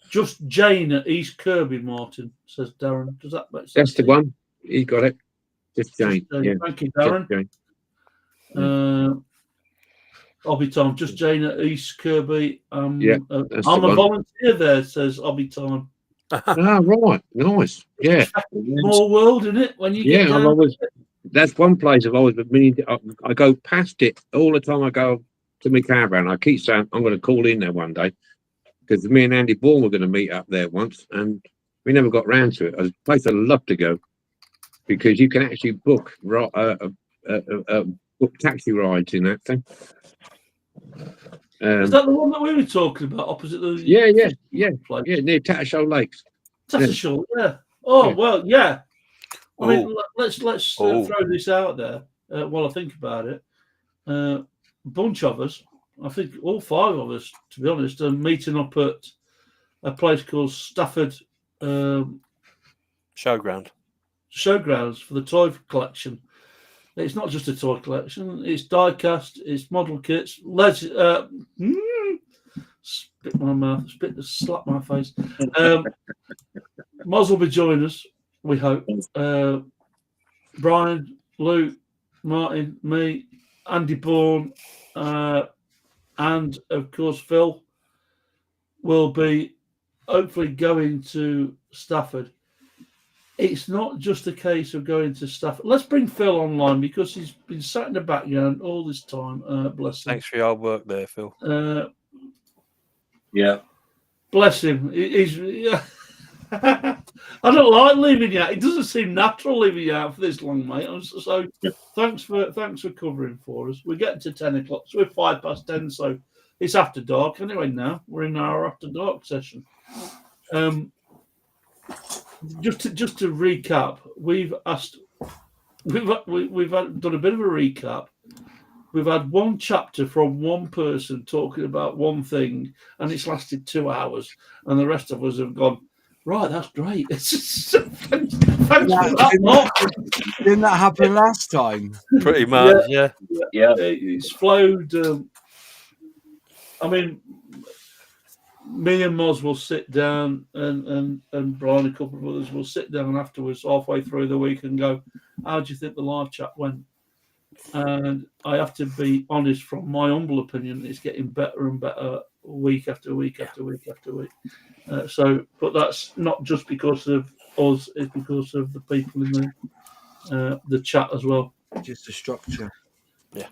Just Jane at East Kirby, Martin, says Darren. Does that make sense? That's the one. He got it. Just Jane. Yeah. Thank you, Darren. Obby Time. Just Jane at East Kirby. I'm a volunteer there, says Obby Time. Right. Nice. Yeah. Small world, isn't it? When you get down. That's one place I've always been meaning to, I go past it all the time I go to my caravan. I keep saying I'm going to call in there one day because me and Andy Bourne were going to meet up there once and we never got round to it. It's a place I'd love to go because you can actually book taxi rides in that thing. Is that the one that we were talking about opposite the place? Yeah, near Tattershall Lakes. Tattershall, yeah. Oh, yeah. Well, yeah. I mean, let's throw this out there while I think about it. A bunch of us, I think all 5 of us, to be honest, are meeting up at a place called Stafford Showgrounds for the toy collection. It's not just a toy collection; it's diecast, it's model kits. Spit my mouth, slap my face. Moz will be joining us. We hope. Bryan, Luke, Martin, me, Andy Bourne, and of course Phil will be hopefully going to Stafford. It's not just a case of going to Stafford. Let's bring Phil online because he's been sat in the background all this time. Bless him. Thanks for your hard work there, Phil. Yeah. Bless him. He's. I don't like leaving you out. It doesn't seem natural leaving you out for this long, mate. So thanks for covering for us. We're getting to 10 o'clock, so we're 10:05, so it's after dark anyway. Now we're in our after dark session. Just to recap, we've done a bit of a recap. We've had one chapter from one person talking about one thing, and it's lasted 2 hours, and the rest of us have gone, right, that's great. Thanks for that, Mark. Didn't that happen last time? Pretty much, yeah. It's flowed. I mean, me and Moz will sit down, and Bryan, a couple of others, will sit down afterwards, halfway through the week, and go, how do you think the live chat went? And I have to be honest, from my humble opinion, it's getting better and better week after week after week after week. But that's not just because of us; it's because of the people in the chat as well. Just the structure. Yeah.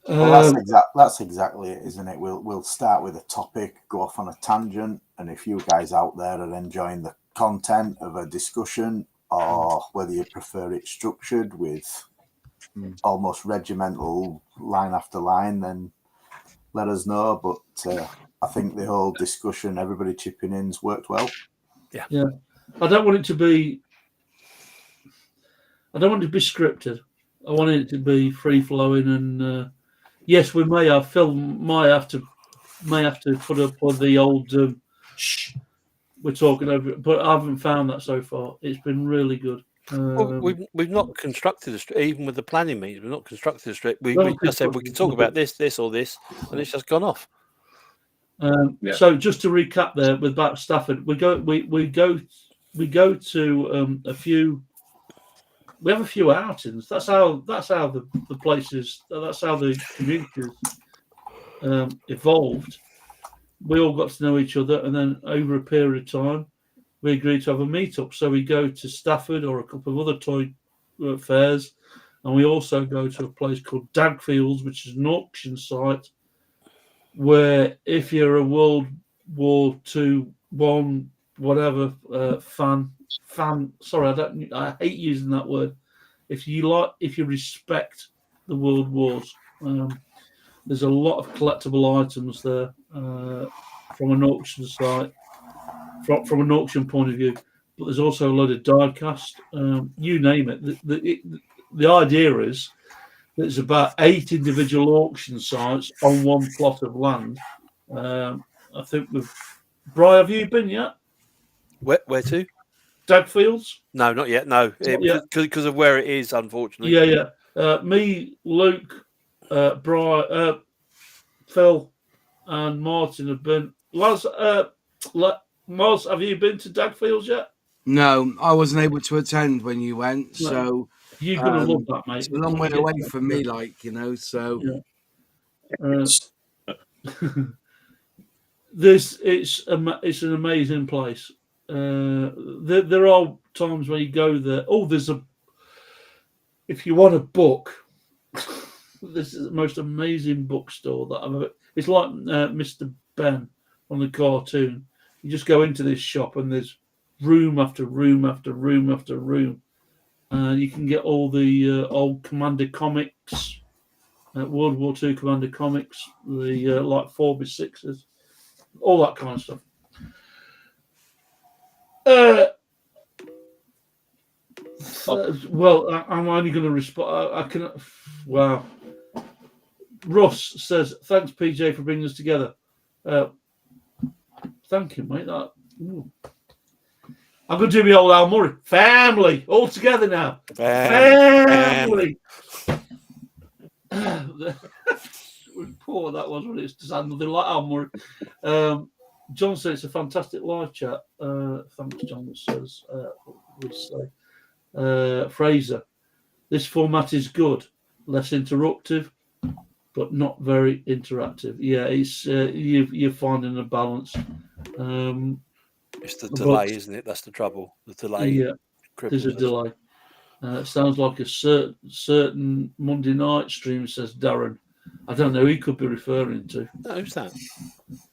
Well, that's exactly it, isn't it? We'll start with a topic, go off on a tangent, and if you guys out there are enjoying the content of a discussion, or whether you prefer it structured with almost regimental line after line, then let us know. But I think the whole discussion, everybody chipping in's worked well. Yeah. I don't want it to be scripted. I want it to be free flowing, and yes, we may have Phil might have to put up with the old shh. We're talking over it, but I haven't found that so far. It's been really good. Well, we've not constructed a script, even with the planning meetings. We've not constructed a script. We just said we can talk about this, or this, and it's just gone off. So just to recap, there with back Stafford, we go to a few. We have a few outings. That's how the places. That's how the communities evolved. We all got to know each other, and then over a period of time, we agreed to have a meetup. So we go to Stafford or a couple of other toy fairs, and we also go to a place called Dagfields, which is an auction site, where if you're a World War II, one, whatever fan. Sorry, I hate using that word. If you respect the World Wars, there's a lot of collectible items there from an auction site. From an auction point of view, but there's also a load of diecast, you name it. The idea is that it's about 8 individual auction sites on one plot of land. I think Bryan, have you been yet? Where to? Dagfields? No, not yet. No, because of where it is, unfortunately. Yeah. Me, Luke, Bryan, Phil, and Martin have been. Moz, have you been to Dagfields yet? No, I wasn't able to attend when you went, so you're gonna love that, mate. It's a long way away from me, So it's an amazing place. There are times when you go there. Oh, if you want a book, this is the most amazing bookstore that I've ever. It's like Mr. Ben on the cartoon. You just go into this shop and there's room after room after room after room. You can get all the old Commander comics, World War II Commander comics, the like 4x6s, all that kind of stuff. Well, I'm only going to respond. I can. Wow. Russ says, "Thanks, PJ, for bringing us together." Thank you, mate. I'm going to do my old Al Murray. Family. All together now. Family. Poor that was when it's designed nothing like Al Murray. John said it's a fantastic live chat. Thanks, John. Says, Fraser. This format is good. Less interruptive. but not very interactive. Yeah, it's you're finding a balance. It's the delay, isn't it? That's the trouble. The delay. Yeah, there's a delay. Sounds like a certain Monday night stream, says Darren. I don't know who he could be referring to. No, who's that?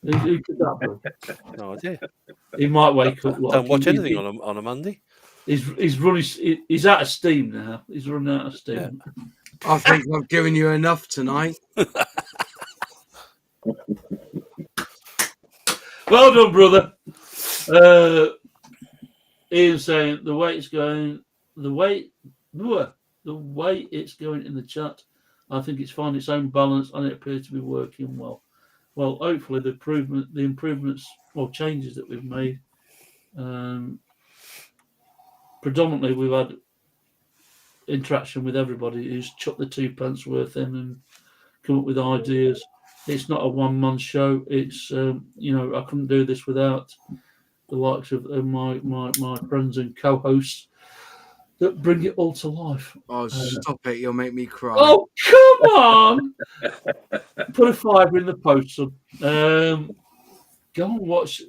Who could that be? No idea. He might wake up. Don't watch anything on a Monday. He's running. He's out of steam now. He's running out of steam. Yeah. I think I've given you enough tonight. Well done, brother. Ian saying the way it's going in the chat, I think it's finding its own balance and it appears to be working well. Well, hopefully the improvements or changes that we've made. Predominantly, we've had interaction with everybody who's chucked the 2 pence worth in and come up with ideas. It's not a one-man show. It's I couldn't do this without the likes of my friends and co-hosts that bring it all to life. Oh, stop it! You'll make me cry. Oh, come on! Put a $5 in the post, son. Go and watch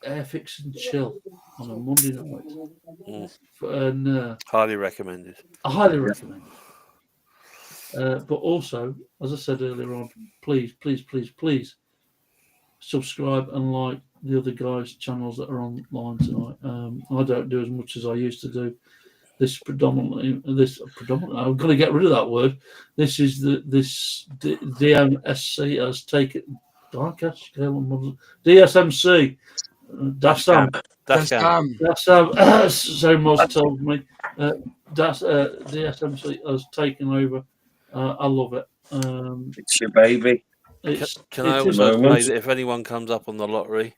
Airfix and Chill on a Monday night. And highly recommended. I highly recommend it. But also, as I said earlier on, please subscribe and like the other guys' channels that are online tonight. I don't do as much as I used to do. This predominantly, I'm going to get rid of that word. This is this DMSC has taken Diecast Scale Models, DSMC. That's so Moz told me. DSMC has taken over. I love it. It's your baby. Can I also say that if anyone comes up on the lottery,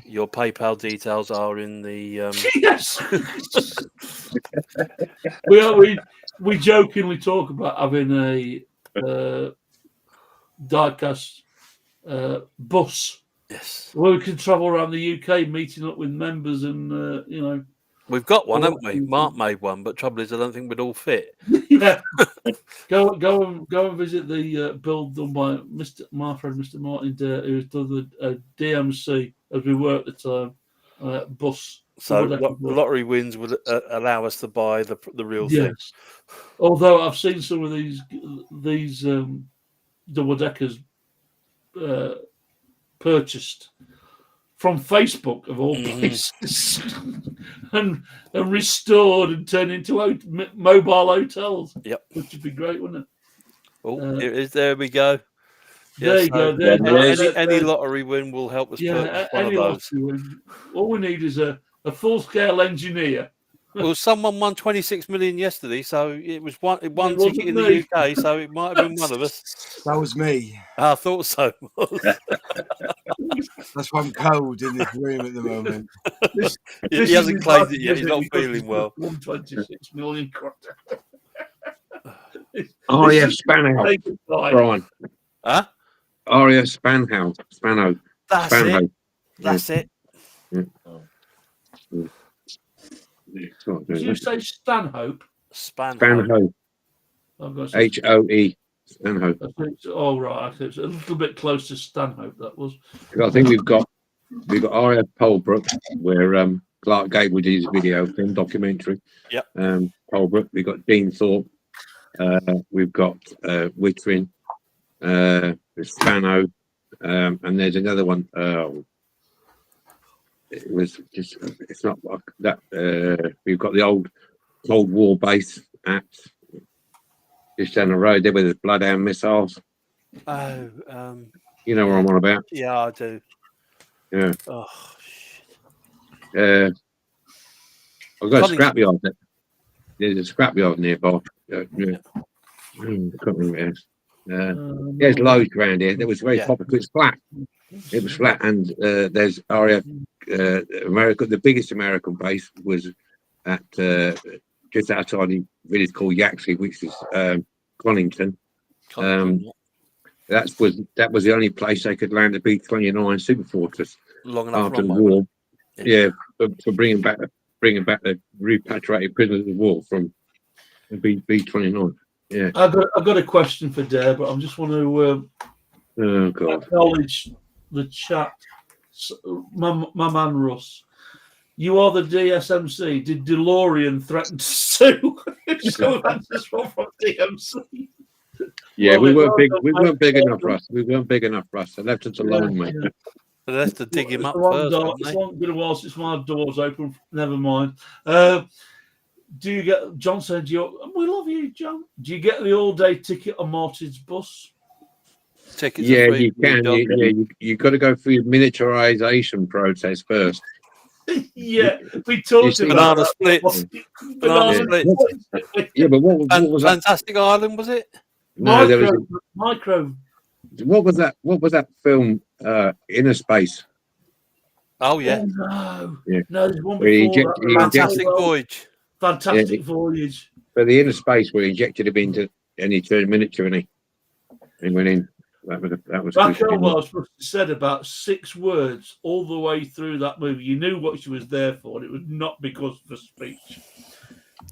your PayPal details are in the. Yes. we jokingly talk about having a diecast bus. Yes. Where we can travel around the UK, meeting up with members, and we've got one, haven't we? Mark made one, but trouble is, I don't think we'd all fit. Yeah. Go and visit the build done by my friend Mr. Martin Dare, who's done the DMC as we were at the time bus. So lottery wins would allow us to buy the real thing. Although I've seen some of these double deckers purchased from Facebook of all places and restored and turned into mobile hotels. Yep, which would be great, wouldn't it? Oh, there we go. There you go. Any lottery win will help us purchase one of those. All we need is a full-scale engineer. Well, someone won 26 million yesterday, so it was one ticket in the UK, so it might have been one of us. That was me. I thought so. That's why I'm cold in this room at the moment. He hasn't claimed it yet. He's not feeling well. 126 million. RAF Spano, Bryan. Huh? RAF Spano. That's it. Yeah. Did you say Stanhope? Spanhope. HOE. Stanhope. Oh right, it's a little bit close to Stanhope. That was. I think we've got RAF Polbrook, where Clark Gateway did his video film documentary. Yep. Polbrook. We've got Dean Thorpe. We've got Wittrin. There's Spano, and there's another one. It was just, it's not like that. We've got the old Cold War base at just down the road there with the Bloodhound missiles. Oh, you know what I'm on about? Yeah, I do. Yeah. Oh, shit. I've got a scrapyard. There's a scrapyard nearby. Yeah. Can't remember. There's loads around here. It was very popular. It's flat. It was flat, and there's RAF America. The biggest American base was at just outside a village called Yaxley, which is Conington. That was the only place they could land a B-29 Super Fortress after the war. Yeah, for bringing back the repatriated prisoners of war from the B-29. Yeah. I've got a question for Dare, but I just want to Oh God. acknowledge the chat. My man Russ, you are the DSMC. Did DeLorean threaten to sue? So that's just one from DMC. Yeah, Love we it. weren't Well big. done, We mate. weren't big Well enough, done. Russ. We weren't big enough, Russ. They left us alone, mate. Yeah. But they have to dig him It's up a long first, dark- haven't It's they? been a while since my door's open. Never mind. Do you get John said? We love you, John. Do you get the all-day ticket on Martin's bus? Tickets Yeah, are free. you can. You got to go through your miniaturization process first. Yeah, we talked see- about Banana that. splits. Banana splits. Yeah, but what was that? Fantastic Island, was it? No, there was. Micro. What was that? What was that film? Inner Space. Oh yeah, No, Yeah. no, there's one Where he before inject- that. he Fantastic Well, Voyage. Fantastic Yeah. Voyage. For the Inner Space, where he injected him into, and he turned miniature, and he went in. That was Back good. over, I was supposed to said about 6 words all the way through that movie. You knew what she was there for, and it was not because of the speech.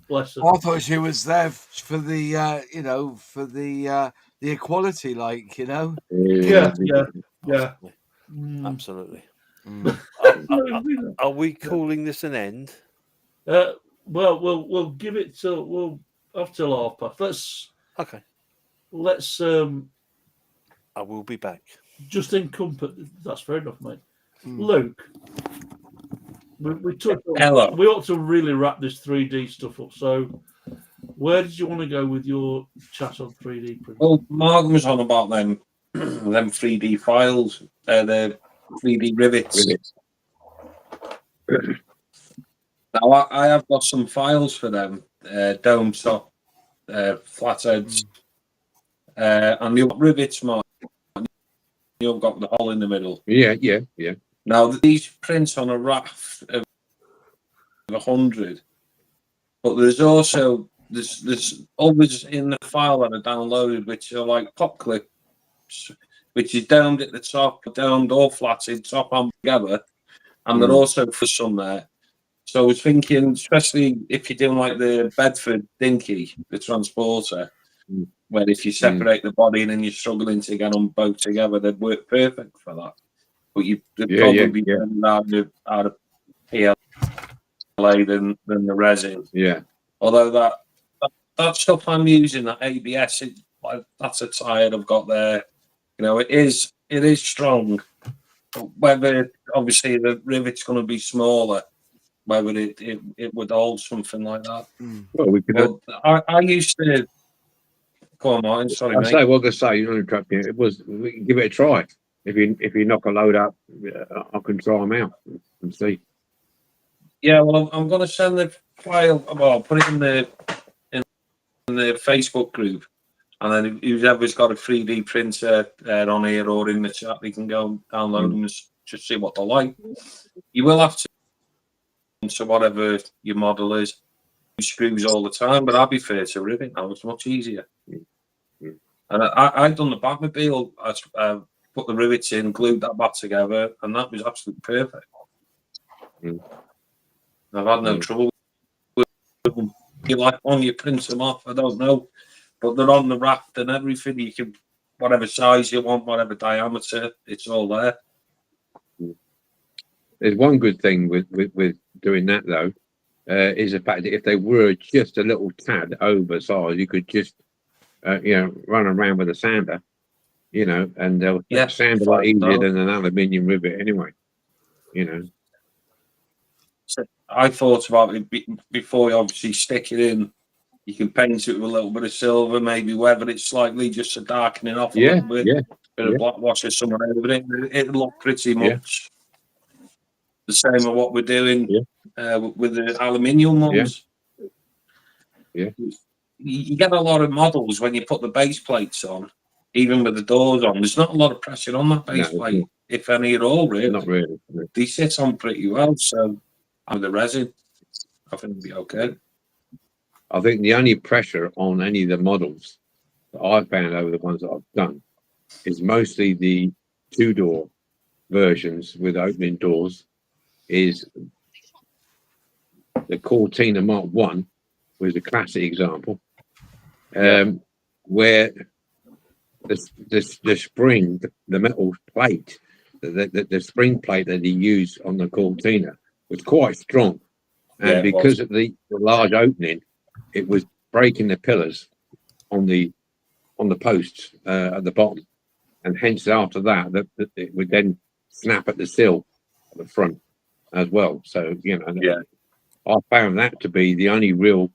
Bless her. I thought she was there for the, for the equality, like, Yeah. Absolutely. Mm. Are we calling this an end? Well, we'll give it till after 1:30. Okay. Let's I will be back. just encompass. That's fair enough, mate. Mm. Luke, we Hello. we ought to really wrap this 3D stuff up. So, where did you want to go with your chat on 3D print? Well, Mark was on about them 3D files, the 3D rivets. Now, I have got some files for them, dome top, flatheads, and the rivets, Mark. You've got the hole in the middle. Yeah. Now, these prints on a raft of 100, but there's also there's others in the file that are downloaded, which are like pop clips, which is domed at the top, domed or flatted, top on together, and they're also for some there. So I was thinking, especially if you're doing like the Bedford Dinky, the transporter, where if you separate the body and then you're struggling to get them both together, they'd work perfect for that. But they'd probably be better out of PLA than the resin. Yeah. Although that stuff I'm using, that ABS, that's a tire I've got there. It is strong. But whether obviously the rivet's going to be smaller, whether it would hold something like that. Well, we could. I used to. Go on, Martin. Sorry, mate. I was going to say, you know, interrupting. We can give it a try. If you knock a load up, I can try them out and see. Yeah, well, I'm going to send the file. Well, I'll put it in the Facebook group, and then whoever's got a 3D printer on here or in the chat, they can go download them and just see what they're like. You will have to whatever your model is. Screws all the time, but I'd be fair to rivet now. It's much easier. And I'd done the Batmobile. I put the rivets in, glued that back together, and that was absolutely perfect. I've had no trouble with them. You like one, you print them off. I don't know, but they're on the raft and everything. You can, whatever size you want, whatever diameter, it's all there. There's one good thing with doing that though, is the fact that if they were just a little tad oversized, you could just run around with a sander, and they'll sand a lot easier than an aluminium rivet anyway. So I thought about it before you obviously stick it in. You can paint it with a little bit of silver, maybe weather it slightly just to darken it off a little bit. Bit of black wash or something over it. It'll look pretty much the same as what we're doing with the aluminium ones. You get a lot of models when you put the base plates on, even with the doors on. There's not a lot of pressure on that base plate, if any at all, really. Not really. They sit on pretty well, so with the resin, I think it'll be okay. I think the only pressure on any of the models that I've found over the ones that I've done is mostly the 2-door versions with opening doors. Is the Cortina Mark 1 was a classic example. where the spring, the metal plate, the spring plate that he used on the Cortina was quite strong, and because of the large opening, it was breaking the pillars on the posts at the bottom, and hence after that, it would then snap at the sill at the front as well. So I found that to be the only real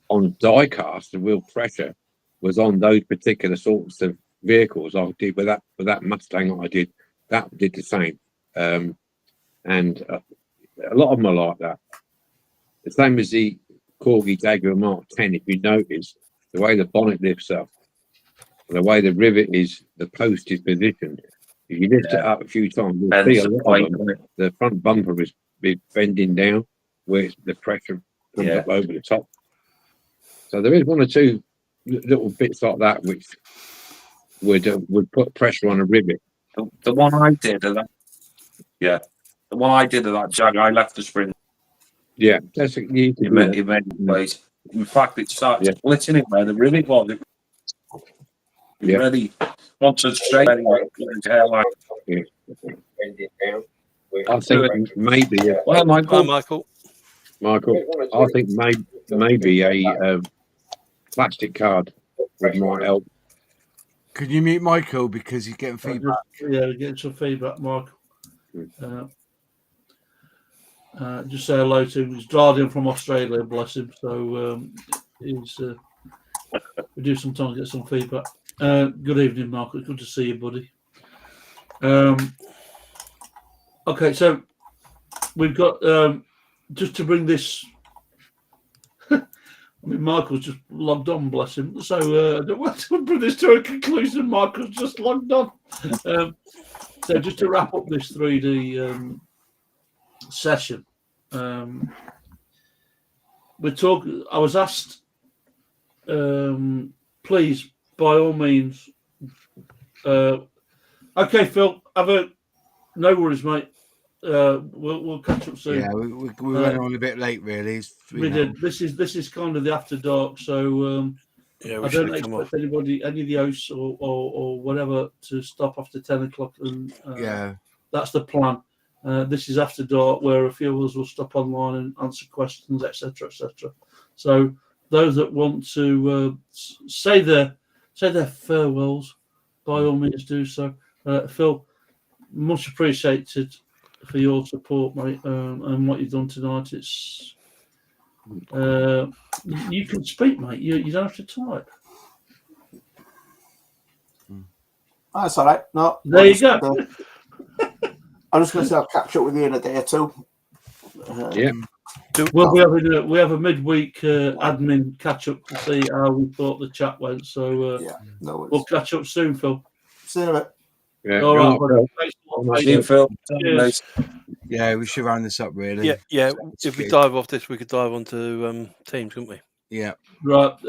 on diecast. The real pressure was on those particular sorts of vehicles. I did with that Mustang. I did the same, and a lot of them are like that. The same as the Corgi Jaguar Mark 10. If you notice the way the bonnet lifts up, the way the rivet is, the post is positioned. If you lift it up a few times, you'll see a lot of them. The front bumper is bending down, where the pressure comes up over the top. So there is one or two little bits like that which would put pressure on a rivet. The one I did of that, the one I did of that Jag, I left the spring. Yeah, that's It made it place. In fact, it started splitting it where the rivet was. It really wants to straight anyway. I think maybe. Well, Michael. Michael, I think maybe a plastic card might help. Can you mute Michael because he's getting feedback? We're getting some feedback, Mark. Just say hello to him. He's driving from Australia, bless him. So we do sometimes get some feedback. Good evening, Mark. It's good to see you, buddy. Okay, so we've got just to bring this. I mean, Michael's just logged on, bless him. So I don't want to bring this to a conclusion. Michael's just logged on. So just to wrap up this 3D session, we're talking. I was asked, please, by all means. Okay, Phil. No worries, mate. We'll catch up soon. Yeah, we went on a bit late, really. We did. This is kind of the after dark, so I don't expect anybody, any of the hosts or whatever, to stop after 10 o'clock. And that's the plan. This is after dark, where a few of us will stop online and answer questions, etc., etc. So those that want to say their farewells, by all means do so. Phil, much appreciated for your support, mate, and what you've done tonight. It's you can speak, mate. You don't have to type. That's all right. No, there you go. I'm just going to say I'll catch up with you in a day or two. Well, we have a midweek admin catch up to see how we thought the chat went. So we'll catch up soon, Phil. See you in a bit. Yeah, all right, Thanks a lot, Phil. Yeah, we should round this up, really. Yeah. If we dive off this, we could dive onto teams, couldn't we? Yeah. Right.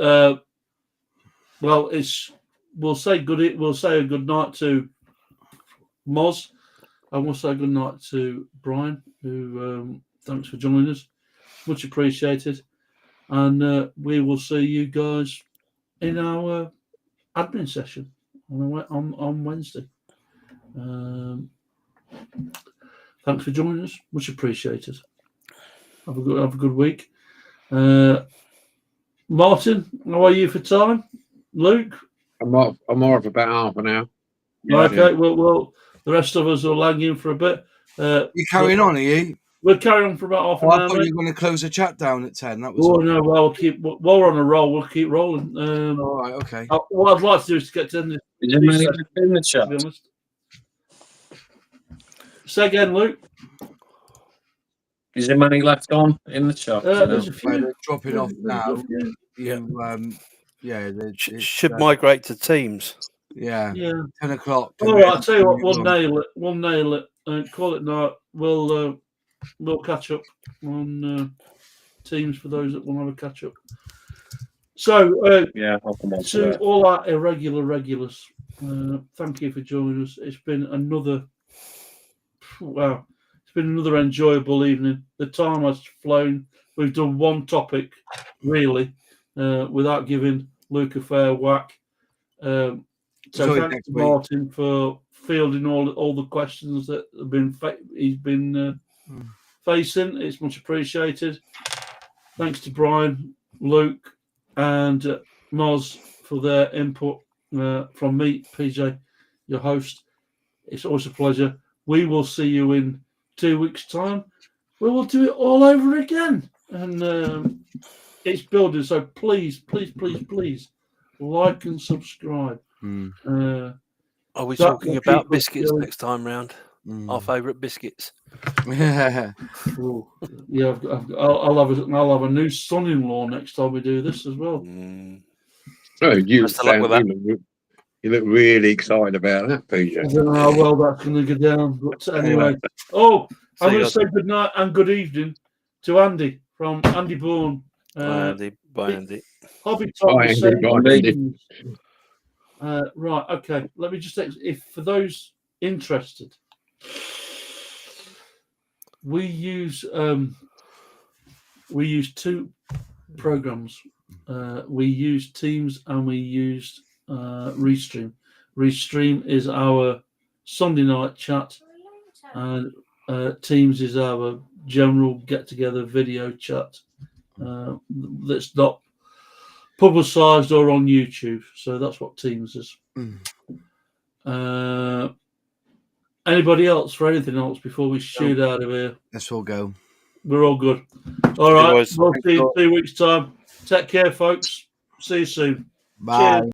Well, we'll say a good night to Moz, and we'll say good night to Bryan, who thanks for joining us, much appreciated, and we will see you guys in our admin session on Wednesday. Thanks for joining us, much appreciated. Have a good week. Martin, how are you for time? Luke, I'm off for about half an hour. Okay, well, the rest of us will hang in for a bit. You carrying on, are you? We'll carry on for about half an hour. I thought you were going to close the chat down at 10. That was. Oh no, well, while we're on a roll, we'll keep rolling. All right, okay. What I'd like to do is to get to the. Is there many in the chat? To be honest. Say again, Luke. Is there many left on in the chat? There's a few. They're dropping off now. Should migrate to teams. Yeah. 10 o'clock. All right, I'll tell you what. We'll nail it. Call it night. We'll catch up on teams for those that want to have a catch up. So I'll come on to all our irregular regulars, thank you for joining us. It's been another enjoyable evening. The time has flown. We've done one topic really without giving Luke a fair whack. So thanks to Martin for fielding all the questions that have been he's been facing. It's much appreciated. Thanks to Bryan, Luke, and Moz for their input. From me, PJ, your host. It's always a pleasure. We will see you in 2 weeks' time. We will do it all over again. And it's building. So please like and subscribe. Are we talking about biscuits next time round? Our favourite biscuits. Ooh, yeah, I'll have a new son-in-law next time we do this as well. Oh, you look really excited about that, PJ. I don't know how well that's going to go down, but anyway. Oh, I'm going to say good night and good evening to Andy from Andy Bourne. Bye, Andy. Hobby Top. Right, okay. Let me just if for those interested, we use two programs. We use Teams and we use Restream. Restream is our Sunday night chat, and Teams is our general get-together video chat that's not publicised or on YouTube. So that's what Teams is. Anybody else for anything else before we shoot out of here? Let's all go. We're all good. All right. We'll see you in 2 weeks' time. Take care, folks. See you soon. Bye. Cheers.